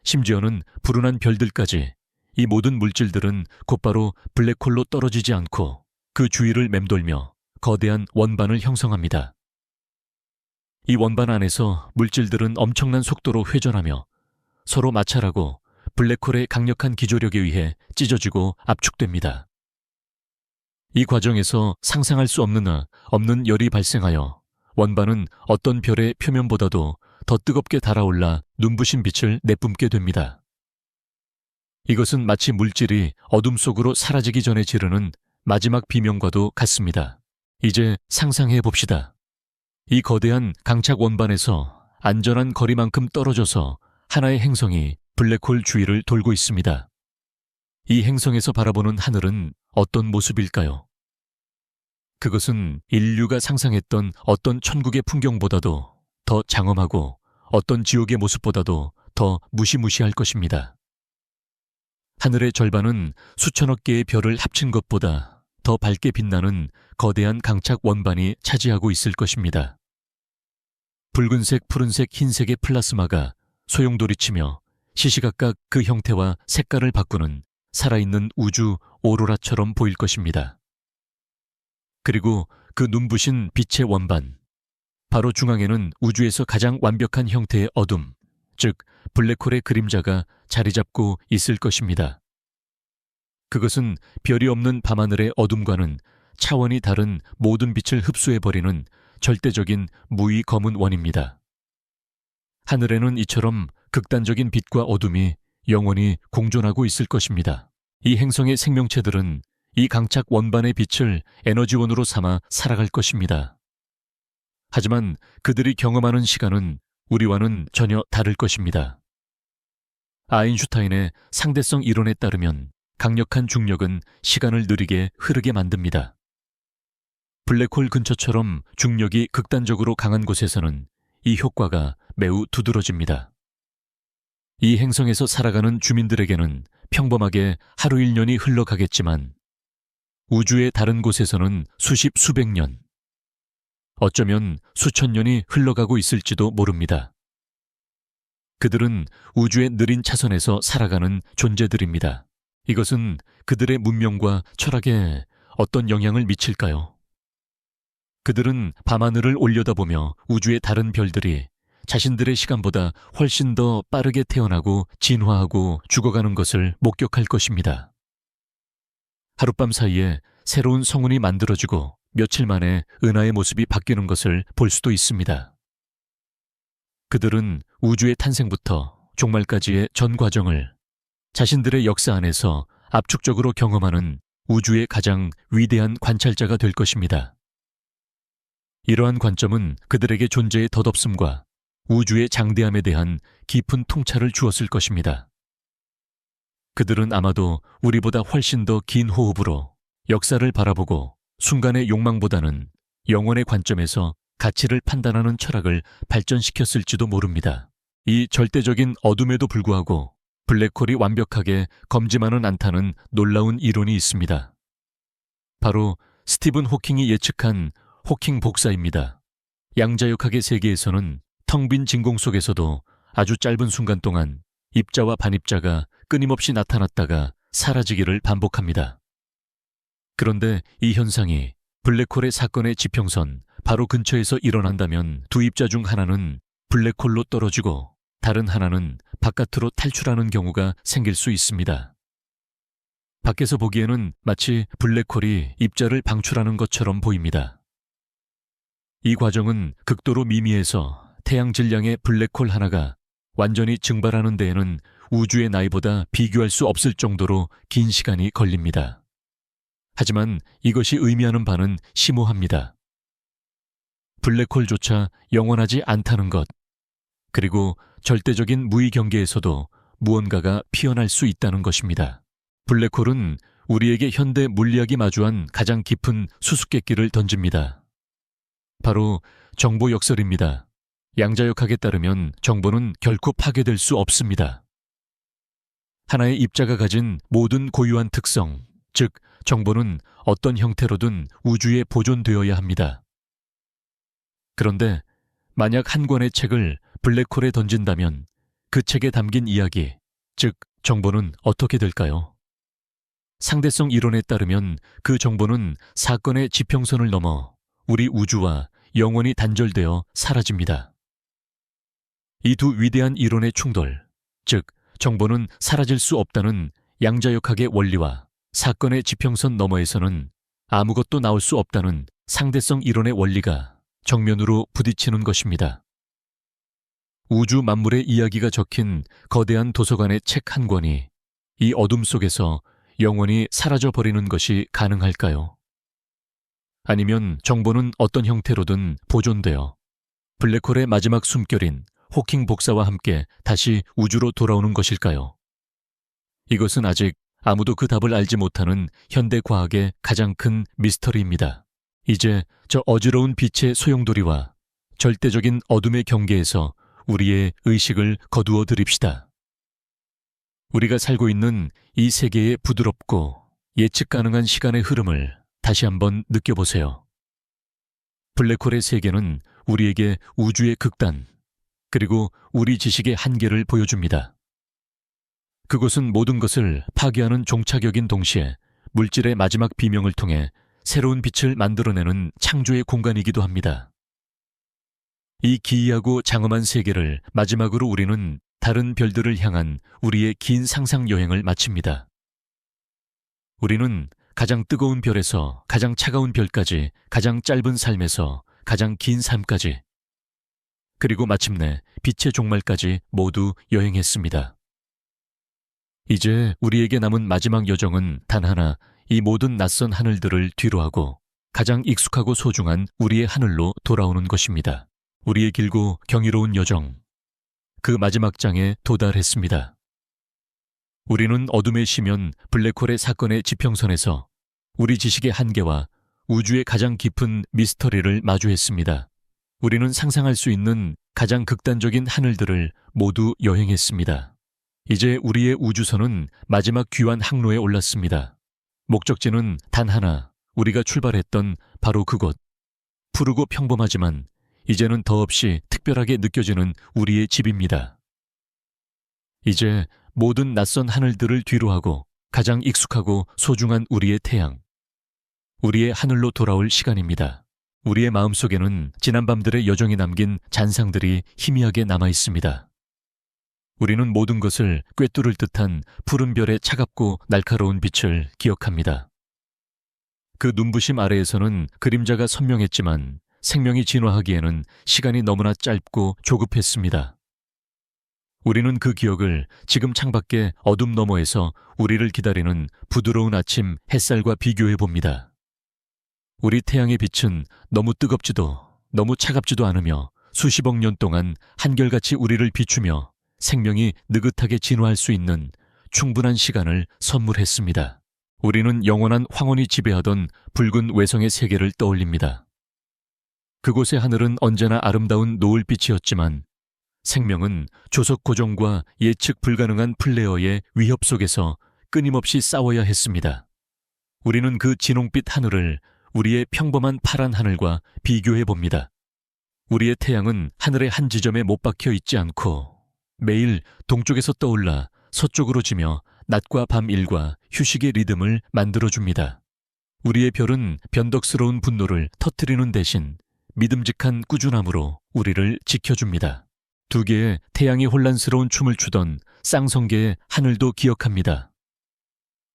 심지어는 불운한 별들까지 이 모든 물질들은 곧바로 블랙홀로 떨어지지 않고 그 주위를 맴돌며 거대한 원반을 형성합니다. 이 원반 안에서 물질들은 엄청난 속도로 회전하며 서로 마찰하고 블랙홀의 강력한 기조력에 의해 찢어지고 압축됩니다. 이 과정에서 상상할 수 없는 열이 발생하여 원반은 어떤 별의 표면보다도 더 뜨겁게 달아올라 눈부신 빛을 내뿜게 됩니다. 이것은 마치 물질이 어둠 속으로 사라지기 전에 지르는 마지막 비명과도 같습니다. 이제 상상해 봅시다. 이 거대한 강착 원반에서 안전한 거리만큼 떨어져서 하나의 행성이 블랙홀 주위를 돌고 있습니다. 이 행성에서 바라보는 하늘은 어떤 모습일까요? 그것은 인류가 상상했던 어떤 천국의 풍경보다도 더 장엄하고 어떤 지옥의 모습보다도 더 무시무시할 것입니다. 하늘의 절반은 수천억 개의 별을 합친 것보다 더 밝게 빛나는 거대한 강착 원반이 차지하고 있을 것입니다. 붉은색, 푸른색, 흰색의 플라스마가 소용돌이치며 시시각각 그 형태와 색깔을 바꾸는 살아있는 우주 오로라처럼 보일 것입니다. 그리고 그 눈부신 빛의 원반, 바로 중앙에는 우주에서 가장 완벽한 형태의 어둠, 즉 블랙홀의 그림자가 자리 잡고 있을 것입니다. 그것은 별이 없는 밤하늘의 어둠과는 차원이 다른 모든 빛을 흡수해버리는 절대적인 무의 검은 원입니다. 하늘에는 이처럼 극단적인 빛과 어둠이 영원히 공존하고 있을 것입니다. 이 행성의 생명체들은 이 강착 원반의 빛을 에너지원으로 삼아 살아갈 것입니다. 하지만 그들이 경험하는 시간은 우리와는 전혀 다를 것입니다. 아인슈타인의 상대성 이론에 따르면 강력한 중력은 시간을 느리게 흐르게 만듭니다. 블랙홀 근처처럼 중력이 극단적으로 강한 곳에서는 이 효과가 매우 두드러집니다. 이 행성에서 살아가는 주민들에게는 평범하게 하루 1년이 흘러가겠지만 우주의 다른 곳에서는 수십 수백 년, 어쩌면 수천 년이 흘러가고 있을지도 모릅니다. 그들은 우주의 느린 차선에서 살아가는 존재들입니다. 이것은 그들의 문명과 철학에 어떤 영향을 미칠까요? 그들은 밤하늘을 올려다보며 우주의 다른 별들이 자신들의 시간보다 훨씬 더 빠르게 태어나고 진화하고 죽어가는 것을 목격할 것입니다. 하룻밤 사이에 새로운 성운이 만들어지고 며칠 만에 은하의 모습이 바뀌는 것을 볼 수도 있습니다. 그들은 우주의 탄생부터 종말까지의 전 과정을 자신들의 역사 안에서 압축적으로 경험하는 우주의 가장 위대한 관찰자가 될 것입니다. 이러한 관점은 그들에게 존재의 덧없음과 우주의 장대함에 대한 깊은 통찰을 주었을 것입니다. 그들은 아마도 우리보다 훨씬 더 긴 호흡으로 역사를 바라보고 순간의 욕망보다는 영혼의 관점에서 가치를 판단하는 철학을 발전시켰을지도 모릅니다. 이 절대적인 어둠에도 불구하고 블랙홀이 완벽하게 검지만은 않다는 놀라운 이론이 있습니다. 바로 스티븐 호킹이 예측한 호킹 복사입니다. 양자역학의 세계에서는 텅 빈 진공 속에서도 아주 짧은 순간 동안 입자와 반입자가 끊임없이 나타났다가 사라지기를 반복합니다. 그런데 이 현상이 블랙홀의 사건의 지평선 바로 근처에서 일어난다면 두 입자 중 하나는 블랙홀로 떨어지고 다른 하나는 바깥으로 탈출하는 경우가 생길 수 있습니다. 밖에서 보기에는 마치 블랙홀이 입자를 방출하는 것처럼 보입니다. 이 과정은 극도로 미미해서 태양 질량의 블랙홀 하나가 완전히 증발하는 데에는 우주의 나이보다 비교할 수 없을 정도로 긴 시간이 걸립니다. 하지만 이것이 의미하는 바는 심오합니다. 블랙홀조차 영원하지 않다는 것, 그리고 절대적인 무의 경계에서도 무언가가 피어날 수 있다는 것입니다. 블랙홀은 우리에게 현대 물리학이 마주한 가장 깊은 수수께끼를 던집니다. 바로 정보 역설입니다. 양자역학에 따르면 정보는 결코 파괴될 수 없습니다. 하나의 입자가 가진 모든 고유한 특성, 즉 정보는 어떤 형태로든 우주에 보존되어야 합니다. 그런데 만약 한 권의 책을 블랙홀에 던진다면 그 책에 담긴 이야기, 즉 정보는 어떻게 될까요? 상대성 이론에 따르면 그 정보는 사건의 지평선을 넘어 우리 우주와 영원히 단절되어 사라집니다. 이 두 위대한 이론의 충돌, 즉 정보는 사라질 수 없다는 양자역학의 원리와 사건의 지평선 너머에서는 아무것도 나올 수 없다는 상대성 이론의 원리가 정면으로 부딪히는 것입니다. 우주 만물의 이야기가 적힌 거대한 도서관의 책 한 권이 이 어둠 속에서 영원히 사라져버리는 것이 가능할까요? 아니면 정보는 어떤 형태로든 보존되어 블랙홀의 마지막 숨결인 호킹 복사와 함께 다시 우주로 돌아오는 것일까요? 이것은 아직 아무도 그 답을 알지 못하는 현대 과학의 가장 큰 미스터리입니다. 이제 저 어지러운 빛의 소용돌이와 절대적인 어둠의 경계에서 우리의 의식을 거두어 드립시다. 우리가 살고 있는 이 세계의 부드럽고 예측 가능한 시간의 흐름을 다시 한번 느껴보세요. 블랙홀의 세계는 우리에게 우주의 극단, 그리고 우리 지식의 한계를 보여줍니다. 그곳은 모든 것을 파괴하는 종착역인 동시에 물질의 마지막 비명을 통해 새로운 빛을 만들어내는 창조의 공간이기도 합니다. 이 기이하고 장엄한 세계를 마지막으로 우리는 다른 별들을 향한 우리의 긴 상상 여행을 마칩니다. 우리는 가장 뜨거운 별에서 가장 차가운 별까지, 가장 짧은 삶에서 가장 긴 삶까지, 그리고 마침내 빛의 종말까지 모두 여행했습니다. 이제 우리에게 남은 마지막 여정은 단 하나, 이 모든 낯선 하늘들을 뒤로하고 가장 익숙하고 소중한 우리의 하늘로 돌아오는 것입니다. 우리의 길고 경이로운 여정, 그 마지막 장에 도달했습니다. 우리는 어둠에 심연 블랙홀의 사건의 지평선에서 우리 지식의 한계와 우주의 가장 깊은 미스터리를 마주했습니다. 우리는 상상할 수 있는 가장 극단적인 하늘들을 모두 여행했습니다. 이제 우리의 우주선은 마지막 귀환 항로에 올랐습니다. 목적지는 단 하나, 우리가 출발했던 바로 그곳. 푸르고 평범하지만 이제는 더없이 특별하게 느껴지는 우리의 집입니다. 이제 모든 낯선 하늘들을 뒤로하고 가장 익숙하고 소중한 우리의 태양, 우리의 하늘로 돌아올 시간입니다. 우리의 마음속에는 지난밤들의 여정이 남긴 잔상들이 희미하게 남아 있습니다. 우리는 모든 것을 꿰뚫을 듯한 푸른 별의 차갑고 날카로운 빛을 기억합니다. 그 눈부심 아래에서는 그림자가 선명했지만 생명이 진화하기에는 시간이 너무나 짧고 조급했습니다. 우리는 그 기억을 지금 창밖의 어둠 너머에서 우리를 기다리는 부드러운 아침 햇살과 비교해 봅니다. 우리 태양의 빛은 너무 뜨겁지도 너무 차갑지도 않으며 수십억 년 동안 한결같이 우리를 비추며 생명이 느긋하게 진화할 수 있는 충분한 시간을 선물했습니다. 우리는 영원한 황혼이 지배하던 붉은 외성의 세계를 떠올립니다. 그곳의 하늘은 언제나 아름다운 노을빛이었지만 생명은 조석 고정과 예측 불가능한 플레어의 위협 속에서 끊임없이 싸워야 했습니다. 우리는 그 진홍빛 하늘을 우리의 평범한 파란 하늘과 비교해 봅니다. 우리의 태양은 하늘의 한 지점에 못 박혀 있지 않고 매일 동쪽에서 떠올라 서쪽으로 지며 낮과 밤 일과 휴식의 리듬을 만들어줍니다. 우리의 별은 변덕스러운 분노를 터뜨리는 대신 믿음직한 꾸준함으로 우리를 지켜줍니다. 두 개의 태양이 혼란스러운 춤을 추던 쌍성계의 하늘도 기억합니다.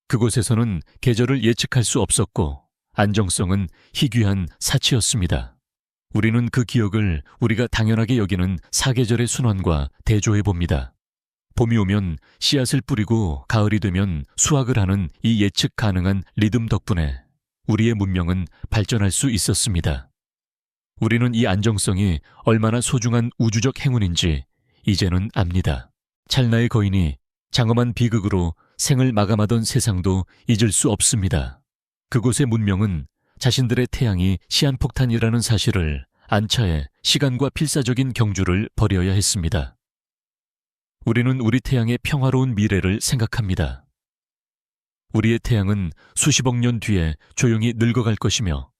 그곳에서는 계절을 예측할 수 없었고 안정성은 희귀한 사치였습니다. 우리는 그 기억을 우리가 당연하게 여기는 사계절의 순환과 대조해 봅니다. 봄이 오면 씨앗을 뿌리고 가을이 되면 수확을 하는 이 예측 가능한 리듬 덕분에 우리의 문명은 발전할 수 있었습니다. 우리는 이 안정성이 얼마나 소중한 우주적 행운인지 이제는 압니다. 찰나의 거인이 장엄한 비극으로 생을 마감하던 세상도 잊을 수 없습니다. 그곳의 문명은 자신들의 태양이 시한폭탄이라는 사실을 안차에 시간과 필사적인 경주를 벌여야 했습니다. 우리는 우리 태양의 평화로운 미래를 생각합니다. 우리의 태양은 수십억 년 뒤에 조용히 늙어갈 것이며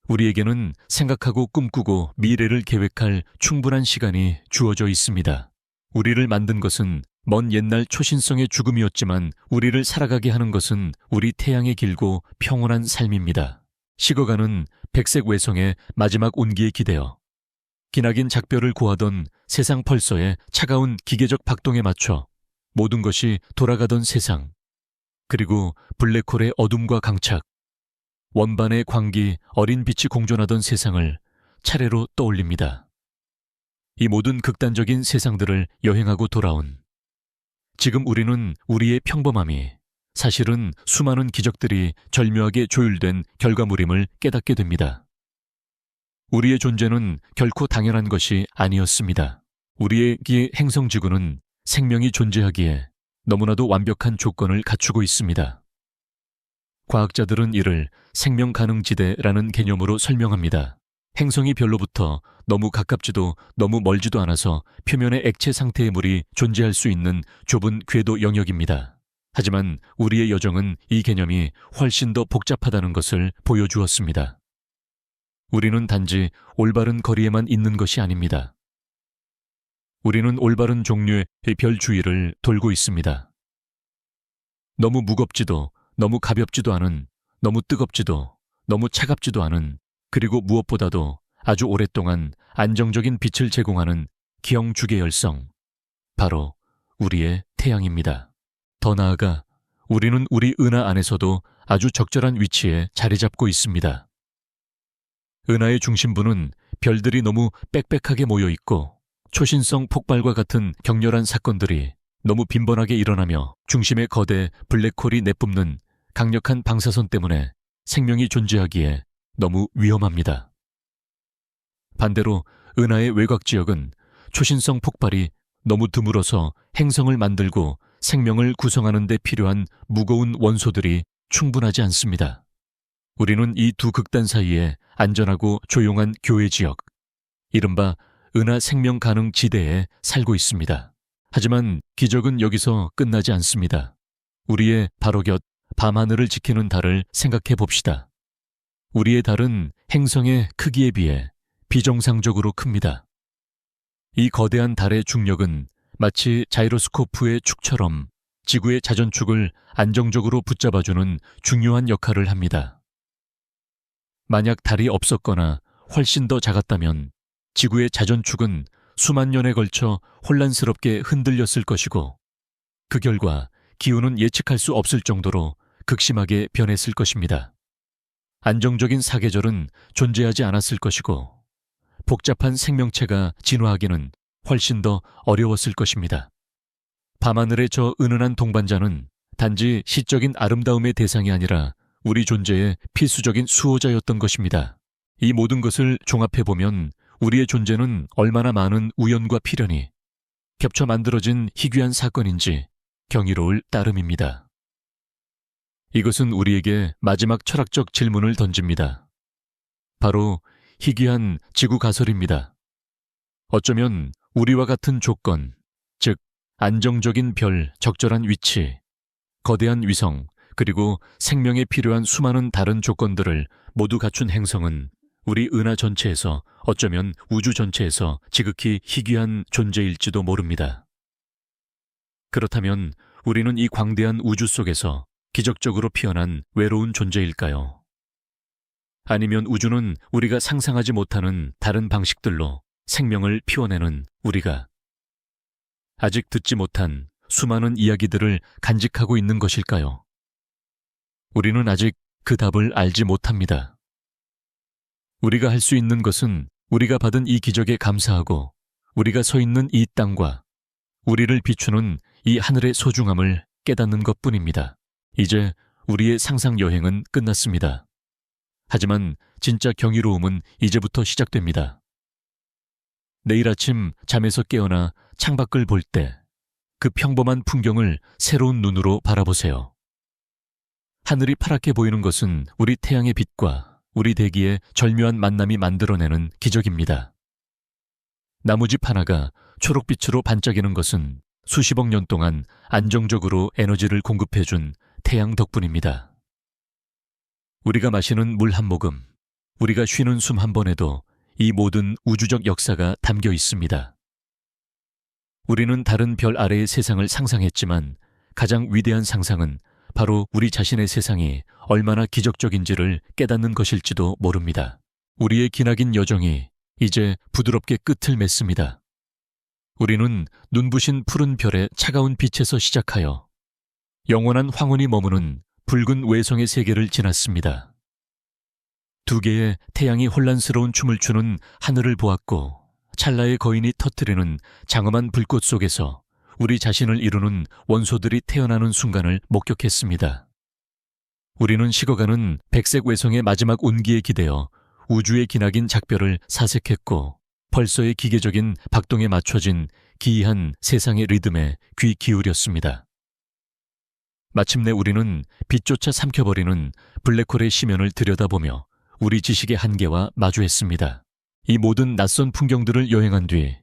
우리에게는 생각하고 꿈꾸고 미래를 계획할 충분한 시간이 주어져 있습니다. 우리를 만든 것은 먼 옛날 초신성의 죽음이었지만 우리를 살아가게 하는 것은 우리 태양의 길고 평온한 삶입니다. 식어가는 백색 외성의 마지막 온기에 기대어 기나긴 작별을 고하던 세상 펄서의 차가운 기계적 박동에 맞춰 모든 것이 돌아가던 세상, 그리고 블랙홀의 어둠과 강착, 원반의 광기, 어린 빛이 공존하던 세상을 차례로 떠올립니다. 이 모든 극단적인 세상들을 여행하고 돌아온 지금 우리는 우리의 평범함이 사실은 수많은 기적들이 절묘하게 조율된 결과물임을 깨닫게 됩니다. 우리의 존재는 결코 당연한 것이 아니었습니다. 우리의 행성지구는 생명이 존재하기에 너무나도 완벽한 조건을 갖추고 있습니다. 과학자들은 이를 생명 가능지대라는 개념으로 설명합니다. 행성이 별로부터 너무 가깝지도 너무 멀지도 않아서 표면의 액체 상태의 물이 존재할 수 있는 좁은 궤도 영역입니다. 하지만 우리의 여정은 이 개념이 훨씬 더 복잡하다는 것을 보여주었습니다. 우리는 단지 올바른 거리에만 있는 것이 아닙니다. 우리는 올바른 종류의 별 주위를 돌고 있습니다. 너무 무겁지도 너무 가볍지도 않은, 너무 뜨겁지도 너무 차갑지도 않은, 그리고 무엇보다도 아주 오랫동안 안정적인 빛을 제공하는 기형주계 열성, 바로 우리의 태양입니다. 더 나아가 우리는 우리 은하 안에서도 아주 적절한 위치에 자리 잡고 있습니다. 은하의 중심부는 별들이 너무 빽빽하게 모여 있고 초신성 폭발과 같은 격렬한 사건들이 너무 빈번하게 일어나며 중심의 거대 블랙홀이 내뿜는 강력한 방사선 때문에 생명이 존재하기에 너무 위험합니다. 반대로 은하의 외곽 지역은 초신성 폭발이 너무 드물어서 행성을 만들고 생명을 구성하는 데 필요한 무거운 원소들이 충분하지 않습니다. 우리는 이 두 극단 사이에 안전하고 조용한 교외 지역, 이른바 은하 생명 가능 지대에 살고 있습니다. 하지만 기적은 여기서 끝나지 않습니다. 우리의 바로 곁 밤하늘을 지키는 달을 생각해 봅시다. 우리의 달은 행성의 크기에 비해 비정상적으로 큽니다. 이 거대한 달의 중력은 마치 자이로스코프의 축처럼 지구의 자전축을 안정적으로 붙잡아주는 중요한 역할을 합니다. 만약 달이 없었거나 훨씬 더 작았다면 지구의 자전축은 수만 년에 걸쳐 혼란스럽게 흔들렸을 것이고 그 결과 기후는 예측할 수 없을 정도로 극심하게 변했을 것입니다. 안정적인 사계절은 존재하지 않았을 것이고 복잡한 생명체가 진화하기는 훨씬 더 어려웠을 것입니다. 밤하늘의 저 은은한 동반자는 단지 시적인 아름다움의 대상이 아니라 우리 존재의 필수적인 수호자였던 것입니다. 이 모든 것을 종합해보면 우리의 존재는 얼마나 많은 우연과 필연이 겹쳐 만들어진 희귀한 사건인지 경이로울 따름입니다. 이것은 우리에게 마지막 철학적 질문을 던집니다. 바로 희귀한 지구 가설입니다. 어쩌면 우리와 같은 조건, 즉 안정적인 별, 적절한 위치, 거대한 위성, 그리고 생명에 필요한 수많은 다른 조건들을 모두 갖춘 행성은 우리 은하 전체에서 어쩌면 우주 전체에서 지극히 희귀한 존재일지도 모릅니다. 그렇다면 우리는 이 광대한 우주 속에서 기적적으로 피어난 외로운 존재일까요? 아니면 우주는 우리가 상상하지 못하는 다른 방식들로 생명을 피워내는 우리가 아직 듣지 못한 수많은 이야기들을 간직하고 있는 것일까요? 우리는 아직 그 답을 알지 못합니다. 우리가 할 수 있는 것은 우리가 받은 이 기적에 감사하고 우리가 서 있는 이 땅과 우리를 비추는 이 하늘의 소중함을 깨닫는 것뿐입니다. 이제 우리의 상상 여행은 끝났습니다. 하지만 진짜 경이로움은 이제부터 시작됩니다. 내일 아침 잠에서 깨어나 창밖을 볼 때 그 평범한 풍경을 새로운 눈으로 바라보세요. 하늘이 파랗게 보이는 것은 우리 태양의 빛과 우리 대기의 절묘한 만남이 만들어내는 기적입니다. 나무집 하나가 초록빛으로 반짝이는 것은 수십억 년 동안 안정적으로 에너지를 공급해준 태양 덕분입니다. 우리가 마시는 물 한 모금, 우리가 쉬는 숨 한 번에도 이 모든 우주적 역사가 담겨 있습니다. 우리는 다른 별 아래의 세상을 상상했지만 가장 위대한 상상은 바로 우리 자신의 세상이 얼마나 기적적인지를 깨닫는 것일지도 모릅니다. 우리의 기나긴 여정이 이제 부드럽게 끝을 맺습니다. 우리는 눈부신 푸른 별의 차가운 빛에서 시작하여 영원한 황혼이 머무는 붉은 외성의 세계를 지났습니다. 두 개의 태양이 혼란스러운 춤을 추는 하늘을 보았고 찰나의 거인이 터뜨리는 장엄한 불꽃 속에서 우리 자신을 이루는 원소들이 태어나는 순간을 목격했습니다. 우리는 식어가는 백색 외성의 마지막 온기에 기대어 우주의 기나긴 작별을 사색했고 벌써의 기계적인 박동에 맞춰진 기이한 세상의 리듬에 귀 기울였습니다. 마침내 우리는 빛조차 삼켜버리는 블랙홀의 심연을 들여다보며 우리 지식의 한계와 마주했습니다. 이 모든 낯선 풍경들을 여행한 뒤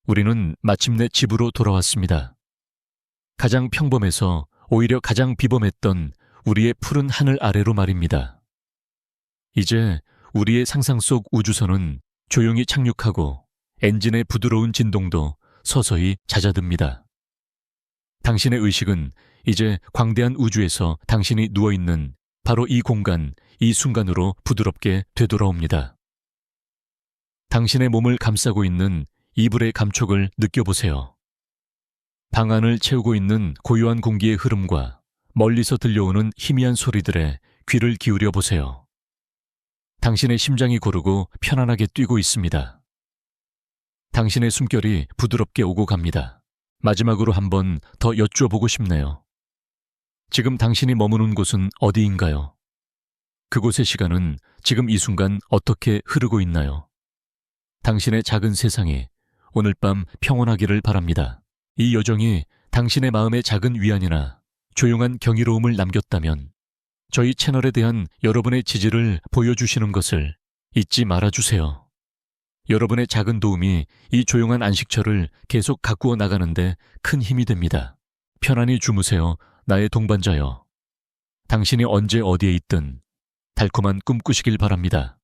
우리는 마침내 집으로 돌아왔습니다. 가장 평범해서 오히려 가장 비범했던 우리의 푸른 하늘 아래로 말입니다. 이제 우리의 상상 속 우주선은 조용히 착륙하고 엔진의 부드러운 진동도 서서히 잦아듭니다. 당신의 의식은 이제 광대한 우주에서 당신이 누워있는 바로 이 공간, 이 순간으로 부드럽게 되돌아옵니다. 당신의 몸을 감싸고 있는 이불의 감촉을 느껴보세요. 방 안을 채우고 있는 고요한 공기의 흐름과 멀리서 들려오는 희미한 소리들에 귀를 기울여 보세요. 당신의 심장이 고르고 편안하게 뛰고 있습니다. 당신의 숨결이 부드럽게 오고 갑니다. 마지막으로 한 번 더 여쭈어보고 싶네요. 지금 당신이 머무는 곳은 어디인가요? 그곳의 시간은 지금 이 순간 어떻게 흐르고 있나요? 당신의 작은 세상이 오늘 밤 평온하기를 바랍니다. 이 여정이 당신의 마음에 작은 위안이나 조용한 경이로움을 남겼다면 저희 채널에 대한 여러분의 지지를 보여주시는 것을 잊지 말아주세요. 여러분의 작은 도움이 이 조용한 안식처를 계속 가꾸어 나가는데 큰 힘이 됩니다. 편안히 주무세요, 나의 동반자여. 당신이 언제 어디에 있든 달콤한 꿈 꾸시길 바랍니다.